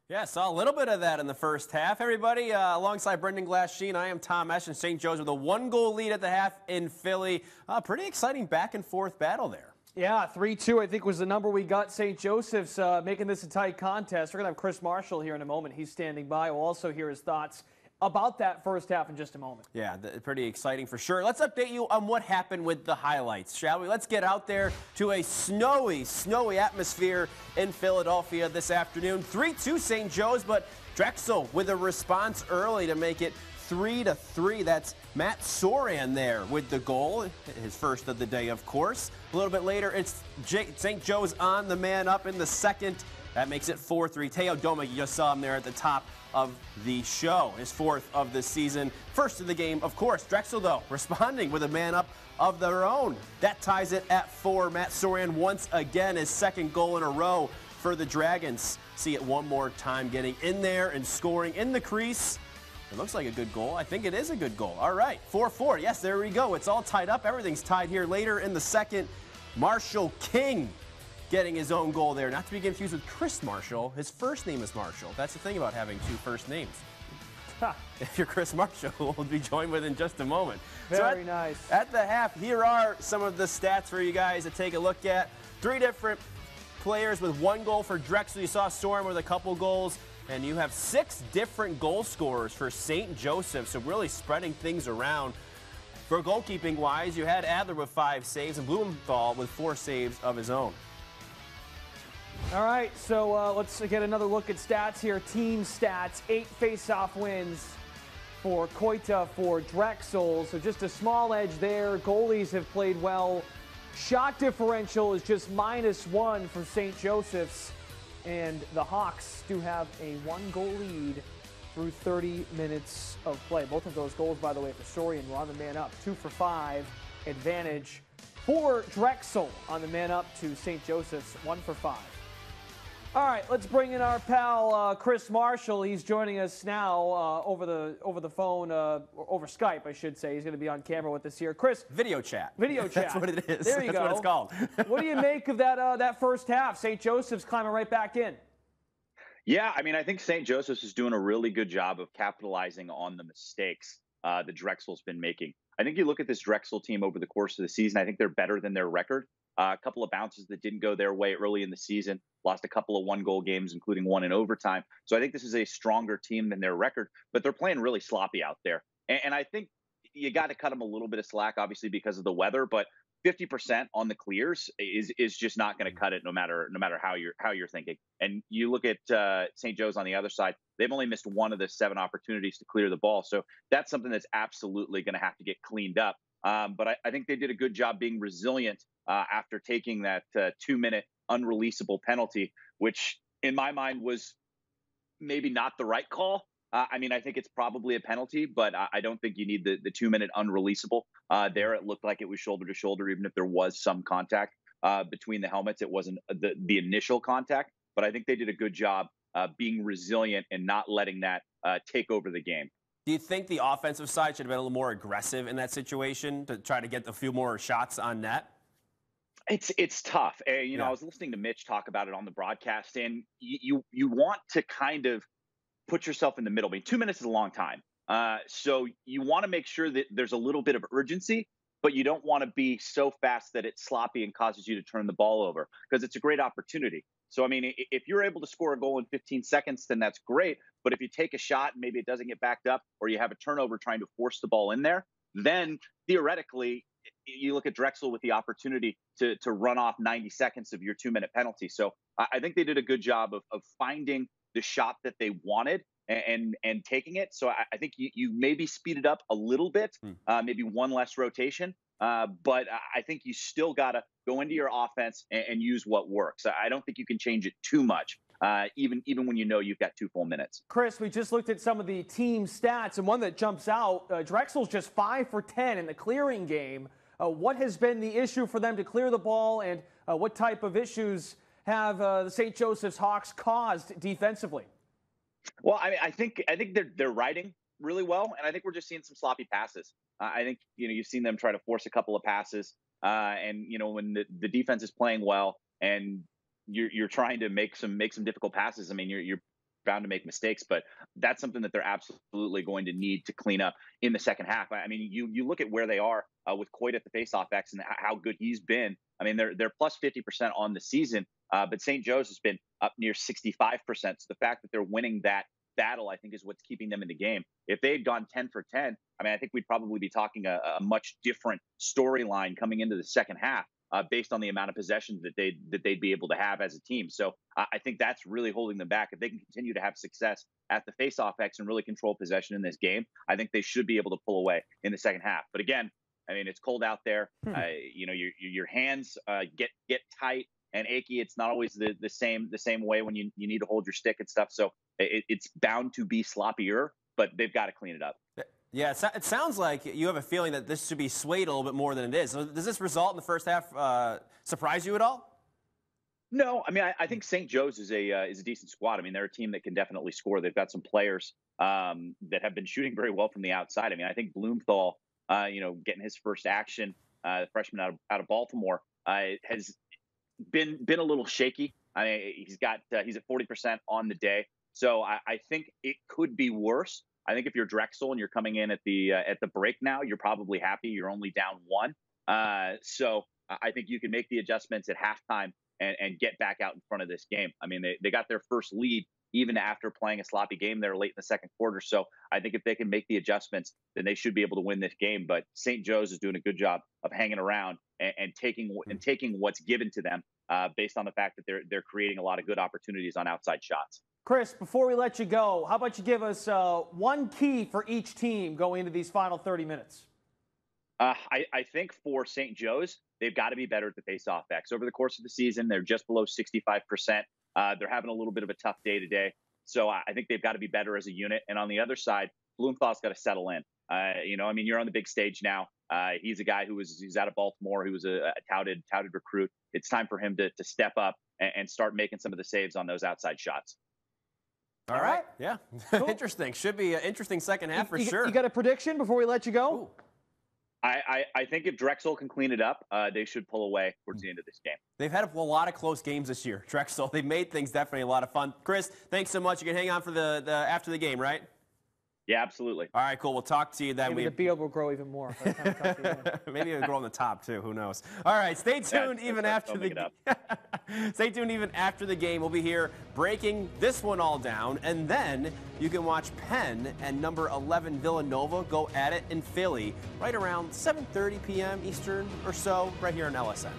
Yeah, saw a little bit of that in the first half. Everybody, alongside Brendan Glass-Sheen, I am Tom Esch, and St. Joe's with a 1-goal lead at the half in Philly. Pretty exciting back-and-forth battle there. Yeah, 3-2 I think was the number we got. St. Joseph's making this a tight contest. We're going to have Chris Marshall here in a moment. He's standing by. We'll also hear his thoughts about that first half in just a moment. Yeah, pretty exciting for sure. Let's update you on what happened with the highlights, shall we? Let's get out there to a snowy atmosphere in Philadelphia this afternoon. 3-2 St. Joe's, but Drexel with a response early to make it 3-3. That's Matt Soran there with the goal, his first of the day, of course. A little bit later, it's St. Joe's on the man up in the second. That makes it 4-3. Teo Domic, you just saw him there at the top of the show, his 4th of the season. First of the game, of course. Drexel, though, responding with a man up of their own. That ties it at 4. Matt Soran once again, his 2nd goal in a row for the Dragons. See it one more time, getting in there and scoring in the crease. It looks like a good goal. I think it is a good goal. All right, 4-4. Yes, there we go. It's all tied up. Everything's tied here. Later in the second, Marshall King getting his own goal there. Not to be confused with Chris Marshall. His first name is Marshall. That's the thing about having 2 first names. If you're Chris Marshall, we'll be joined with in just a moment. Very nice. At the half, here are some of the stats for you guys to take a look at. 3 different players with 1 goal for Drexel. You saw Storm with a couple goals. And you have 6 different goal scorers for St. Joseph, so really spreading things around. For goalkeeping-wise, you had Adler with 5 saves and Blumenthal with 4 saves of his own. All right, so let's get another look at stats here. Team stats, 8 face-off wins for Koita for Drexel. So just a small edge there. Goalies have played well. Shot differential is just -1 for St. Joseph's. And the Hawks do have a 1-goal lead through 30 minutes of play. Both of those goals, by the way, for Sorian were on the man up. 2 for 5 advantage for Drexel on the man up to St. Joseph's 1 for 5. All right, let's bring in our pal Chris Marshall. He's joining us now over the phone, or over Skype, I should say. He's going to be on camera with us here. Chris, video chat. Video chat. That's what it is. There you go. That's what it's called. What do you make of that first half? St. Joseph's climbing right back in. Yeah, I mean, I think St. Joseph's is doing a really good job of capitalizing on the mistakes that Drexel's been making. I think you look at this Drexel team over the course of the season, I think they're better than their record. A couple of bounces that didn't go their way early in the season, lost a couple of 1-goal games, including 1 in overtime. So I think this is a stronger team than their record, but they're playing really sloppy out there. And I think you got to cut them a little bit of slack, obviously, because of the weather, but 50% on the clears is just not going to cut it no matter how you're thinking. And you look at St. Joe's on the other side, they've only missed one of the 7 opportunities to clear the ball. So that's something that's absolutely going to have to get cleaned up. But I think they did a good job being resilient after taking that 2-minute unreleasable penalty, which in my mind was maybe not the right call. I mean, I think it's probably a penalty, but I don't think you need the 2-minute unreleasable. There, it looked like it was shoulder to shoulder, even if there was some contact between the helmets. It wasn't the initial contact, but I think they did a good job being resilient and not letting that take over the game. Do you think the offensive side should have been a little more aggressive in that situation to try to get a few more shots on net? It's tough. You know, I was listening to Mitch talk about it on the broadcast, and you want to kind of put yourself in the middle. I mean, 2 minutes is a long time. So you want to make sure that there's a little bit of urgency, but you don't want to be so fast that it's sloppy and causes you to turn the ball over, because it's a great opportunity. So, I mean, if you're able to score a goal in 15 seconds, then that's great. But if you take a shot and maybe it doesn't get backed up, or you have a turnover trying to force the ball in there, then theoretically, you look at Drexel with the opportunity to run off 90 seconds of your 2-minute penalty. So I think they did a good job of finding the shot that they wanted and taking it. So I think you maybe speed it up a little bit, maybe one less rotation. But I think you still got to go into your offense and use what works. I don't think you can change it too much, even when you know you've got 2 full minutes. Chris, we just looked at some of the team stats, and one that jumps out, Drexel's just 5 for 10 in the clearing game. What has been the issue for them to clear the ball, and what type of issues have the St. Joseph's Hawks caused defensively? Well, I think they're riding really well, and I think we're just seeing some sloppy passes. I think you've seen them try to force a couple of passes, and when the defense is playing well and you're trying to make some difficult passes. I mean, you're bound to make mistakes, but that's something that they're absolutely going to need to clean up in the second half. I mean, you look at where they are with Coit at the faceoff X and how good he's been. I mean, they're plus 50% on the season, but St. Joe's has been up near 65%. So the fact that they're winning that battle, I think, is what's keeping them in the game. If they had gone 10 for 10, I mean, I think we'd probably be talking a much different storyline coming into the second half. Based on the amount of possessions that they'd be able to have as a team. So I think that's really holding them back. If they can continue to have success at the faceoff X and really control possession in this game, I think they should be able to pull away in the second half. But again, I mean, it's cold out there. Your hands get tight and achy. It's not always the same way when you need to hold your stick and stuff. So it's bound to be sloppier, but they've got to clean it up. Yeah, it sounds like you have a feeling that this should be swayed a little bit more than it is. So does this result in the first half surprise you at all? No, I mean, I think St. Joe's is a decent squad. I mean, they're a team that can definitely score. They've got some players that have been shooting very well from the outside. I mean, I think Blumenthal, getting his first action, the freshman out of Baltimore, has been a little shaky. I mean, he's at 40% on the day. So I think it could be worse. I think if you're Drexel and you're coming in at the break now, you're probably happy. You're only down 1. So I think you can make the adjustments at halftime and get back out in front of this game. I mean, they got their first lead even after playing a sloppy game there late in the second quarter. So I think if they can make the adjustments, then they should be able to win this game. But St. Joe's is doing a good job of hanging around and taking what's given to them based on the fact that they're creating a lot of good opportunities on outside shots. Chris, before we let you go, how about you give us one key for each team going into these final 30 minutes? I think for St. Joe's, they've got to be better at the faceoff X. Over the course of the season, they're just below 65%. They're having a little bit of a tough day today. So I think they've got to be better as a unit. And on the other side, Blumenthal's got to settle in. I mean, you're on the big stage now. He's a guy who's out of Baltimore, who was a touted recruit. It's time for him to step up and start making some of the saves on those outside shots. All right. Yeah. Cool. Interesting. Should be an interesting second half for sure. You got a prediction before we let you go? Ooh. I think if Drexel can clean it up, they should pull away towards the end of this game. They've had a lot of close games this year, Drexel. They've made things definitely a lot of fun. Chris, thanks so much. You can hang on for the after the game, right? Yeah, absolutely. All right, cool. We'll talk to you then. Maybe the beard will grow even more. By the time we talk to you again. Maybe it'll grow on the top too. Who knows? All right, stay tuned. Stay tuned even after the game. We'll be here breaking this one all down, and then you can watch Penn and number 11 Villanova go at it in Philly right around 7:30 p.m. Eastern or so, right here on LSN.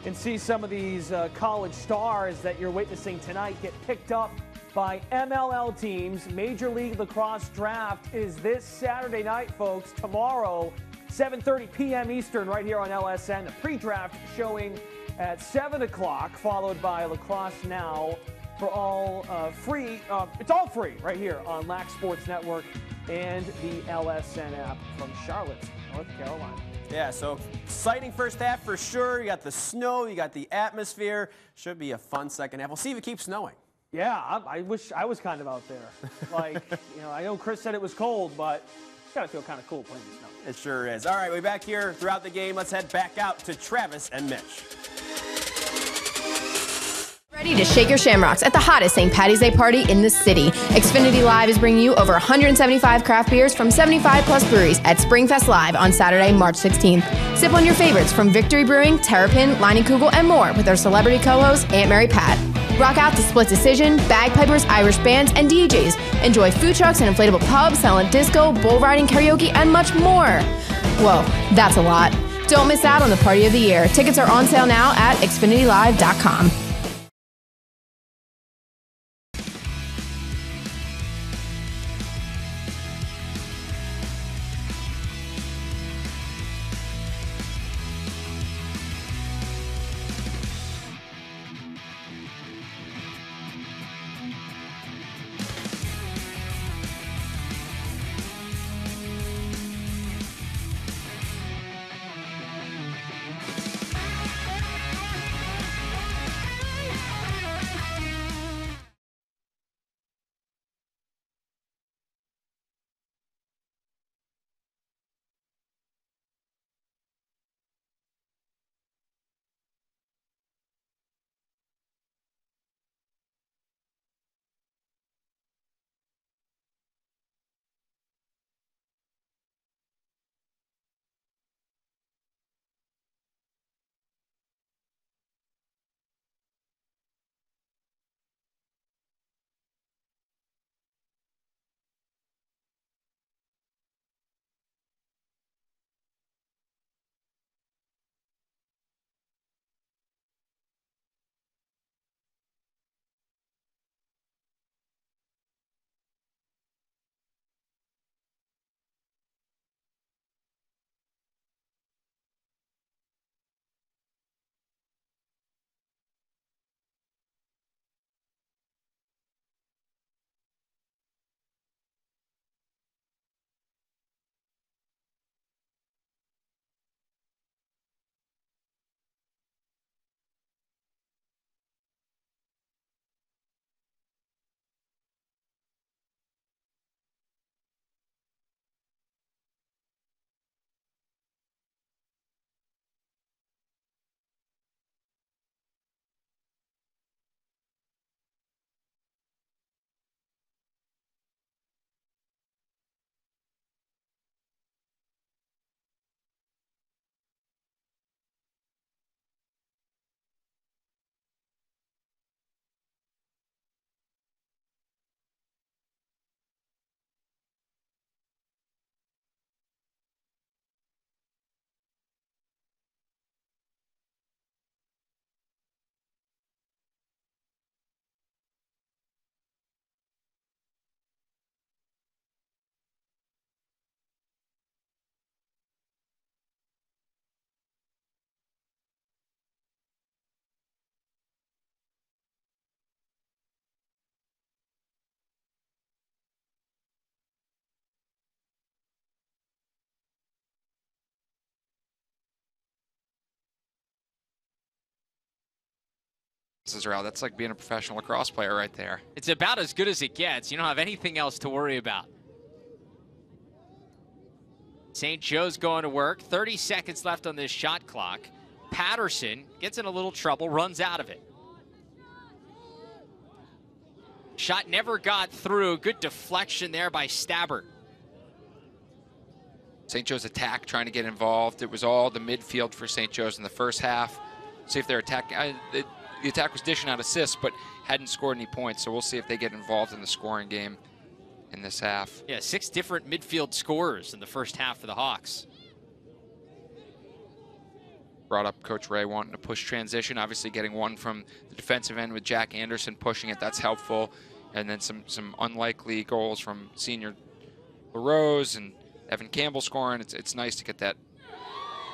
And see some of these college stars that you're witnessing tonight get picked up by MLL teams. Major League Lacrosse draft is this Saturday night, folks. Tomorrow, 7:30 p.m. Eastern, right here on LSN. The pre-draft showing at 7 o'clock, followed by Lacrosse Now for all free. It's all free right here on LAC Sports Network and the LSN app from Charlotte, North Carolina. Yeah, so exciting first half for sure. You got the snow, you got the atmosphere. Should be a fun second half. We'll see if it keeps snowing. Yeah, I wish I was kind of out there. Like, I know Chris said it was cold, but it's got to feel kind of cool playing in the snow. It sure is. All right, we're back here throughout the game. Let's head back out to Travis and Mitch. Ready to shake your shamrocks at the hottest St. Paddy's Day party in the city. Xfinity Live is bringing you over 175 craft beers from 75 plus breweries at Springfest Live on Saturday, March 16th. Sip on your favorites from Victory Brewing, Terrapin, Leinenkugel, and more with our celebrity co-host, Aunt Mary Pat. Rock out to Split Decision, Bagpipers, Irish bands, and DJs. Enjoy food trucks and inflatable pubs, silent disco, bull riding, karaoke, and much more. Whoa, that's a lot. Don't miss out on the party of the year. Tickets are on sale now at xfinitylive.com. That's like being a professional lacrosse player right there. It's about as good as it gets. You don't have anything else to worry about. St. Joe's going to work. 30 seconds left on this shot clock. Patterson gets in a little trouble, runs out of it. Shot never got through. Good deflection there by Stabbert. St. Joe's attack trying to get involved. It was all the midfield for St. Joe's in the first half. See if their attack, the attack was dishing out assists, but hadn't scored any points. So we'll see if they get involved in the scoring game in this half. Yeah, 6 different midfield scorers in the first half for the Hawks. Brought up Coach Ray wanting to push transition, obviously getting one from the defensive end with Jack Anderson pushing it. That's helpful. And then some unlikely goals from senior LaRose and Evan Campbell scoring. It's nice to get that.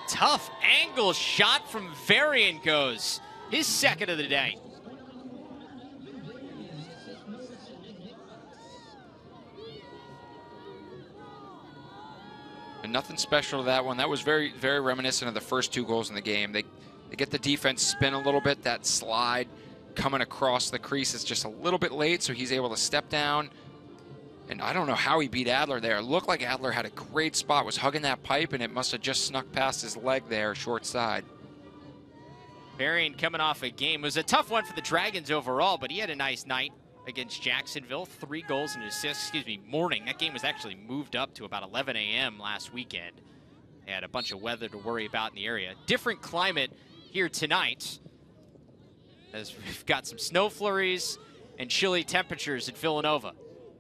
Tough angle shot from Varian goes. His second of the day. And nothing special to that one. That was very, very reminiscent of the first 2 goals in the game. They get the defense spin a little bit. That slide coming across the crease is just a little bit late, so he's able to step down. And I don't know how he beat Adler there. It looked like Adler had a great spot, was hugging that pipe, and it must have just snuck past his leg there, short side. Varian coming off a game. It was a tough one for the Dragons overall, but he had a nice night against Jacksonville. 3 goals and assists, morning. That game was actually moved up to about 11 a.m. last weekend. They had a bunch of weather to worry about in the area. Different climate here tonight, as we've got some snow flurries and chilly temperatures in Villanova.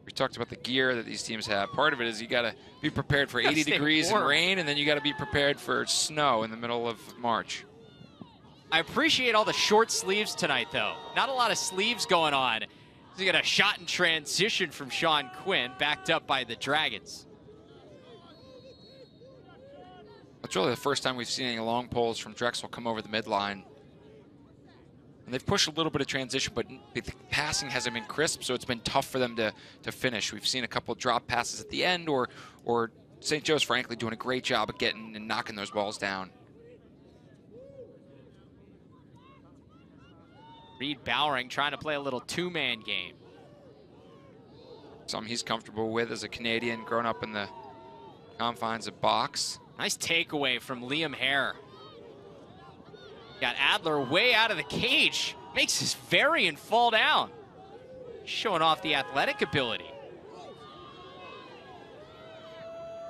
We talked about the gear that these teams have. Part of it is you got to be prepared for 80 degrees and rain, and then you got to be prepared for snow in the middle of March. I appreciate all the short sleeves tonight, though. Not a lot of sleeves going on. So you got a shot in transition from Sean Quinn, backed up by the Dragons. It's really the first time we've seen any long poles from Drexel come over the midline. And they've pushed a little bit of transition, but the passing hasn't been crisp, so it's been tough for them to finish. We've seen a couple drop passes at the end, or St. Joe's, frankly, doing a great job of getting and knocking those balls down. Reed Bowering trying to play a little 2-man game. Something he's comfortable with as a Canadian, growing up in the confines of box. Nice takeaway from Liam Hare. Got Adler way out of the cage. Makes his Varian fall down. Showing off the athletic ability.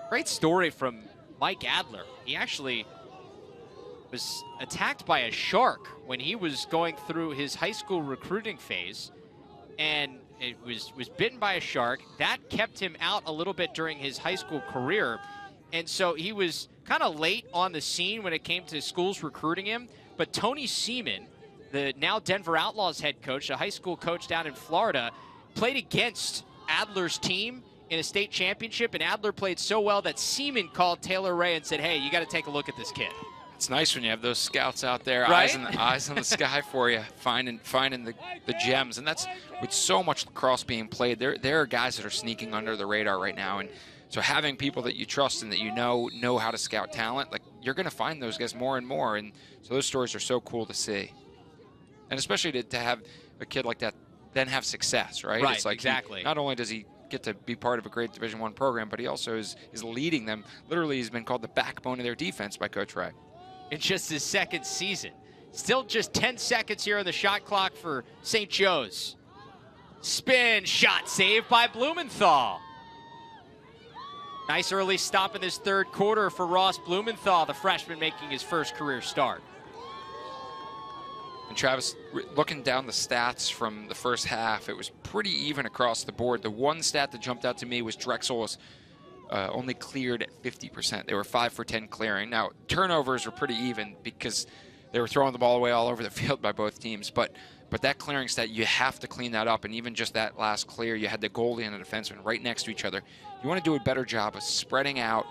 Great story from Mike Adler. He actually was attacked by a shark when he was going through his high school recruiting phase. And it was bitten by a shark. That kept him out a little bit during his high school career. And so he was kind of late on the scene when it came to schools recruiting him. But Tony Seaman, the now Denver Outlaws head coach, a high school coach down in Florida, played against Adler's team in a state championship, and Adler played so well that Seaman called Taylor Ray and said, hey, you got to take a look at this kid. It's nice when you have those scouts out there, right? eyes in the sky for you, finding the gems. And that's with so much lacrosse being played, there are guys that are sneaking under the radar right now. And so having people that you trust and that you know how to scout talent, like, you're going to find those guys more and more. And so those stories are so cool to see. And especially to have a kid like that then have success, right? Right, it's like exactly. Not only does he get to be part of a great Division I program, but he also is leading them. Literally, he's been called the backbone of their defense by Coach Ray. In just his 2nd season. Still just 10 seconds here on the shot clock for St. Joe's. Spin shot saved by Blumenthal. Nice early stop in this 3rd quarter for Ross Blumenthal, the freshman making his first career start. And Travis, looking down the stats from the first half, it was pretty even across the board. The one stat that jumped out to me was Drexel was only cleared at 50%. They were 5 for 10 clearing. Now, turnovers were pretty even because they were throwing the ball away all over the field by both teams. But that clearing stat, you have to clean that up. And even just that last clear, you had the goalie and the defenseman right next to each other. You want to do a better job of spreading out,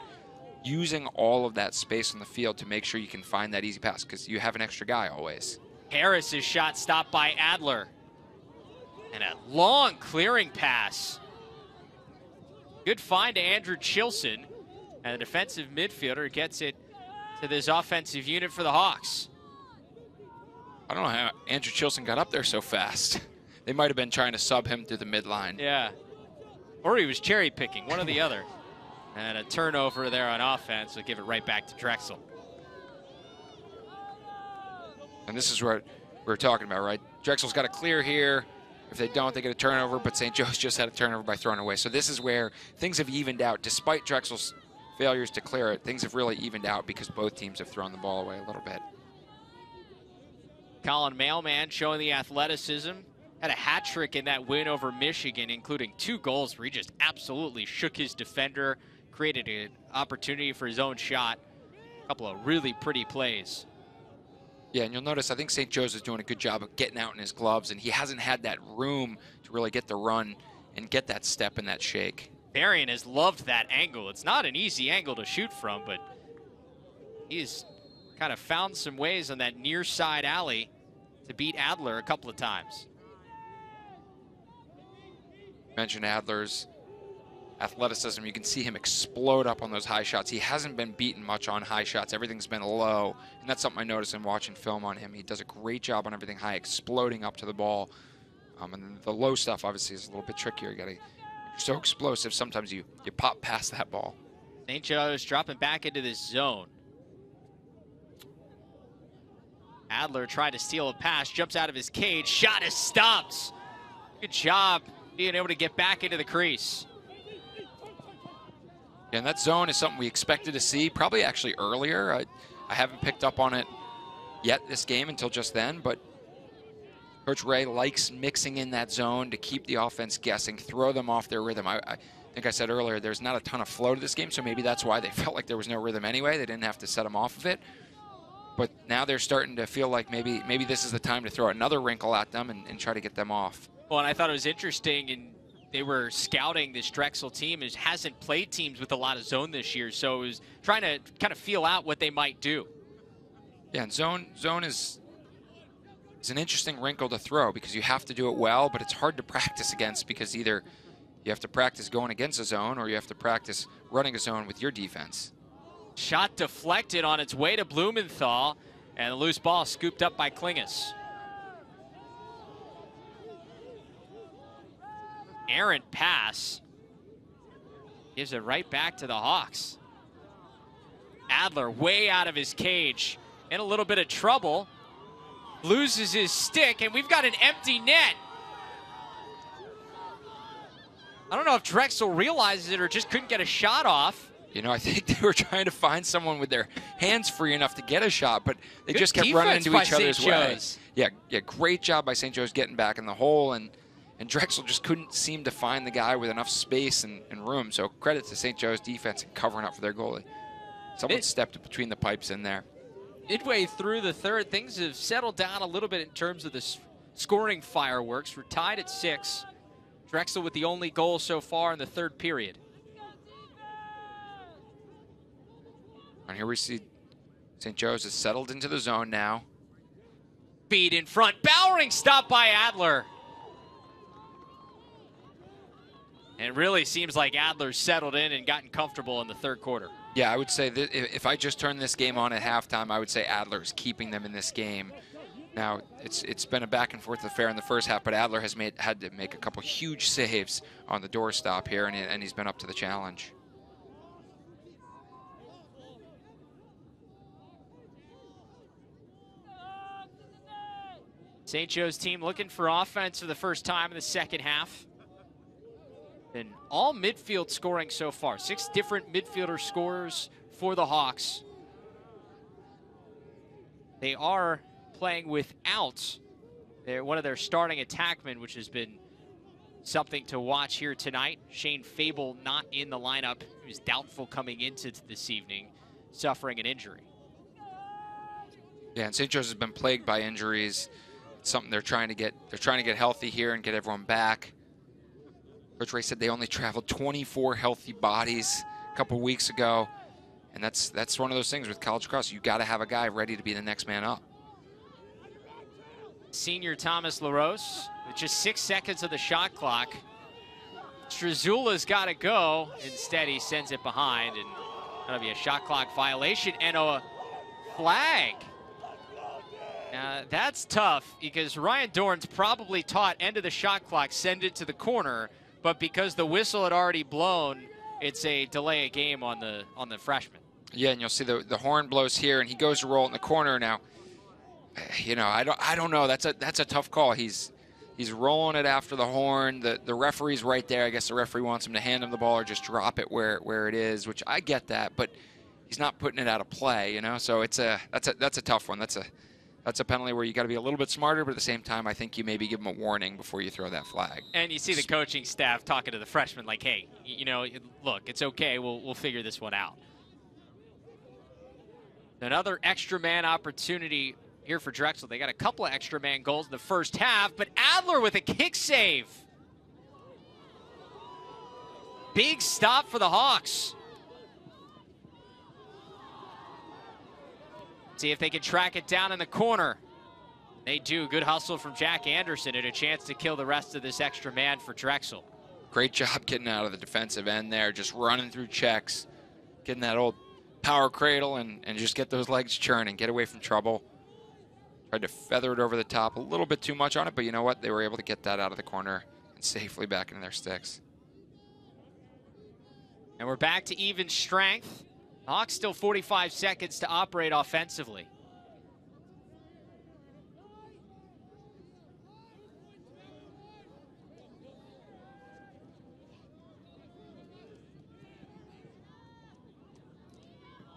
using all of that space on the field to make sure you can find that easy pass because you have an extra guy always. Harris's shot stopped by Adler. And a long clearing pass. Good find to Andrew Chilson. And the defensive midfielder gets it to this offensive unit for the Hawks. I don't know how Andrew Chilson got up there so fast. They might have been trying to sub him to the midline. Yeah. Or he was cherry picking, one or the other. And a turnover there on offense will give it right back to Drexel. And this is what we're talking about, right? Drexel's got to clear here. If they don't, they get a turnover, but St. Joe's just had a turnover by throwing away. So this is where things have evened out. Despite Drexel's failures to clear it, things have really evened out because both teams have thrown the ball away a little bit. Colin Mailman showing the athleticism. Had a hat trick in that win over Michigan, including 2 goals where he just absolutely shook his defender, created an opportunity for his own shot. A couple of really pretty plays. Yeah, and you'll notice I think St. Joe's is doing a good job of getting out in his gloves, and he hasn't had that room to really get the run and get that step and that shake. Varian has loved that angle. It's not an easy angle to shoot from, but he's kind of found some ways on that near side alley to beat Adler a couple of times. Mentioned Adler's athleticism. You can see him explode up on those high shots. He hasn't been beaten much on high shots. Everything's been low, and that's something I noticed in watching film on him. He does a great job on everything high, exploding up to the ball. And the low stuff obviously is a little bit trickier. You're so explosive, sometimes you pop past that ball. St. Joe's dropping back into this zone. Adler tried to steal a pass, jumps out of his cage, shot is stopped. Good job being able to get back into the crease. Yeah, and that zone is something we expected to see, probably actually earlier. I haven't picked up on it yet this game until just then, but Coach Ray likes mixing in that zone to keep the offense guessing, throw them off their rhythm. I think I said earlier, there's not a ton of flow to this game, so maybe that's why they felt like there was no rhythm anyway. They didn't have to set them off of it. But now they're starting to feel like maybe this is the time to throw another wrinkle at them and try to get them off. Well, and I thought it was interesting, and they were scouting this Drexel team. It hasn't played teams with a lot of zone this year, so it was trying to kind of feel out what they might do. Yeah, and zone is an interesting wrinkle to throw because you have to do it well, but it's hard to practice against because either you have to practice going against a zone or you have to practice running a zone with your defense. Shot deflected on its way to Blumenthal, and the loose ball scooped up by Klingus. Errant pass. Gives it right back to the Hawks. Adler way out of his cage. In a little bit of trouble. Loses his stick, and we've got an empty net. I don't know if Drexel realizes it or just couldn't get a shot off. You know, I think they were trying to find someone with their hands free enough to get a shot, but they Good just kept running into each St. other's way. Joe's. Yeah, great job by St. Joe's getting back in the hole, and Drexel just couldn't seem to find the guy with enough space and room. So credit to St. Joe's defense and covering up for their goalie. Someone stepped between the pipes in there. Midway through the third, things have settled down a little bit in terms of the scoring fireworks. We're tied at 6. Drexel with the only goal so far in the third period. And here we see St. Joe's has settled into the zone now. Feed in front. Bowering stopped by Adler. And it really seems like Adler's settled in and gotten comfortable in the third quarter. Yeah, I would say that if I just turned this game on at halftime, I would say Adler's keeping them in this game. Now, it's been a back and forth affair in the first half, but Adler has had to make a couple huge saves on the doorstop here, and he's been up to the challenge. St. Joe's team looking for offense for the first time in the second half. And all midfield scoring so far. 6 different midfielder scorers for the Hawks. They are playing without one of their starting attackmen, which has been something to watch here tonight. Shane Fable not in the lineup. He was doubtful coming into this evening, suffering an injury. Yeah, and St. Joe's has been plagued by injuries. It's something they're trying to get healthy here and get everyone back. Coach Ray said they only traveled 24 healthy bodies a couple weeks ago, and that's one of those things with college lacrosse. You got to have a guy ready to be the next man up. Senior Thomas LaRose with just 6 seconds of the shot clock. Struzula's got to go. Instead, he sends it behind, and that'll be a shot clock violation and a flag. Now, that's tough because Ryan Dorn's probably taught end of the shot clock, send it to the corner. But because the whistle had already blown, it's a delay of game on the freshman. Yeah, and you'll see the horn blows here, and he goes to roll it in the corner. Now, you know, I don't know. That's a tough call. He's He's rolling it after the horn. The referee's right there. I guess the referee wants him to hand him the ball or just drop it where it is, which I get that, but he's not putting it out of play, you know. So that's a tough one. That's a penalty where you got to be a little bit smarter, but at the same time, I think you maybe give him a warning before you throw that flag. And you see the coaching staff talking to the freshman like, hey, you know, look, it's okay. We'll figure this one out. Another extra man opportunity here for Drexel. They got a couple of extra man goals in the first half, but Adler with a kick save. Big stop for the Hawks. See if they can track it down in the corner. They do. Good hustle from Jack Anderson and a chance to kill the rest of this extra man for Drexel. Great job getting out of the defensive end there, just running through checks, getting that old power cradle and just get those legs churning, get away from trouble. Tried to feather it over the top a little bit too much on it, but you know what? They were able to get that out of the corner and safely back into their sticks. And we're back to even strength. Hawks still 45 seconds to operate offensively.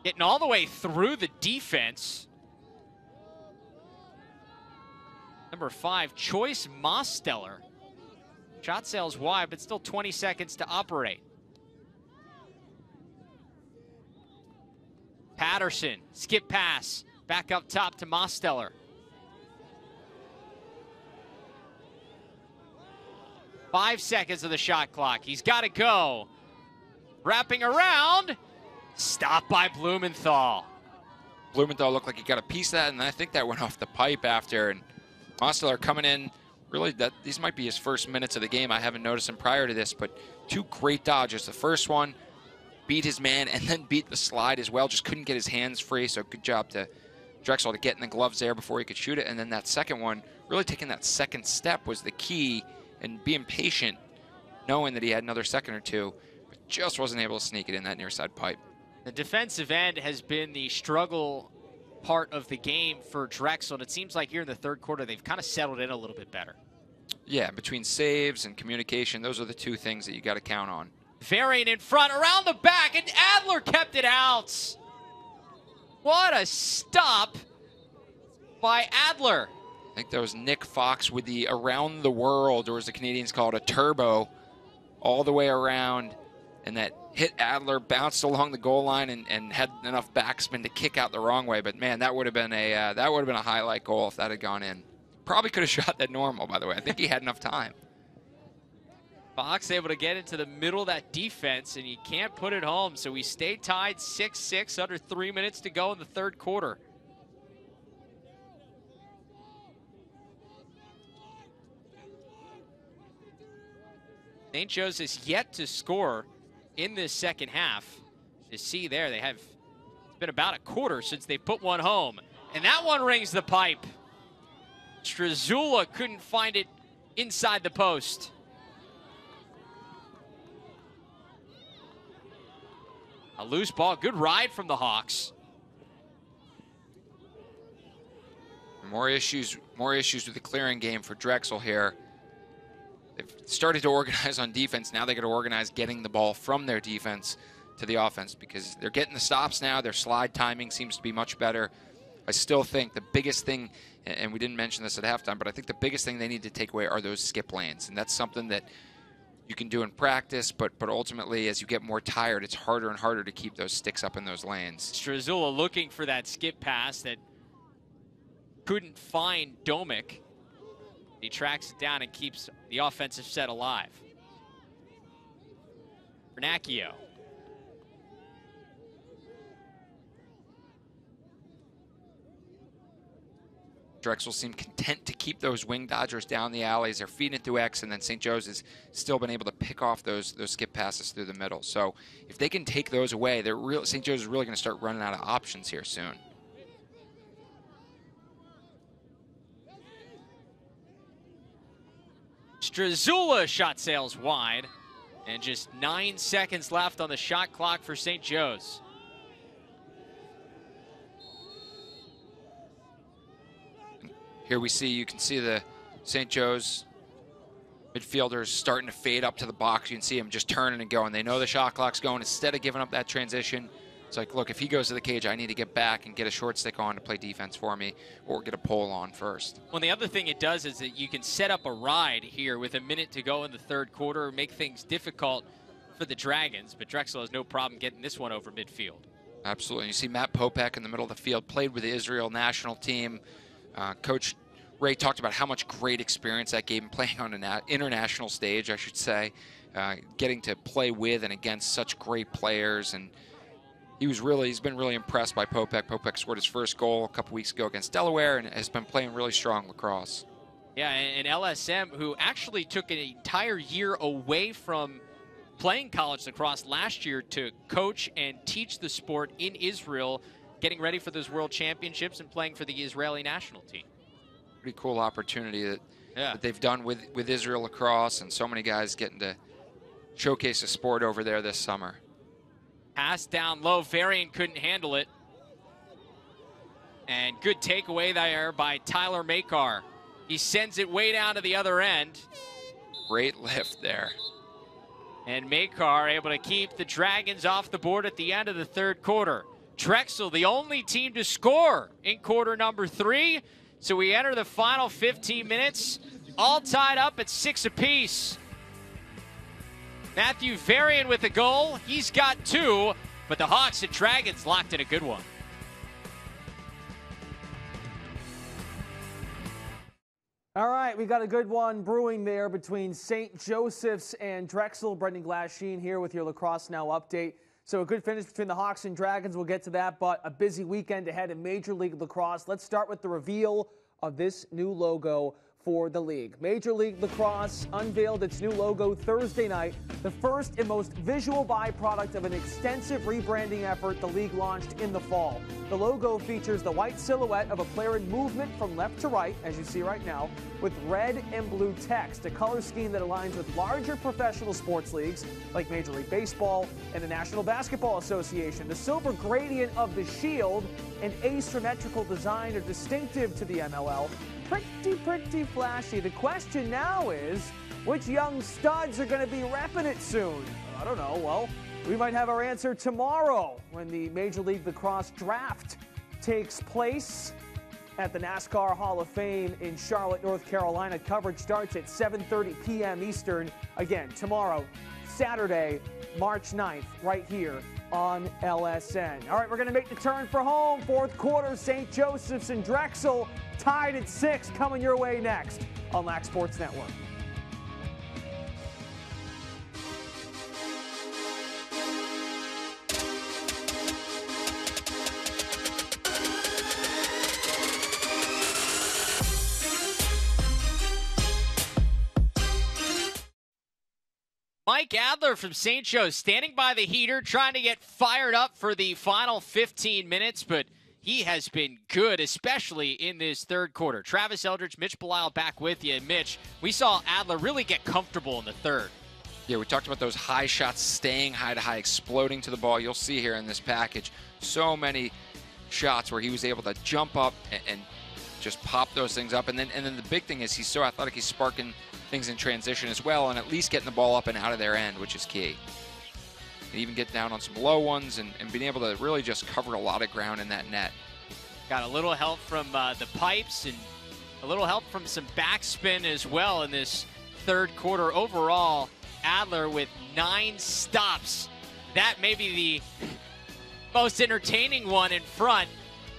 Getting all the way through the defense. Number 5, Choice Mosteller. Shot sails wide, but still 20 seconds to operate. Patterson, skip pass, back up top to Mosteller. Five seconds of the shot clock. He's got to go. Wrapping around. Stopped by Blumenthal. Blumenthal looked like he got a piece of that, and I think that went off the pipe after. And Mosteller coming in, really, these might be his first minutes of the game. I haven't noticed him prior to this, but two great dodges. The first one, beat his man, and then beat the slide as well. Just couldn't get his hands free, so good job to Drexel to get in the gloves there before he could shoot it. And then that second one, really taking that second step was the key, and being patient, knowing that he had another second or two, but just wasn't able to sneak it in that near side pipe. The defensive end has been the struggle part of the game for Drexel, and it seems like here in the third quarter they've kind of settled in a little bit better. Yeah, between saves and communication, those are the two things that you got to count on. Varian in front, around the back, and Adler kept it out. What a stop by Adler. I think that was Nick Fox with the around the world, or as the Canadians call it, a turbo, all the way around, and that hit Adler, bounced along the goal line, and had enough backspin to kick out the wrong way. But man, that would have been a highlight goal if that had gone in. Probably could have shot that normal, by the way. I think he had enough time. Fox able to get into the middle of that defense, and you can't put it home. So we stay tied 6-6, under 3 minutes to go in the third quarter. St. Joseph's yet to score in this second half. You see there, it's been about a quarter since they put one home. And that one rings the pipe. Struzula couldn't find it inside the post. A loose ball, good ride from the Hawks. More issues with the clearing game for Drexel here. They've started to organize on defense. Now they got to organize getting the ball from their defense to the offense, because they're getting the stops now. Their slide timing seems to be much better. I still think the biggest thing, and we didn't mention this at halftime, but I think the biggest thing they need to take away are those skip lanes. And that's something that you can do in practice, but ultimately as you get more tired, it's harder and harder to keep those sticks up in those lanes. Struzula looking for that skip pass that couldn't find Domick. He tracks it down and keeps the offensive set alive. Vernacchio. Drexel seemed content to keep those wing dodgers down the alleys. They're feeding it through X, and then St. Joe's has still been able to pick off those skip passes through the middle. So if they can take those away, St. Joe's is really going to start running out of options here soon. Struzula shot sails wide, and just 9 seconds left on the shot clock for St. Joe's. Here you can see the St. Joe's midfielders starting to fade up to the box. You can see him just turning and going. They know the shot clock's going. Instead of giving up that transition, it's like, look, if he goes to the cage, I need to get back and get a short stick on to play defense for me or get a pole on first. Well, the other thing it does is that you can set up a ride here with a minute to go in the third quarter, make things difficult for the Dragons, but Drexel has no problem getting this one over midfield. Absolutely. You see Matt Popek in the middle of the field, played with the Israel national team. Coach Ray talked about how much great experience that gave him playing on an international stage, I should say, getting to play with and against such great players. And he's been really impressed by Popek. Popek scored his first goal a couple weeks ago against Delaware and has been playing really strong lacrosse. Yeah, and LSM, who actually took an entire year away from playing college lacrosse last year to coach and teach the sport in Israel, getting ready for those world championships and playing for the Israeli national team. Pretty cool opportunity that they've done with Israel lacrosse, and so many guys getting to showcase the sport over there this summer. Pass down low, Varian couldn't handle it. And good takeaway there by Tyler Makar. He sends it way down to the other end. Great lift there. And Makar able to keep the Dragons off the board at the end of the third quarter. Drexel, the only team to score in quarter number 3. So we enter the final 15 minutes, all tied up at 6 apiece. Matthew Varian with a goal. He's got 2, but the Hawks and Dragons locked in a good one. All right, we got a good one brewing there between St. Joseph's and Drexel. Brendan Glasheen here with your Lacrosse Now update. So a good finish between the Hawks and Dragons. We'll get to that, but a busy weekend ahead in Major League Lacrosse. Let's start with the reveal of this new logo for the league. Major League Lacrosse unveiled its new logo Thursday night, the first and most visual byproduct of an extensive rebranding effort the league launched in the fall. The logo features the white silhouette of a player in movement from left to right, as you see right now, with red and blue text, a color scheme that aligns with larger professional sports leagues like Major League Baseball and the National Basketball Association. The silver gradient of the shield and asymmetrical design are distinctive to the MLL. Pretty flashy. The question now is, which young studs are going to be repping it soon? I don't know. Well, we might have our answer tomorrow when the Major League Lacrosse draft takes place at the NASCAR Hall of Fame in Charlotte, North Carolina. Coverage starts at 7:30 p.m. Eastern. Again, tomorrow, Saturday, March 9th, right here on LSN. All right, we're going to make the turn for home. Fourth quarter, St. Joseph's and Drexel tied at 6, coming your way next on LAC Sports Network. Mike Adler from St. Joe's standing by the heater, trying to get fired up for the final 15 minutes, but he has been good, especially in this third quarter. Travis Eldridge, Mitch Belisle back with you. Mitch, we saw Adler really get comfortable in the third. Yeah, we talked about those high shots, staying high to high, exploding to the ball. You'll see here in this package so many shots where he was able to jump up and just pop those things up. And then the big thing is he's so athletic, he's sparking things in transition as well, and at least getting the ball up and out of their end, which is key. And even get down on some low ones and being able to really just cover a lot of ground in that net. Got a little help from the pipes and a little help from some backspin as well in this third quarter. Overall, Adler with 9 stops. That may be the most entertaining one in front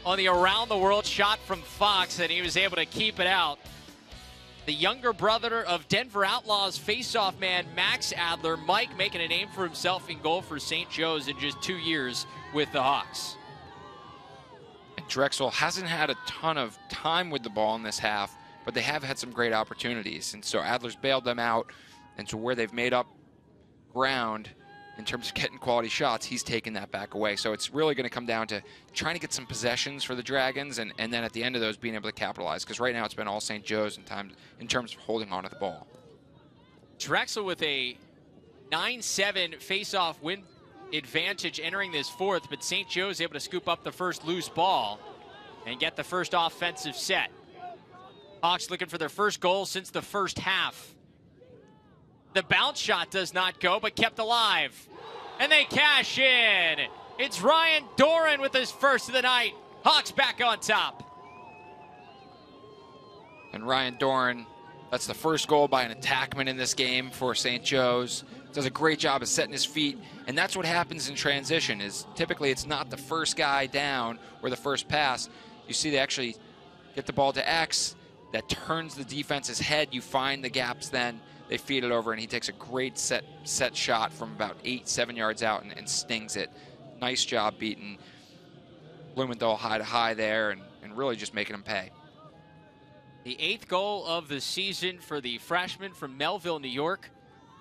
on the Around the World shot from Fox, and he was able to keep it out. The younger brother of Denver Outlaws faceoff man Max Adler, Mike, making a name for himself in goal for St. Joe's in just 2 years with the Hawks. And Drexel hasn't had a ton of time with the ball in this half, but they have had some great opportunities. And so Adler's bailed them out, and so where they've made up ground in terms of getting quality shots, he's taken that back away. So it's really going to come down to trying to get some possessions for the Dragons, and then at the end of those being able to capitalize, because right now it's been all St. Joe's in terms of holding on to the ball. Drexel with a 9-7 face-off win advantage entering this fourth, but St. Joe's able to scoop up the first loose ball and get the first offensive set. Hawks looking for their first goal since the first half. The bounce shot does not go, but kept alive. And they cash in. It's Ryan Doran with his first of the night. Hawks back on top. And Ryan Doran, that's the first goal by an attackman in this game for St. Joe's. Does a great job of setting his feet, and that's what happens in transition. Is typically it's not the first guy down or the first pass. You see they actually get the ball to X. That turns the defense's head. You find the gaps then. They feed it over, and he takes a great set shot from about 8-7 yards out and stings it. Nice job beating Blumenthal high to high there and really just making him pay. The 8th goal of the season for the freshman from Melville, New York.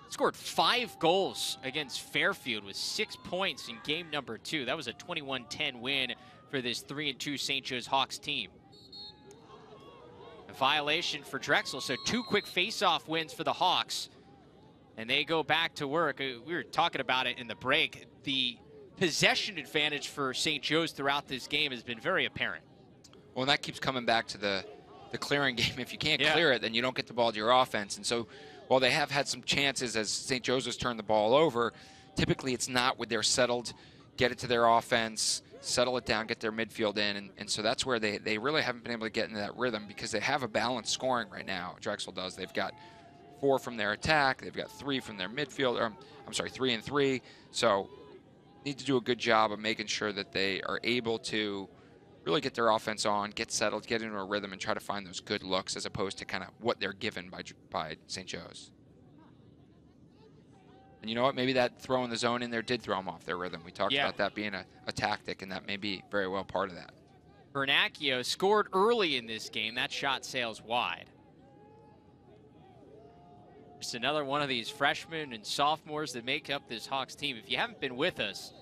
Scored 5 goals against Fairfield with 6 points in game number 2. That was a 21-10 win for this 3-2 St. Joe's Hawks team. A violation for Drexel, so 2 quick face-off wins for the Hawks. And they go back to work. We were talking about it in the break. The possession advantage for St. Joe's throughout this game has been very apparent. Well, and that keeps coming back to the clearing game. If you can't clear it, then you don't get the ball to your offense. And so while they have had some chances as St. Joseph's turned the ball over, typically it's not with their settled, get it to their offense, settle it down, get their midfield in. And so that's where they really haven't been able to get into that rhythm because they have a balanced scoring right now. Drexel does. They've got 4 from their attack. They've got 3 from their midfield. Or, I'm sorry, 3 and 3. So need to do a good job of making sure that they are able to really get their offense on, get settled, get into a rhythm, and try to find those good looks as opposed to kind of what they're given by St. Joe's. And you know what? Maybe that throwing the zone in there did throw them off their rhythm. We talked about that being a tactic, and that may be very well part of that. Bernacchio scored early in this game. That shot sails wide. Just another one of these freshmen and sophomores that make up this Hawks team. If you haven't been with us,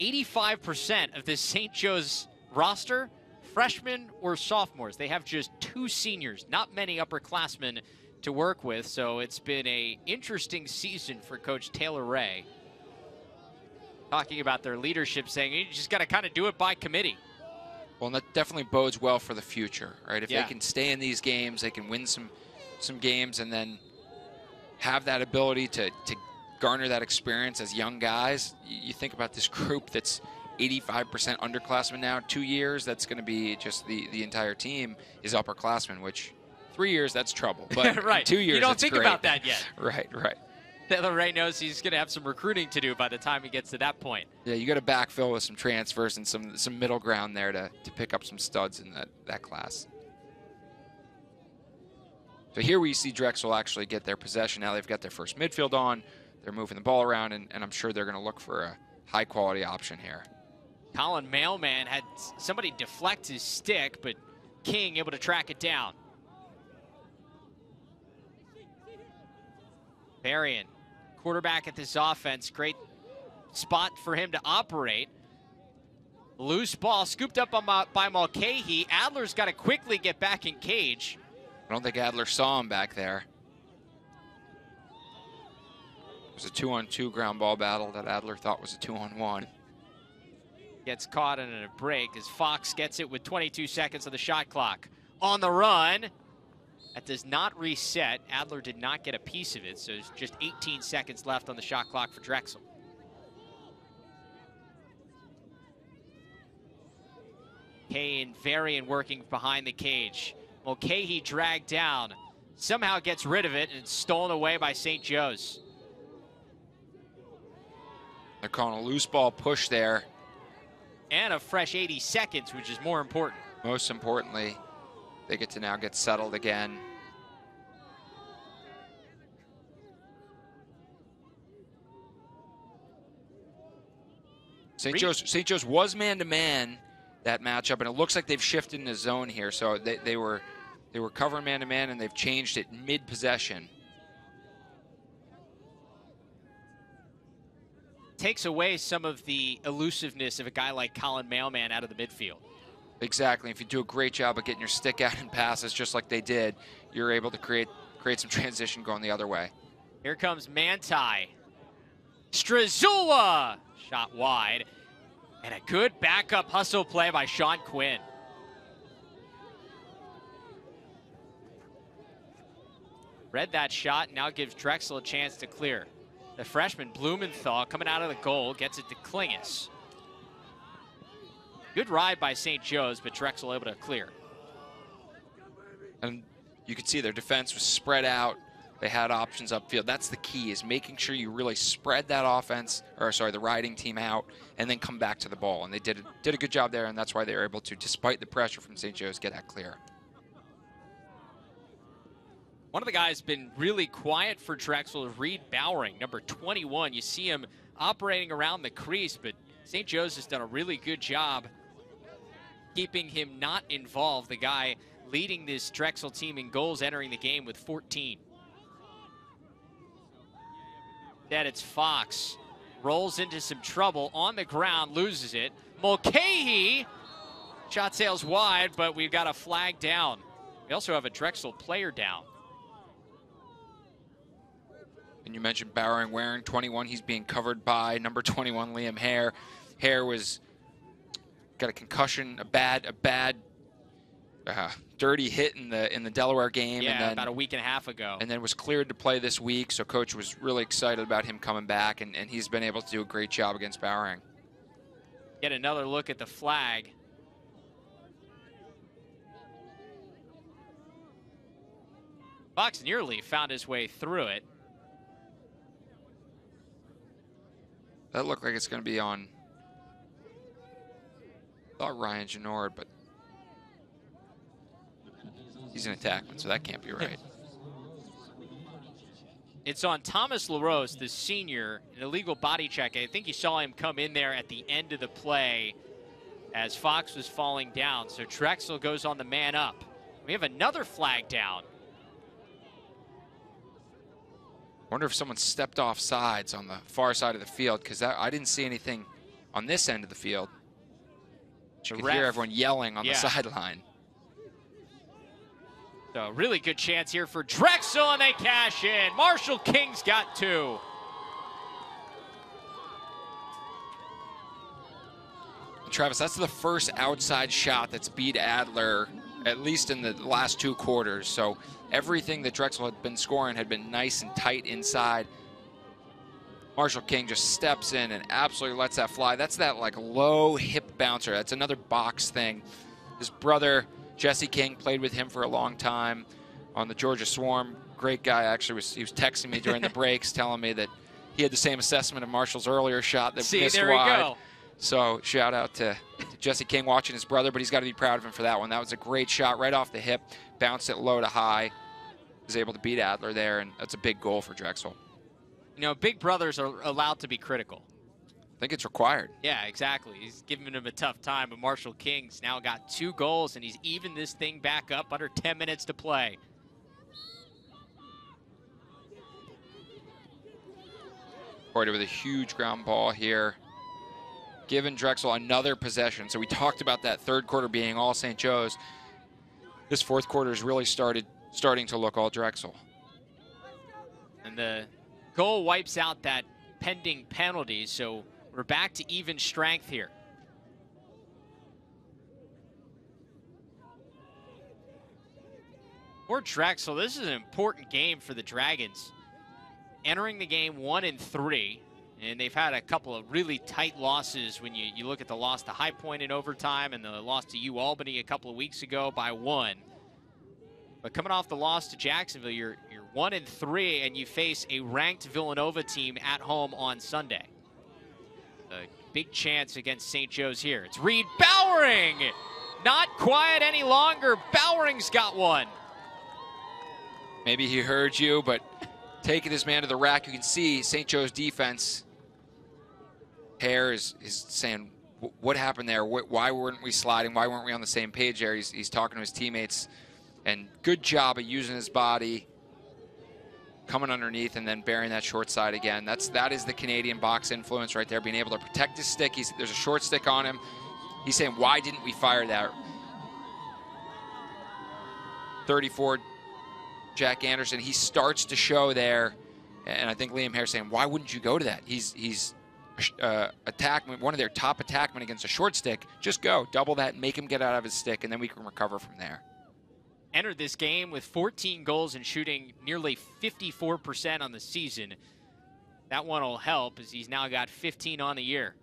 85% of this St. Joe's roster, freshmen or sophomores. They have just 2 seniors, not many upperclassmen to work with, so it's been an interesting season for Coach Taylor Ray. Talking about their leadership, saying you just got to kind of do it by committee. Well, and that definitely bodes well for the future, right? If they can stay in these games, they can win some games and then have that ability to garner that experience as young guys. You think about this group that's 85% underclassmen now, 2 years, that's going to be just the entire team is upperclassmen, which 3 years, that's trouble. But right. 2 years, you don't it's think great. about that yet. Right. Taylor Ray knows he's going to have some recruiting to do by the time he gets to that point. Yeah, you got to backfill with some transfers and some middle ground there to pick up some studs in that class. So here we see Drexel actually get their possession. Now they've got their first midfield on. They're moving the ball around, and I'm sure they're going to look for a high-quality option here. Colin Mailman had somebody deflect his stick, but King able to track it down. Varian, quarterback at this offense, great spot for him to operate. Loose ball scooped up by Mulcahy. Adler's got to quickly get back in cage. I don't think Adler saw him back there. It was a 2-on-2 ground ball battle that Adler thought was a 2-on-1. Gets caught in a break as Fox gets it with 22 seconds on the shot clock. On the run. That does not reset. Adler did not get a piece of it, so there's just 18 seconds left on the shot clock for Drexel. Kay and Varian working behind the cage. Mulcahy dragged down. Somehow gets rid of it, and it's stolen away by St. Joe's. They're calling a loose ball push there. And a fresh 80 seconds, which is more important. Most importantly, they get to now get settled again. St. Joe's was man-to-man that matchup, and it looks like they've shifted in the zone here. So they were covering man-to-man, and they've changed it mid-possession. Takes away some of the elusiveness of a guy like Colin Mailman out of the midfield. Exactly. If you do a great job of getting your stick out and passes just like they did, you're able to create some transition going the other way. Here comes Manti. Strazula! Shot wide. And a good backup hustle play by Sean Quinn. read that shot and now gives Drexel a chance to clear. The freshman Blumenthal coming out of the goal gets it to Klingus. Good ride by St. Joe's, but Drexel able to clear. And you could see their defense was spread out. They had options upfield. That's the key, is making sure you really spread that offense, or sorry, the riding team out, and then come back to the ball. And they did a good job there, and that's why they were able to, despite the pressure from St. Joe's, get that clear. One of the guys been really quiet for Drexel is Reed Bowering, number 21. You see him operating around the crease, but St. Joe's has done a really good job keeping him not involved. The guy leading this Drexel team in goals entering the game with 14. That it's Fox. Rolls into some trouble on the ground, loses it. Mulcahy, shot sails wide, but we've got a flag down. We also have a Drexel player down. And you mentioned Bowering wearing 21. He's being covered by number 21, Liam Hare. Hare got a concussion, a bad dirty hit in the Delaware game. Yeah, and then, about a week and a half ago. And then was cleared to play this week, so Coach was really excited about him coming back, and he's been able to do a great job against Bowering. Get another look at the flag. Fox nearly found his way through it. That looked like it's going to be on, I thought Ryan Genord, but he's an attackman, so that can't be right. It's on Thomas LaRose, the senior, an illegal body check. I think you saw him come in there at the end of the play as Fox was falling down. So Drexel goes on the man up. We have another flag down. Wonder if someone stepped off sides on the far side of the field, because I didn't see anything on this end of the field. You could hear everyone yelling on the sideline. So really good chance here for Drexel, and they cash in. Marshall King's got two. Travis, that's the first outside shot that's beat Adler, at least in the last 2 quarters. So everything that Drexel had been scoring had been nice and tight inside. Marshall King just steps in and absolutely lets that fly. That's that like low hip bouncer. That's another box thing. His brother, Jesse King, played with him for a long time on the Georgia Swarm. Great guy, actually. He was texting me during the breaks telling me that he had the same assessment of Marshall's earlier shot that missed there wide. We go. So shout out to Jesse King watching his brother, but he's got to be proud of him for that one. That was a great shot right off the hip, bounced it low to high, was able to beat Adler there, and that's a big goal for Drexel. You know, big brothers are allowed to be critical. I think it's required. Yeah, exactly. He's giving him a tough time, but Marshall King's now got 2 goals, and he's evened this thing back up under 10 minutes to play. Porter with a huge ground ball here. Giving Drexel another possession. So we talked about that third quarter being all St. Joe's. This fourth quarter is really starting to look all Drexel. And the goal wipes out that pending penalty, so we're back to even strength here. For Drexel, this is an important game for the Dragons. Entering the game 1-3. And they've had a couple of really tight losses when you look at the loss to High Point in overtime and the loss to UAlbany a couple of weeks ago by 1. But coming off the loss to Jacksonville, you're 1-3, and you face a ranked Villanova team at home on Sunday. A big chance against St. Joe's here. It's Reed Bowering! Not quiet any longer. Bowering's got one. Maybe he heard you, but taking his man to the rack, you can see St. Joe's defense. Hare is saying, what happened there? Why weren't we sliding? Why weren't we on the same page there? He's talking to his teammates. And good job of using his body, coming underneath and then burying that short side again. That is the Canadian box influence right there, being able to protect his stick. There's a short stick on him. He's saying, why didn't we fire that? 34, Jack Anderson, he starts to show there. And I think Liam Hare saying, why wouldn't you go to that? He's attackman, one of their top attackmen against a short stick. Just go, double that, make him get out of his stick, and then we can recover from there. entered this game with 14 goals and shooting nearly 54% on the season. That one will help as he's now got 15 on the year.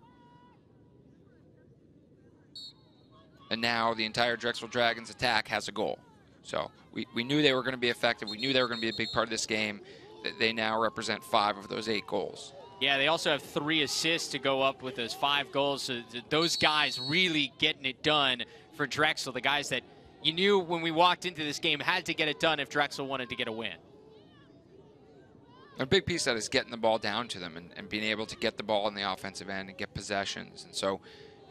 And now the entire Drexel Dragons attack has a goal. So we knew they were going to be effective. We knew they were going to be a big part of this game. They now represent 5 of those 8 goals. Yeah, they also have 3 assists to go up with those 5 goals. So those guys really getting it done for Drexel, the guys that you knew when we walked into this game had to get it done if Drexel wanted to get a win. A big piece of that is getting the ball down to them and being able to get the ball in the offensive end and get possessions. And so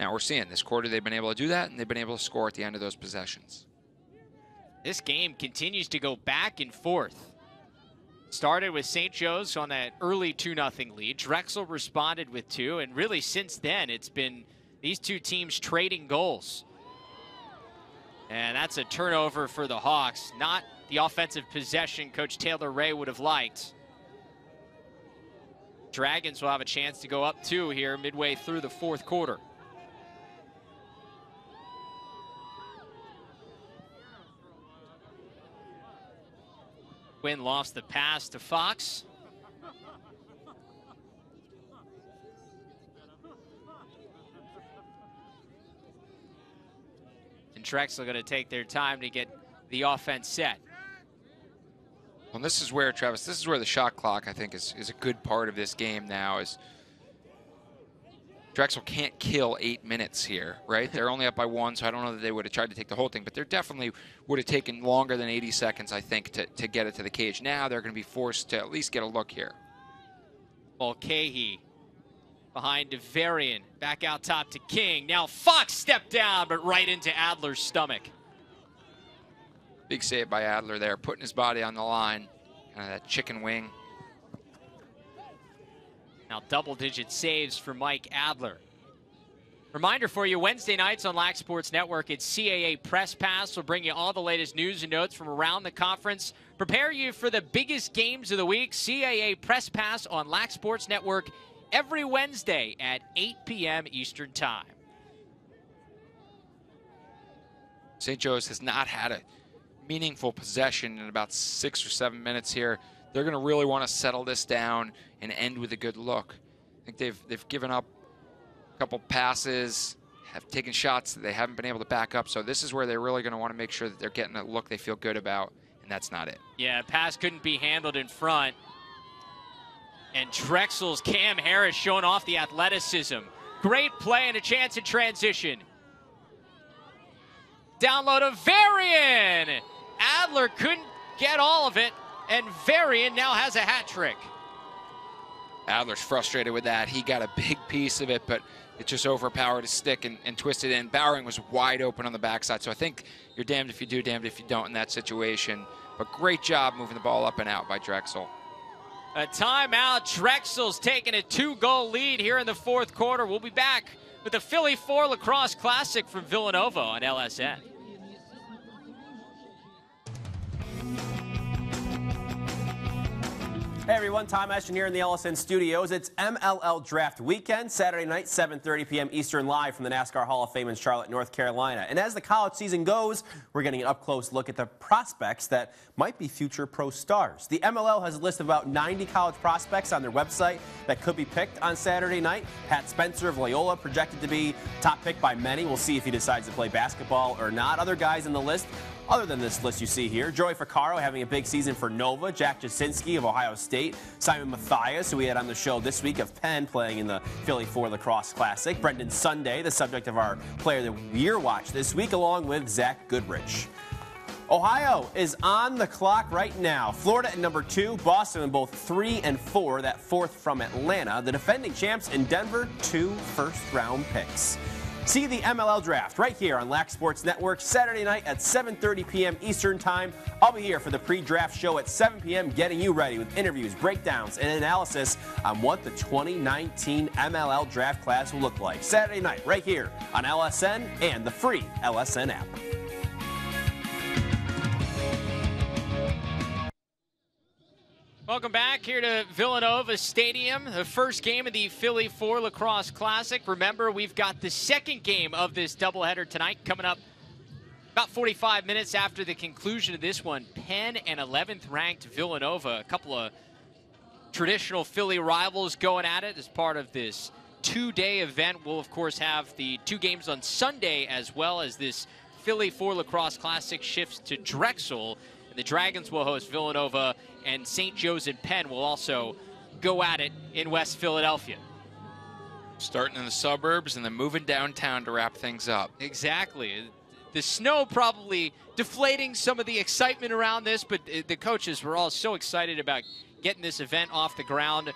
now we're seeing this quarter they've been able to do that, and they've been able to score at the end of those possessions. This game continues to go back and forth. Started with St. Joe's on that early 2-0 lead. Drexel responded with 2, and really since then it's been these two teams trading goals. And that's a turnover for the Hawks. Not the offensive possession Coach Taylor Ray would have liked. Dragons will have a chance to go up 2 here midway through the 4th quarter. Quinn lost the pass to Fox. And Drexel going to take their time to get the offense set. Well, this is where, Travis, this is where the shot clock, I think, is a good part of this game now. Is Drexel can't kill 8 minutes here, right? They're only up by 1, so I don't know that they would have tried to take the whole thing, but they definitely would have taken longer than 80 seconds, I think, to get it to the cage. Now they're going to be forced to at least get a look here. Mulcahy behind DeVarian, back out top to King. Now Fox stepped down, but right into Adler's stomach. Big save by Adler there, putting his body on the line. Kind of that chicken wing. Now double-digit saves for Mike Adler. Reminder for you, Wednesday nights on Lax Sports Network, it's CAA Press Pass. We'll bring you all the latest news and notes from around the conference. Prepare you for the biggest games of the week. CAA Press Pass on Lax Sports Network every Wednesday at 8 p.m. Eastern Time. St. Joe's has not had a meaningful possession in about 6 or 7 minutes here. They're going to really want to settle this down and end with a good look. I think they've given up a couple passes, have taken shots that they haven't been able to back up. So this is where they're really going to want to make sure that they're getting a look they feel good about, and that's not it. Yeah, pass couldn't be handled in front. And Drexel's Cam Harris showing off the athleticism. Great play and a chance in transition. Download of Varian. Adler couldn't get all of it, and Varian now has a hat trick. Adler's frustrated with that. He got a big piece of it, but it just overpowered his stick and twisted in. Bowering was wide open on the backside, so I think you're damned if you do, damned if you don't in that situation. But great job moving the ball up and out by Drexel. A timeout. Drexel's taking a 2-goal lead here in the 4th quarter. We'll be back with the Philly 4 Lacrosse Classic from Villanova on LSN. Hey everyone, Tom Eschen here in the LSN studios. It's MLL Draft Weekend, Saturday night, 7:30 p.m. Eastern, live from the NASCAR Hall of Fame in Charlotte, North Carolina. And as the college season goes, we're getting an up-close look at the prospects that might be future pro stars. The MLL has a list of about 90 college prospects on their website that could be picked on Saturday night. Pat Spencer of Loyola projected to be top pick by many. We'll see if he decides to play basketball or not. Other guys in the list, other than this list you see here, Joey Ficarro having a big season for Nova, Jack Jasinski of Ohio State, Simon Matthias, who we had on the show this week, of Penn, playing in the Philly 4 Lacrosse Classic, Brendan Sunday, the subject of our Player of the Year watch this week, along with Zach Goodrich. Ohio is on the clock right now. Florida at number 2, Boston in both 3 and 4, that 4th from Atlanta. The defending champs in Denver, 2 first-round picks. See the MLL Draft right here on Lax Sports Network, Saturday night at 7:30 p.m. Eastern Time. I'll be here for the pre-draft show at 7 p.m., getting you ready with interviews, breakdowns, and analysis on what the 2019 MLL Draft class will look like. Saturday night right here on LSN and the free LSN app. Welcome back here to Villanova Stadium, the first game of the Philly 4 Lacrosse Classic. Remember, we've got the second game of this doubleheader tonight coming up About 45 minutes after the conclusion of this one, Penn and 11th ranked Villanova, a couple of traditional Philly rivals going at it as part of this two-day event. We'll, of course, have the 2 games on Sunday as well as this Philly 4 Lacrosse Classic shifts to Drexel. And the Dragons will host Villanova, and St. Joe's and Penn will also go at it in West Philadelphia. Starting in the suburbs and then moving downtown to wrap things up. Exactly. The snow probably deflating some of the excitement around this, but the coaches were all so excited about getting this event off the ground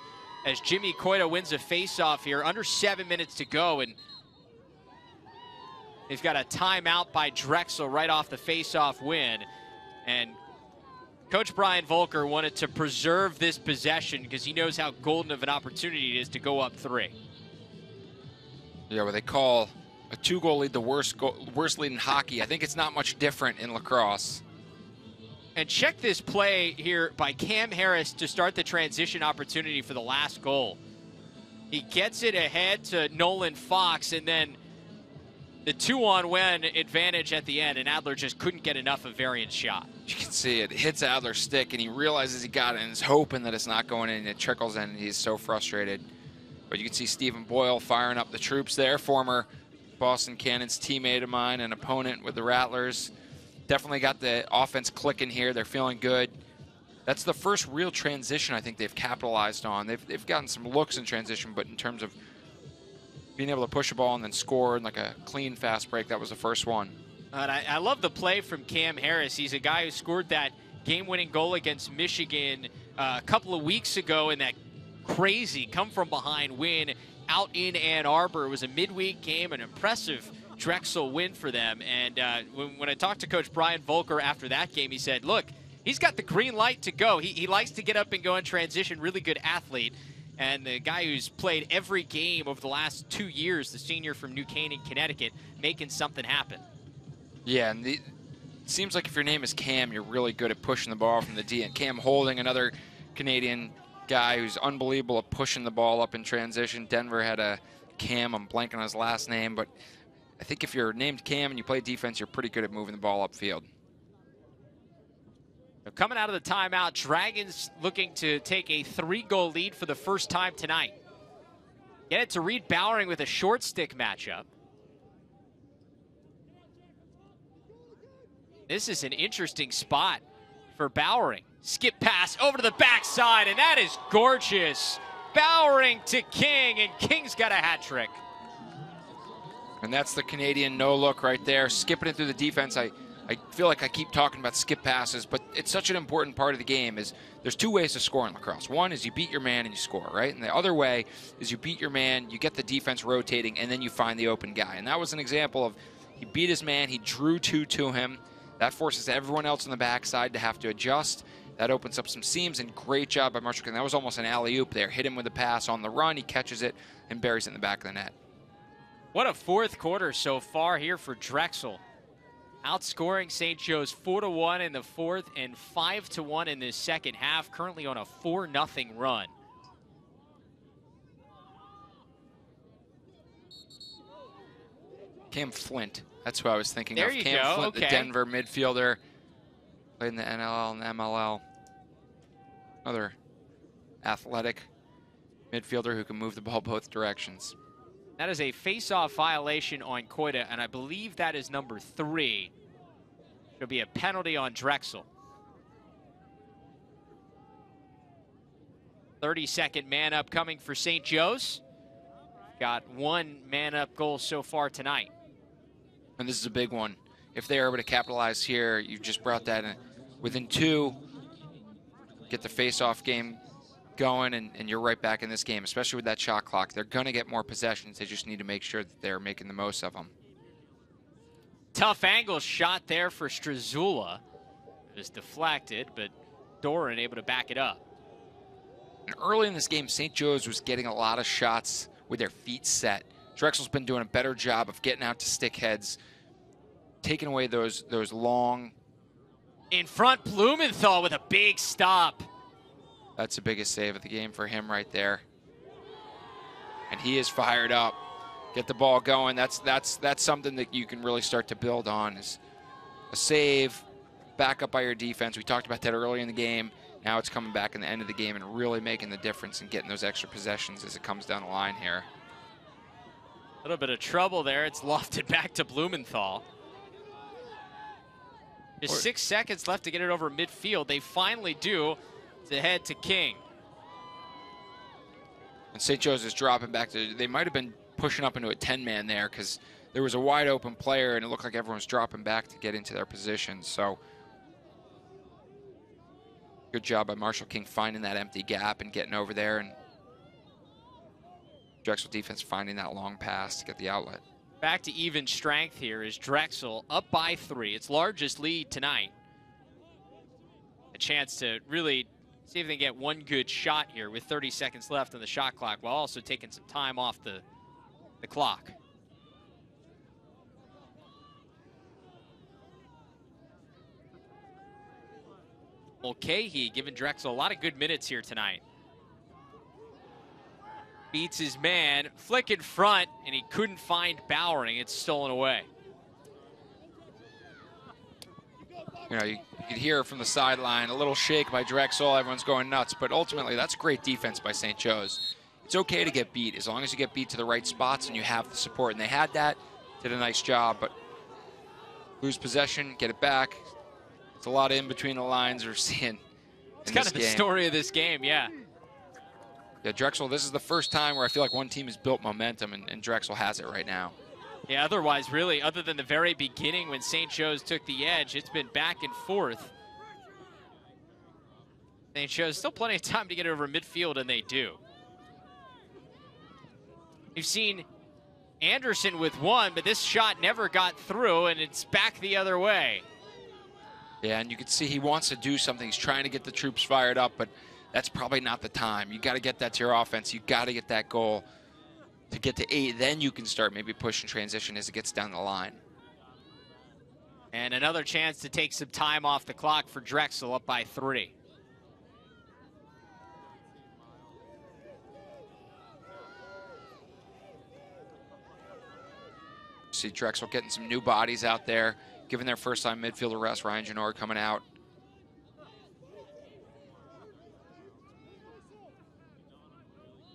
as Jimmy Coita wins a face-off here. Under 7 minutes to go, and they've got a timeout by Drexel right off the face-off win. And Coach Brian Volker wanted to preserve this possession because he knows how golden of an opportunity it is to go up 3. Yeah, what they call a 2-goal lead the worst lead in hockey. I think it's not much different in lacrosse. And check this play here by Cam Harris to start the transition opportunity for the last goal. He gets it ahead to Nolan Fox, and then the 2-on-1 advantage at the end, and Adler just couldn't get enough of Varian's shot. You can see it hits Adler's stick, and he realizes he got it and is hoping that it's not going in, and it trickles in, and he's so frustrated. But you can see Stephen Boyle firing up the troops there, former Boston Cannons teammate of mine and opponent with the Rattlers. Definitely got the offense clicking here. They're feeling good. That's the first real transition I think they've capitalized on. They've gotten some looks in transition, but in terms of being able to push a ball and then score in like a clean, fast break, that was the first one. And I love the play from Cam Harris. He's a guy who scored that game-winning goal against Michigan a couple of weeks ago in that crazy come-from-behind win out in Ann Arbor. It was a midweek game, an impressive Drexel win for them. And when I talked to Coach Brian Volker after that game, he said, look, he's got the green light to go. He likes to get up and go in transition, really good athlete. And the guy who's played every game over the last 2 years, the senior from New Canaan, Connecticut, making something happen. Yeah, and it seems like if your name is Cam, you're really good at pushing the ball from the D. And Cam Holding, another Canadian guy who's unbelievable at pushing the ball up in transition. Denver had a Cam, I'm blanking on his last name, but I think if you're named Cam and you play defense, you're pretty good at moving the ball upfield. Coming out of the timeout, Dragons looking to take a 3-goal lead for the first time tonight. Get it to Reed Bowering with a short stick matchup. This is an interesting spot for Bowering. Skip pass over to the backside, and that is gorgeous. Bowering to King, and King's got a hat trick. And that's the Canadian no-look right there, skipping it through the defense. I feel like I keep talking about skip passes, but it's such an important part of the game. Is there's 2 ways to score in lacrosse. One is you beat your man and you score, right? And the other way is you beat your man, you get the defense rotating, and then you find the open guy. And that was an example of he beat his man, he drew 2 to him. That forces everyone else on the backside to have to adjust. That opens up some seams, and great job by Marshall King. That was almost an alley-oop there. Hit him with a pass on the run. He catches it and buries it in the back of the net. What a fourth quarter so far here for Drexel. Outscoring St. Joe's 4-1 in the fourth and 5-1 in the second half. Currently on a 4-0 run. Cam Flint. That's who I was thinking there of. You Cam go. Flint, okay. The Denver midfielder. Played in the NLL and MLL. Another athletic midfielder who can move the ball both directions. That is a face-off violation on Coita, and I believe that is number 3. It'll be a penalty on Drexel. 30-second man-up coming for St. Joe's. Got 1 man-up goal so far tonight. And this is a big one. If they are able to capitalize here, you've just brought that in. Within 2, get the face-off game going, and you're right back in this game, especially with that shot clock. They're going to get more possessions. They just need to make sure that they're making the most of them. Tough angle shot there for Strazula. It was deflected, but Doran able to back it up. And early in this game, St. Joe's was getting a lot of shots with their feet set. Drexel's been doing a better job of getting out to stick heads, taking away those long. In front, Blumenthal with a big stop. That's the biggest save of the game for him right there. And he is fired up. Get the ball going. That's something that you can really start to build on. Is a save, back up by your defense. We talked about that earlier in the game. Now it's coming back in the end of the game and really making the difference and getting those extra possessions as it comes down the line here. A little bit of trouble there. It's lofted back to Blumenthal. Just 6 seconds left to get it over midfield. They finally do. It's ahead to King. And St. Joe's is dropping back to, they might have been pushing up into a 10-man there because there was a wide open player and it looked like everyone was dropping back to get into their position. So good job by Marshall King finding that empty gap and getting over there, and Drexel defense finding that long pass to get the outlet. Back to even strength here is Drexel up by 3. Its largest lead tonight. A chance to really see if they can get one good shot here with 30 seconds left on the shot clock while also taking some time off the clock. Mulcahy giving Drexel a lot of good minutes here tonight. Beats his man, flick in front, and he couldn't find Bowering. It's stolen away. You know, you could hear from the sideline a little shake by Drexel. Everyone's going nuts, but ultimately that's great defense by St. Joe's. It's okay to get beat as long as you get beat to the right spots and you have the support, and they had that. Did a nice job, but lose possession, get it back. It's a lot of in between the lines we're seeing. It's kind of the story of this game, yeah. Yeah, Drexel, this is the first time where I feel like one team has built momentum, and Drexel has it right now. Yeah, otherwise, really, other than the very beginning when St. Joe's took the edge, it's been back and forth. St. Joe's still plenty of time to get over midfield, and they do. You've seen Anderson with one, but this shot never got through, and it's back the other way. Yeah, and you can see he wants to do something. He's trying to get the troops fired up, but that's probably not the time. You got to get that to your offense. You got to get that goal to get to 8. Then you can start maybe pushing transition as it gets down the line. And another chance to take some time off the clock for Drexel, up by 3. See Drexel getting some new bodies out there, giving their first-time midfielder rest. Ryan Janor coming out.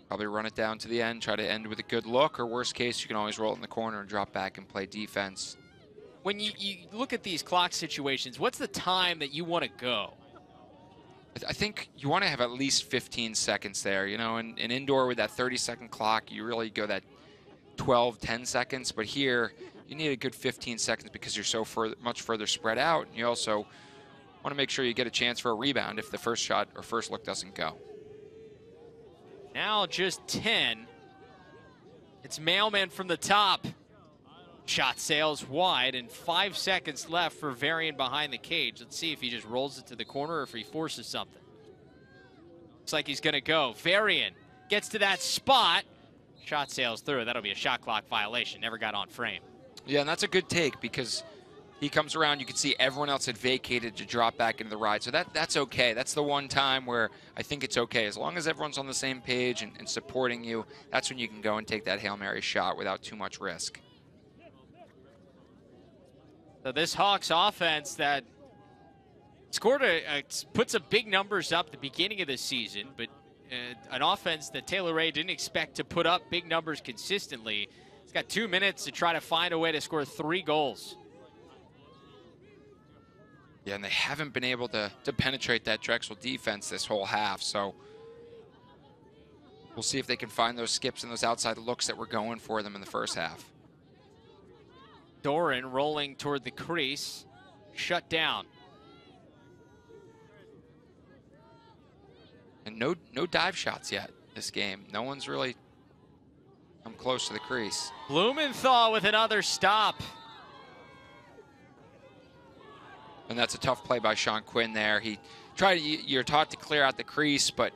Probably run it down to the end, try to end with a good look, or worst case, you can always roll it in the corner and drop back and play defense. When you look at these clock situations, what's the time that you want to go? I think you want to have at least 15 seconds there. You know, in indoor with that 30-second clock, you really go that 12, 10 seconds. But here, you need a good 15 seconds because you're so much further spread out. And you also want to make sure you get a chance for a rebound if the first shot or first look doesn't go. Now just 10. It's Mailman from the top. Shot sails wide, and 5 seconds left for Varian behind the cage. Let's see if he just rolls it to the corner or if he forces something. Looks like he's going to go. Varian gets to that spot. Shot sails through. That'll be a shot clock violation. Never got on frame. Yeah, and that's a good take because he comes around. You can see everyone else had vacated to drop back into the ride. So that's okay. That's the one time where I think it's okay. As long as everyone's on the same page and supporting you, that's when you can go and take that Hail Mary shot without too much risk. So this Hawks offense that scored put some big numbers up at the beginning of the season, but an offense that Taylor Ray didn't expect to put up big numbers consistently. It's got 2 minutes to try to find a way to score 3 goals. Yeah, and they haven't been able to penetrate that Drexel defense this whole half, so we'll see if they can find those skips and those outside looks that were going for them in the first half. Doran rolling toward the crease, shut down. And no dive shots yet this game. No one's really come close to the crease. Blumenthal with another stop. And that's a tough play by Sean Quinn there. He tried, you're taught to clear out the crease, but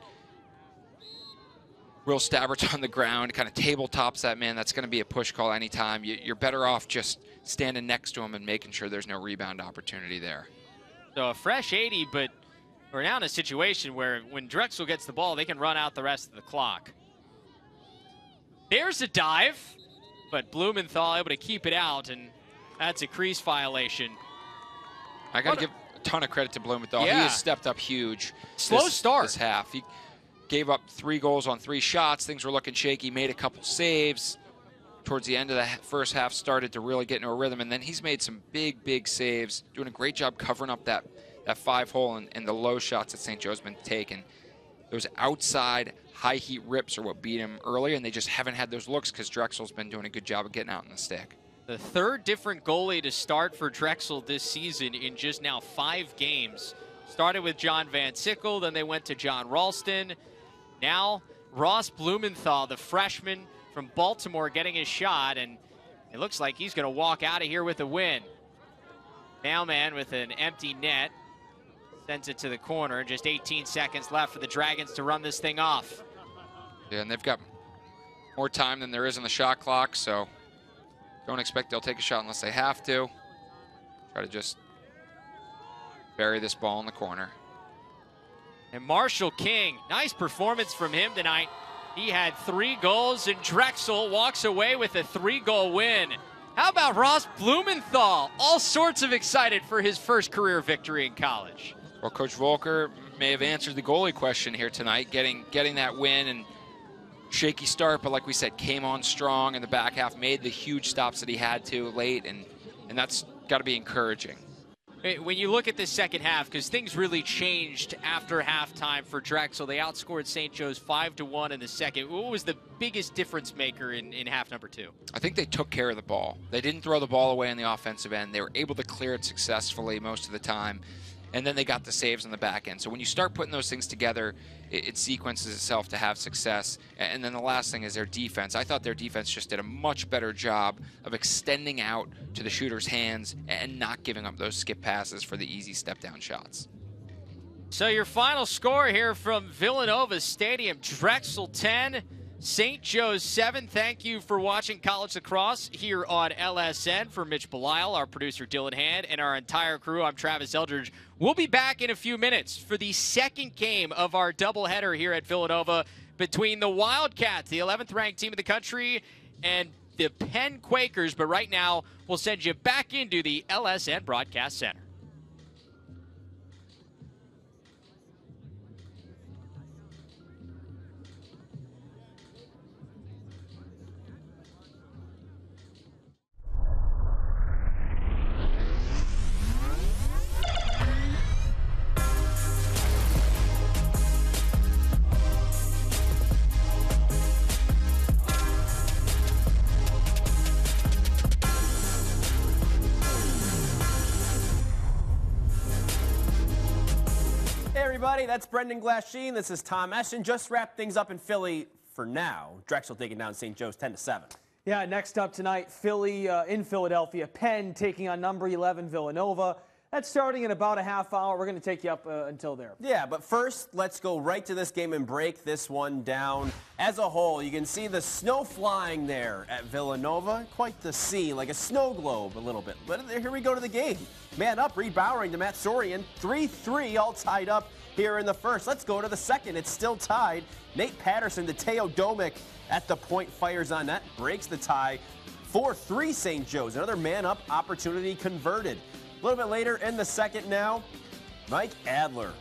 Will Stabbert's on the ground, kind of tabletops that man. That's going to be a push call anytime. You're better off just standing next to him and making sure there's no rebound opportunity there. So a fresh 80, but we're now in a situation where when Drexel gets the ball, they can run out the rest of the clock. There's a dive, but Blumenthal able to keep it out, and that's a crease violation. I got to give a ton of credit to Blumenthal. Yeah. He has stepped up huge. Slow start. This half. He gave up 3 goals on 3 shots. Things were looking shaky. Made a couple saves. Towards the end of the first half, started to really get into a rhythm. And then he's made some big saves. Doing a great job covering up that 5-hole and the low shots that St. Joe's been taking. Those outside high heat rips are what beat him earlier, and they just haven't had those looks because Drexel's been doing a good job of getting out in the stick. The 3rd different goalie to start for Drexel this season in just now 5 games. Started with John Van Sickle, then they went to John Ralston. Now Ross Blumenthal, the freshman from Baltimore, getting his shot, and it looks like he's going to walk out of here with a win. Mailman with an empty net. Sends it to the corner. Just 18 seconds left for the Dragons to run this thing off. Yeah, and they've got more time than there is on the shot clock, so don't expect they'll take a shot unless they have to. Try to just bury this ball in the corner. And Marshall King, nice performance from him tonight. He had 3 goals, and Drexel walks away with a 3-goal win. How about Ross Blumenthal? All sorts of excited for his first career victory in college. Well, Coach Volker may have answered the goalie question here tonight, getting that win, and shaky start, but like we said, came on strong in the back half, made the huge stops that he had to late, and that's got to be encouraging. When you look at the second half, because things really changed after halftime for Drexel, they outscored St. Joe's 5-1 in the second. What was the biggest difference maker in half number 2? I think they took care of the ball. They didn't throw the ball away on the offensive end. They were able to clear it successfully most of the time. And then they got the saves on the back end. So when you start putting those things together, it sequences itself to have success. And then the last thing is their defense. I thought their defense just did a much better job of extending out to the shooter's hands and not giving up those skip passes for the easy step-down shots. So your final score here from Villanova Stadium, Drexel 10, St. Joe's 7. Thank you for watching college lacrosse here on LSN. For Mitch Belisle, our producer Dylan Hand, and our entire crew, I'm Travis Eldridge. We'll be back in a few minutes for the second game of our doubleheader here at Villanova between the Wildcats, the 11th ranked team in the country, and the Penn Quakers. But right now, we'll send you back into the LSN Broadcast Center. Everybody, that's Brendan Glasheen. This is Tom Eschen. Just wrapped things up in Philly for now. Drexel taking down St. Joe's 10-7. Yeah, next up tonight, Philly in Philadelphia. Penn taking on number 11 Villanova. That's starting in about a half hour. We're going to take you up until there. Yeah, but first, let's go right to this game and break this one down. As a whole, you can see the snow flying there at Villanova. Quite the scene, like a snow globe a little bit. But here we go to the game. Man up, Reed Bowering to Matt Sorian. 3-3 all tied up here in the first. Let's go to the second. It's still tied. Nate Patterson to Teo Domick at the point, fires on net, breaks the tie. 4-3 St. Joe's. Another man-up opportunity converted. A little bit later in the second now, Mike Adler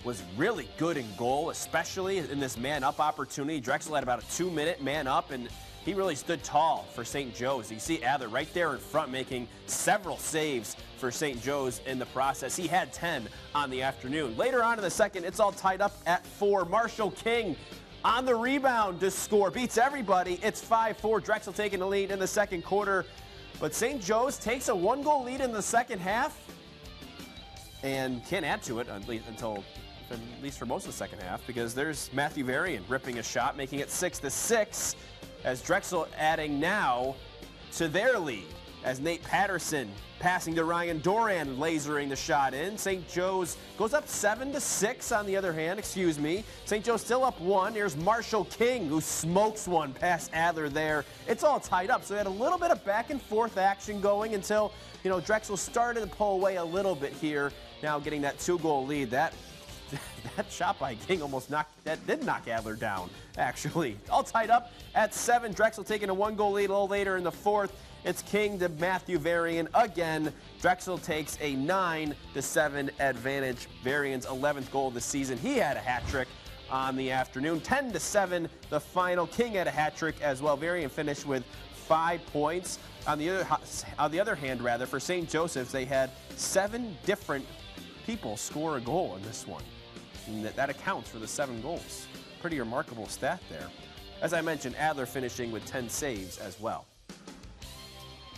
was really good in goal, especially in this man-up opportunity. Drexel had about a 2-minute man-up, and he really stood tall for St. Joe's. You see Adler right there in front making several saves for St. Joe's in the process. He had 10 on the afternoon. Later on in the second, it's all tied up at 4. Marshall King on the rebound to score. Beats everybody. It's 5-4. Drexel taking the lead in the second quarter. But St. Joe's takes a 1-goal lead in the second half and can't add to it at least for most of the second half, because there's Matthew Varian ripping a shot, making it 6-6, as Drexel adding now to their lead, as Nate Patterson passing to Ryan Doran, lasering the shot in. St. Joe's goes up 7-6 on the other hand, St. Joe's still up 1. Here's Marshall King, who smokes one past Adler there. It's all tied up, so we had a little bit of back and forth action going until, Drexel started to pull away a little bit here. Now getting that 2-goal lead. That that shot by King did knock Adler down, actually. All tied up at 7. Drexel taking a 1-goal lead a little later in the 4th. It's King to Matthew Varian again. Drexel takes a 9-7 advantage. Varian's 11th goal of the season. He had a hat trick on the afternoon. 10-7 the final. King had a hat trick as well. Varian finished with 5 points. On the other hand, for St. Joseph's, they had 7 different people score a goal in this one. And that accounts for the 7 goals. Pretty remarkable stat there. As I mentioned, Adler finishing with 10 saves as well.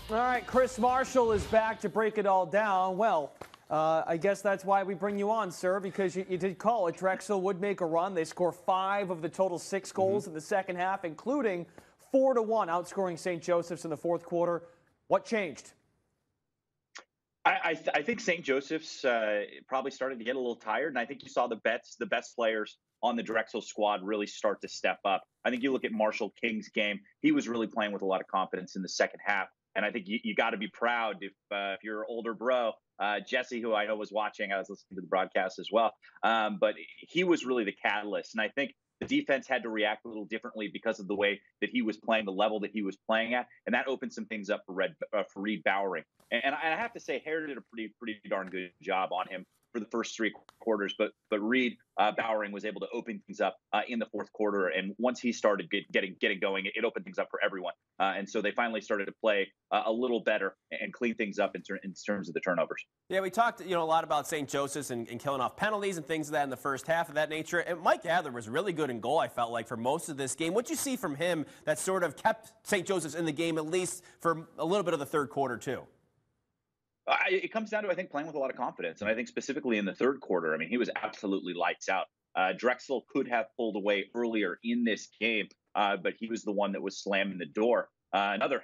All right, Chris Marshall is back to break it all down. Well, I guess that's why we bring you on, sir, because you did call it. Drexel would make a run. They score 5 of the total 6 goals in the second half, including 4-1, outscoring St. Joseph's in the 4th quarter. What changed? I think St. Joseph's probably started to get a little tired, and I think you saw the best players on the Drexel squad really start to step up. I think you look at Marshall King's game; he was really playing with a lot of confidence in the second half, and I think you got to be proud if you're older bro. Jesse, who I know was watching, I was listening to the broadcast as well, but he was really the catalyst, and I think the defense had to react a little differently because of the way that he was playing, the level that he was playing at, and that opened some things up for Reed Bowering. And I have to say, Hare did a pretty darn good job on him for the first 3 quarters, but Reed Bowering was able to open things up in the 4th quarter, and once he started getting going, it opened things up for everyone, and so they finally started to play a little better and clean things up in terms of the turnovers. Yeah, we talked a lot about St. Joseph's and killing off penalties and things of that in the first half of that nature, and Mike Adler was really good in goal, I felt like, for most of this game. What'd you see from him that sort of kept St. Joseph's in the game, at least for a little bit of the 3rd quarter, too? It comes down to, I think, playing with a lot of confidence. And I think specifically in the 3rd quarter, I mean, he was absolutely lights out. Drexel could have pulled away earlier in this game, but he was the one that was slamming the door. Another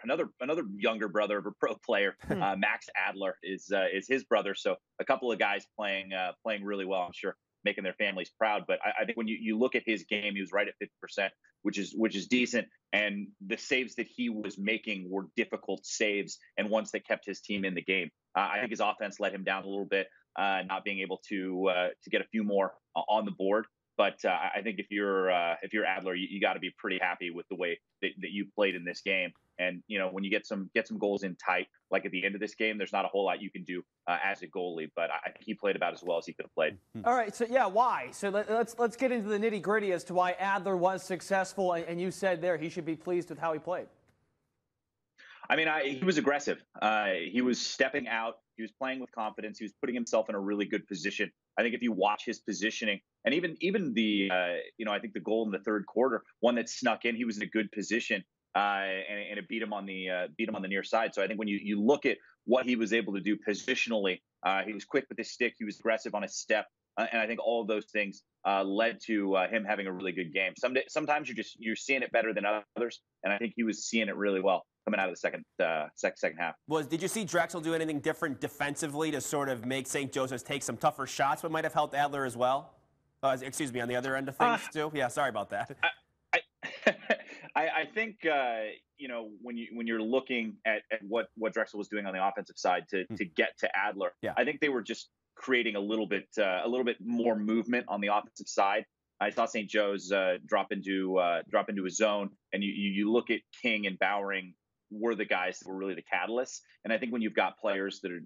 younger brother of a pro player, Max Adler, is his brother. So a couple of guys playing really well, I'm sure, making their families proud. But I think when you look at his game, he was right at 50%, which is decent. And the saves that he was making were difficult saves and ones that kept his team in the game. I think his offense let him down a little bit, not being able to get a few more on the board. But I think if you're Adler, you got to be pretty happy with the way that you played in this game. And when you get some goals in tight, like at the end of this game, there's not a whole lot you can do as a goalie. But I think he played about as well as he could have played. All right, so yeah, why? So let's get into the nitty gritty as to why Adler was successful. And you said there he should be pleased with how he played. I mean, he was aggressive. He was stepping out. He was playing with confidence. He was putting himself in a really good position. I think if you watch his positioning, and even the, I think the goal in the 3rd quarter, one that snuck in, he was in a good position, and it beat him on the near side. So I think when you look at what he was able to do positionally, he was quick with his stick. He was aggressive on his step. And I think all of those things led to him having a really good game. Sometimes you're seeing it better than others, and I think he was seeing it really well coming out of the second half. Did you see Drexel do anything different defensively to sort of make St. Joseph's take some tougher shots, but might have helped Adler as well? Excuse me, on the other end of things too. Yeah, sorry about that. I think when you're looking at what Drexel was doing on the offensive side to get to Adler, yeah. I think they were just creating a little bit more movement on the offensive side. I saw St. Joe's drop into a zone, and you look at King and Bowering were the guys that were really the catalysts. And I think when you've got players that are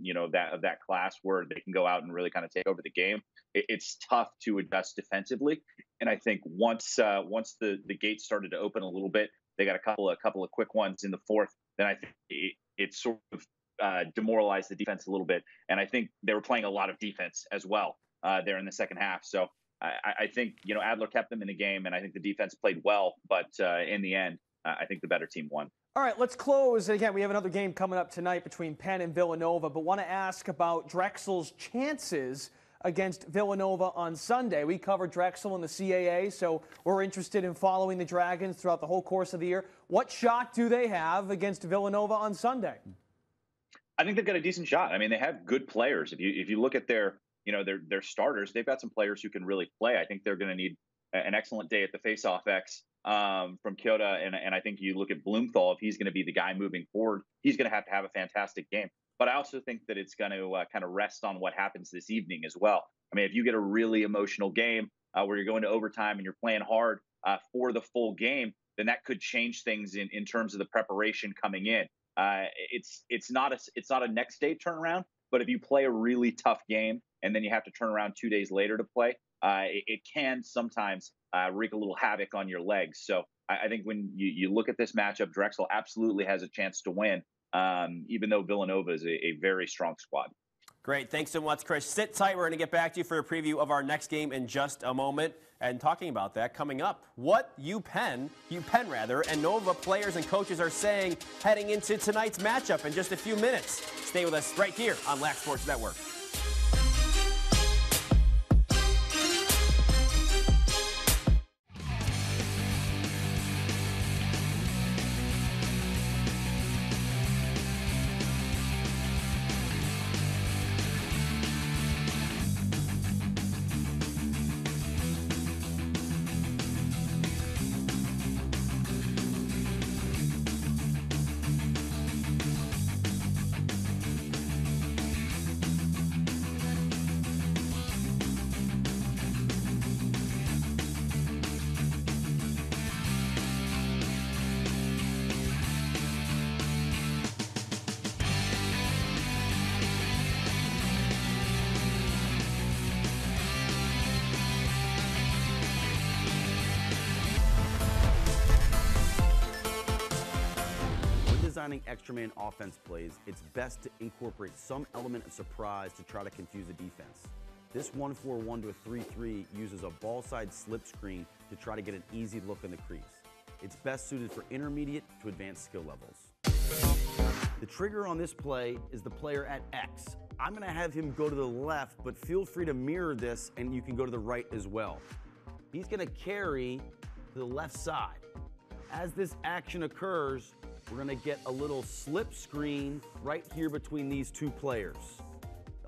of that class where they can go out and really kind of take over the game, it's tough to adjust defensively. And I think once the gates started to open a little bit, they got a couple of quick ones in the 4th. Then I think it sort of demoralized the defense a little bit. And I think they were playing a lot of defense as well there in the second half. So I think Adler kept them in the game, and I think the defense played well. But in the end, I think the better team won. All right, let's close. Again, we have another game coming up tonight between Penn and Villanova, but want to ask about Drexel's chances against Villanova on Sunday. We covered Drexel in the CAA, so we're interested in following the Dragons throughout the whole course of the year. What shot do they have against Villanova on Sunday? I think they've got a decent shot. I mean, they have good players. If you look at their starters, they've got some players who can really play. I think they're going to need an excellent day at the Face-Off X from Kyoto, and I think you look at Blumenthal, if he's going to be the guy moving forward, he's going to have a fantastic game. But I also think that it's going to kind of rest on what happens this evening as well. I mean, if you get a really emotional game where you're going to overtime and you're playing hard for the full game, then that could change things in terms of the preparation coming in. It's not a next day turnaround, but if you play a really tough game and then you have to turn around 2 days later to play, it can sometimes wreak a little havoc on your legs. So I think when you look at this matchup, Drexel absolutely has a chance to win, even though Villanova is a very strong squad. Great. Thanks so much, Chris. Sit tight. We're going to get back to you for a preview of our next game in just a moment. And talking about that coming up, what UPenn, and Nova players and coaches are saying heading into tonight's matchup in just a few minutes. Stay with us right here on LAC Sports Network. Designing extra man offense plays, it's best to incorporate some element of surprise to try to confuse a defense. This 1-4-1 to a 3-3 uses a ball side slip screen to try to get an easy look in the crease. It's best suited for intermediate to advanced skill levels. The trigger on this play is the player at X. I'm going to have him go to the left, but feel free to mirror this and you can go to the right as well. He's going to carry to the left side. As this action occurs, we're going to get a little slip screen right here between these two players.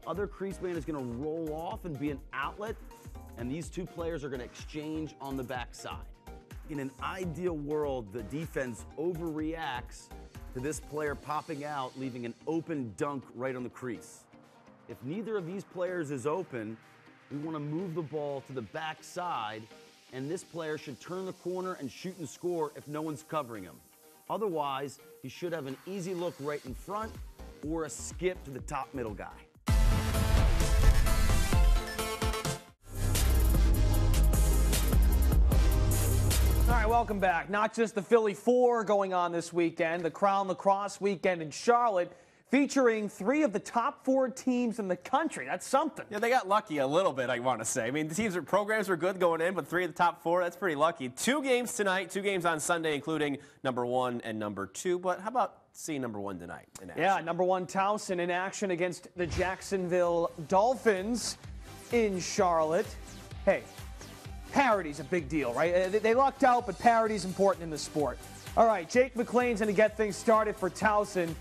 The other crease man is going to roll off and be an outlet, and these two players are going to exchange on the backside. In an ideal world, the defense overreacts to this player popping out, leaving an open dunk right on the crease. If neither of these players is open, we want to move the ball to the backside, and this player should turn the corner and shoot and score if no one's covering him. Otherwise, he should have an easy look right in front or a skip to the top middle guy. All right, welcome back. Not just the Philly Four going on this weekend, the Crown Lacrosse weekend in Charlotte, featuring 3 of the top 4 teams in the country. That's something. Yeah, they got lucky a little bit, I want to say. I mean, programs were good going in, but 3 of the top 4, that's pretty lucky. 2 games tonight, 2 games on Sunday, including number 1 and number 2. But how about seeing number 1 tonight in action? Yeah, number 1 Towson in action against the Jacksonville Dolphins in Charlotte. Hey, parity's a big deal, right? They lucked out, but parity's important in the sport. All right, Jake McLean's going to get things started for Towson.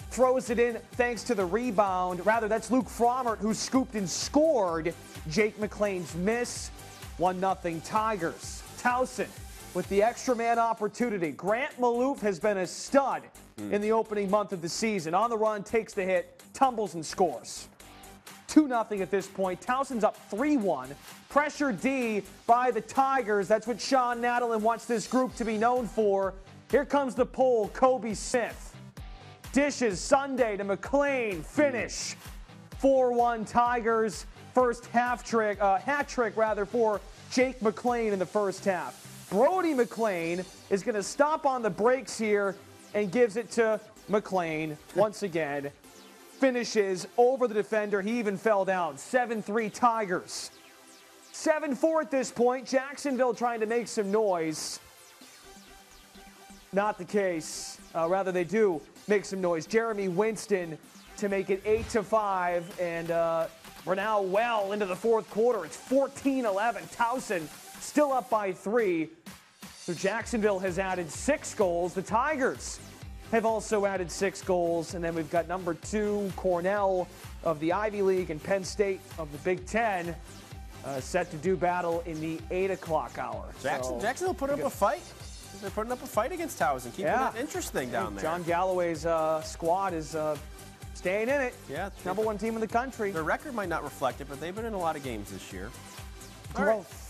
Throws it in thanks to the rebound. Rather, that's Luke Frommert who scooped and scored. Jake McLean's miss. 1-0 Tigers. Towson with the extra man opportunity. Grant Maloof has been a stud in the opening month of the season. On the run, takes the hit, tumbles and scores. 2-0 at this point. Towson's up 3-1. Pressure D by the Tigers. That's what Sean Nadalin wants this group to be known for. Here comes the pull, Kobe Smith. Dishes Sunday to McLean. Finish. 4-1 Tigers. First hat trick for Jake McLean in the first half. Brody McLean is going to stop on the brakes here and gives it to McLean once again. Finishes over the defender. He even fell down. 7-3 Tigers. 7-4 at this point. Jacksonville trying to make some noise. Not the case. Rather, they do make some noise. Jeremy Winston to make it 8-5, and we're now well into the fourth quarter. It's 14-11. Towson still up by 3. So Jacksonville has added 6 goals. The Tigers have also added 6 goals, and then we've got number 2 Cornell of the Ivy League and Penn State of the Big Ten set to do battle in the 8 o'clock hour. Jacksonville put up a fight. They're putting up a fight against Towson, keeping it interesting down there. John Galloway's squad is staying in it. Yeah, number 1 team in the country. Their record might not reflect it, but they've been in a lot of games this year. Growth.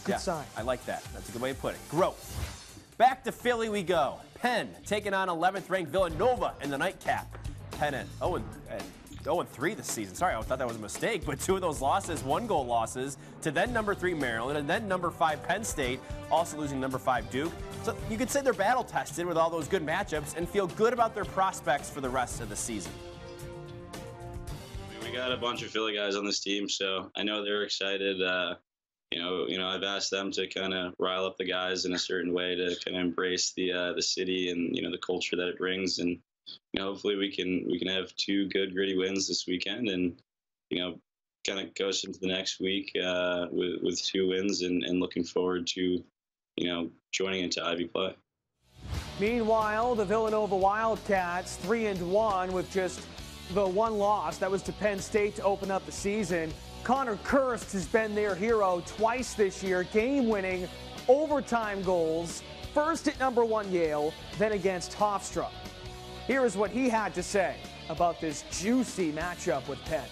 Good sign. I like that. That's a good way to put it. Growth. Back to Philly we go. Penn taking on 11th ranked Villanova in the nightcap. Penn at 0-3 this season. Sorry, I thought that was a mistake, but 2 of those losses, 1-goal losses to then number 3 Maryland and then number 5 Penn State, also losing number 5 Duke. So you could say they're battle tested with all those good matchups and feel good about their prospects for the rest of the season. We got a bunch of Philly guys on this team, so I know they're excited. I've asked them to kind of rile up the guys in a certain way to kind of embrace the city and the culture that it brings, and hopefully we can have 2 good gritty wins this weekend, and kind of goes into the next week with 2 wins and looking forward to joining into Ivy play. Meanwhile, the Villanova Wildcats 3-1 with just the 1 loss. That was to Penn State to open up the season. Connor Kirst has been their hero twice this year, game-winning overtime goals, first at number 1 Yale, then against Hofstra. Here is what he had to say about this juicy matchup with Penn.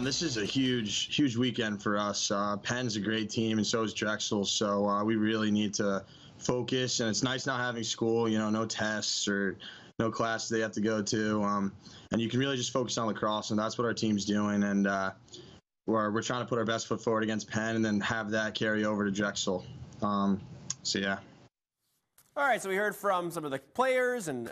This is a huge weekend for us. Penn's a great team, and so is Drexel, so we really need to focus, and it's nice not having school, no tests or no classes they have to go to, and you can really just focus on lacrosse, and that's what our team's doing, and we're trying to put our best foot forward against Penn and then have that carry over to Drexel. Yeah. All right, so we heard from some of the players and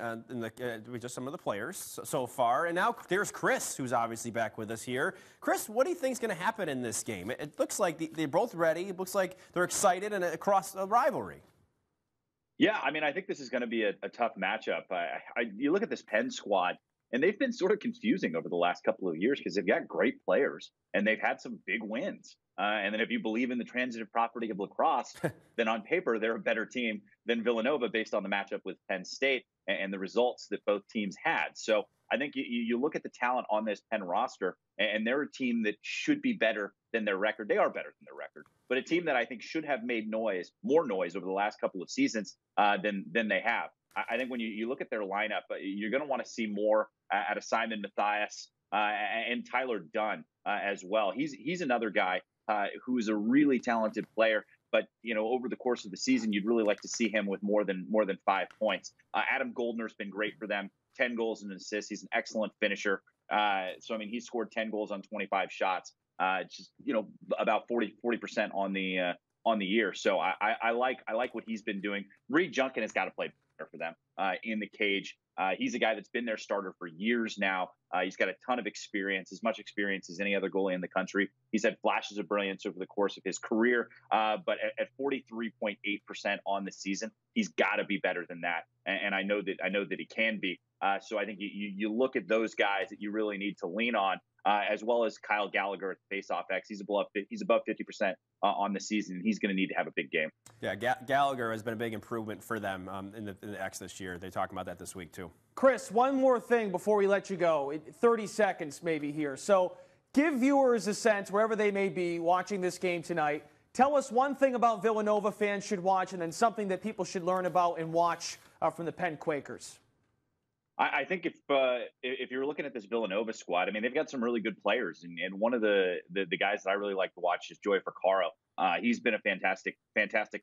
just some of the players so far. And now there's Chris, who's obviously back with us here. Chris, what do you think is going to happen in this game? It looks like they're both ready. It looks like they're excited and across a rivalry. Yeah, I mean, I think this is going to be a tough matchup. You look at this Penn squad, and they've been sort of confusing over the last couple of years because they've got great players, and they've had some big wins. And then if you believe in the transitive property of lacrosse, then on paper, they're a better team than Villanova based on the matchup with Penn State and the results that both teams had. So I think you look at the talent on this Penn roster, and they're a team that should be better than their record. They are better than their record, but a team that I think should have made more noise over the last couple of seasons than they have. I think when you look at their lineup, you're going to want to see more out of Simon Matthias and Tyler Dunn as well. He's another guy who is a really talented player, but over the course of the season, you'd really like to see him with more than 5 points. Adam Goldner's been great for them, 10 goals and an assist. He's an excellent finisher. So I mean, he scored 10 goals on 25 shots, just about 40% on the year. So I like what he's been doing. Reed Junkin has got to play better for them in the cage. He's a guy that's been their starter for years now. He's got a ton of experience, as much experience as any other goalie in the country. He's had flashes of brilliance over the course of his career, but at 43.8% on the season, he's got to be better than that. And I know that he can be. So I think you look at those guys that you really need to lean on, as well as Kyle Gallagher at the faceoff X. He's above 50% on the season. He's going to need to have a big game. Yeah, Gallagher has been a big improvement for them in the X this year. They're talking about that this week too. Chris, one more thing before we let you go. 30 seconds maybe here. So give viewers a sense, wherever they may be watching this game tonight. Tell us one thing about Villanova fans should watch, and then something that people should learn about and watch from the Penn Quakers. I think if you're looking at this Villanova squad, I mean, they've got some really good players, and one of the guys that I really like to watch is Joey Ficarro. He's been a fantastic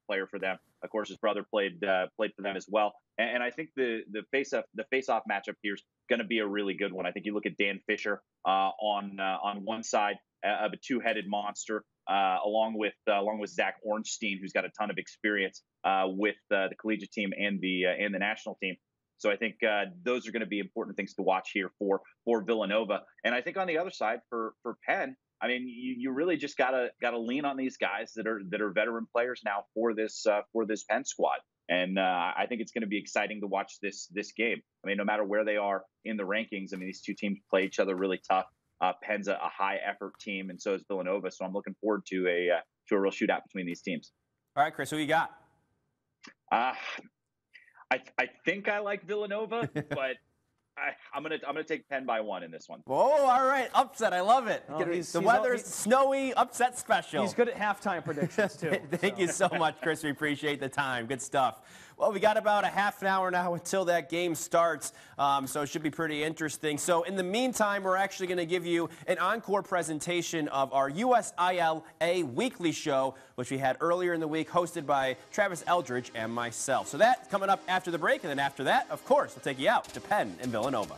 player for them. Of course, his brother played for them as well. And I think the face-off matchup here is going to be a really good one. I think you look at Dan Fisher on one side of a two-headed monster, along with Zach Ornstein, who's got a ton of experience with the collegiate team and the national team. So I think those are going to be important things to watch here for Villanova. And I think on the other side for Penn, I mean, you really just gotta lean on these guys that are veteran players now for this Penn squad. And I think it's going to be exciting to watch this game. I mean, no matter where they are in the rankings, I mean, these two teams play each other really tough. Penn's a high effort team, and so is Villanova. So I'm looking forward to a real shootout between these teams. All right, Chris, who you got? I think I like Villanova, but I'm gonna take Penn by 1 in this one. Oh, all right, upset. I love it. Oh, the weather's snowy, upset special. He's good at halftime predictions too. Thank you so much, Chris. We appreciate the time. Good stuff. Well, we got about a half an hour now until that game starts, so it should be pretty interesting. So in the meantime, we're actually going to give you an encore presentation of our USILA weekly show, which we had earlier in the week, hosted by Travis Eldridge and myself. So that's coming up after the break, and then after that, of course, we'll take you out to Penn and Villanova.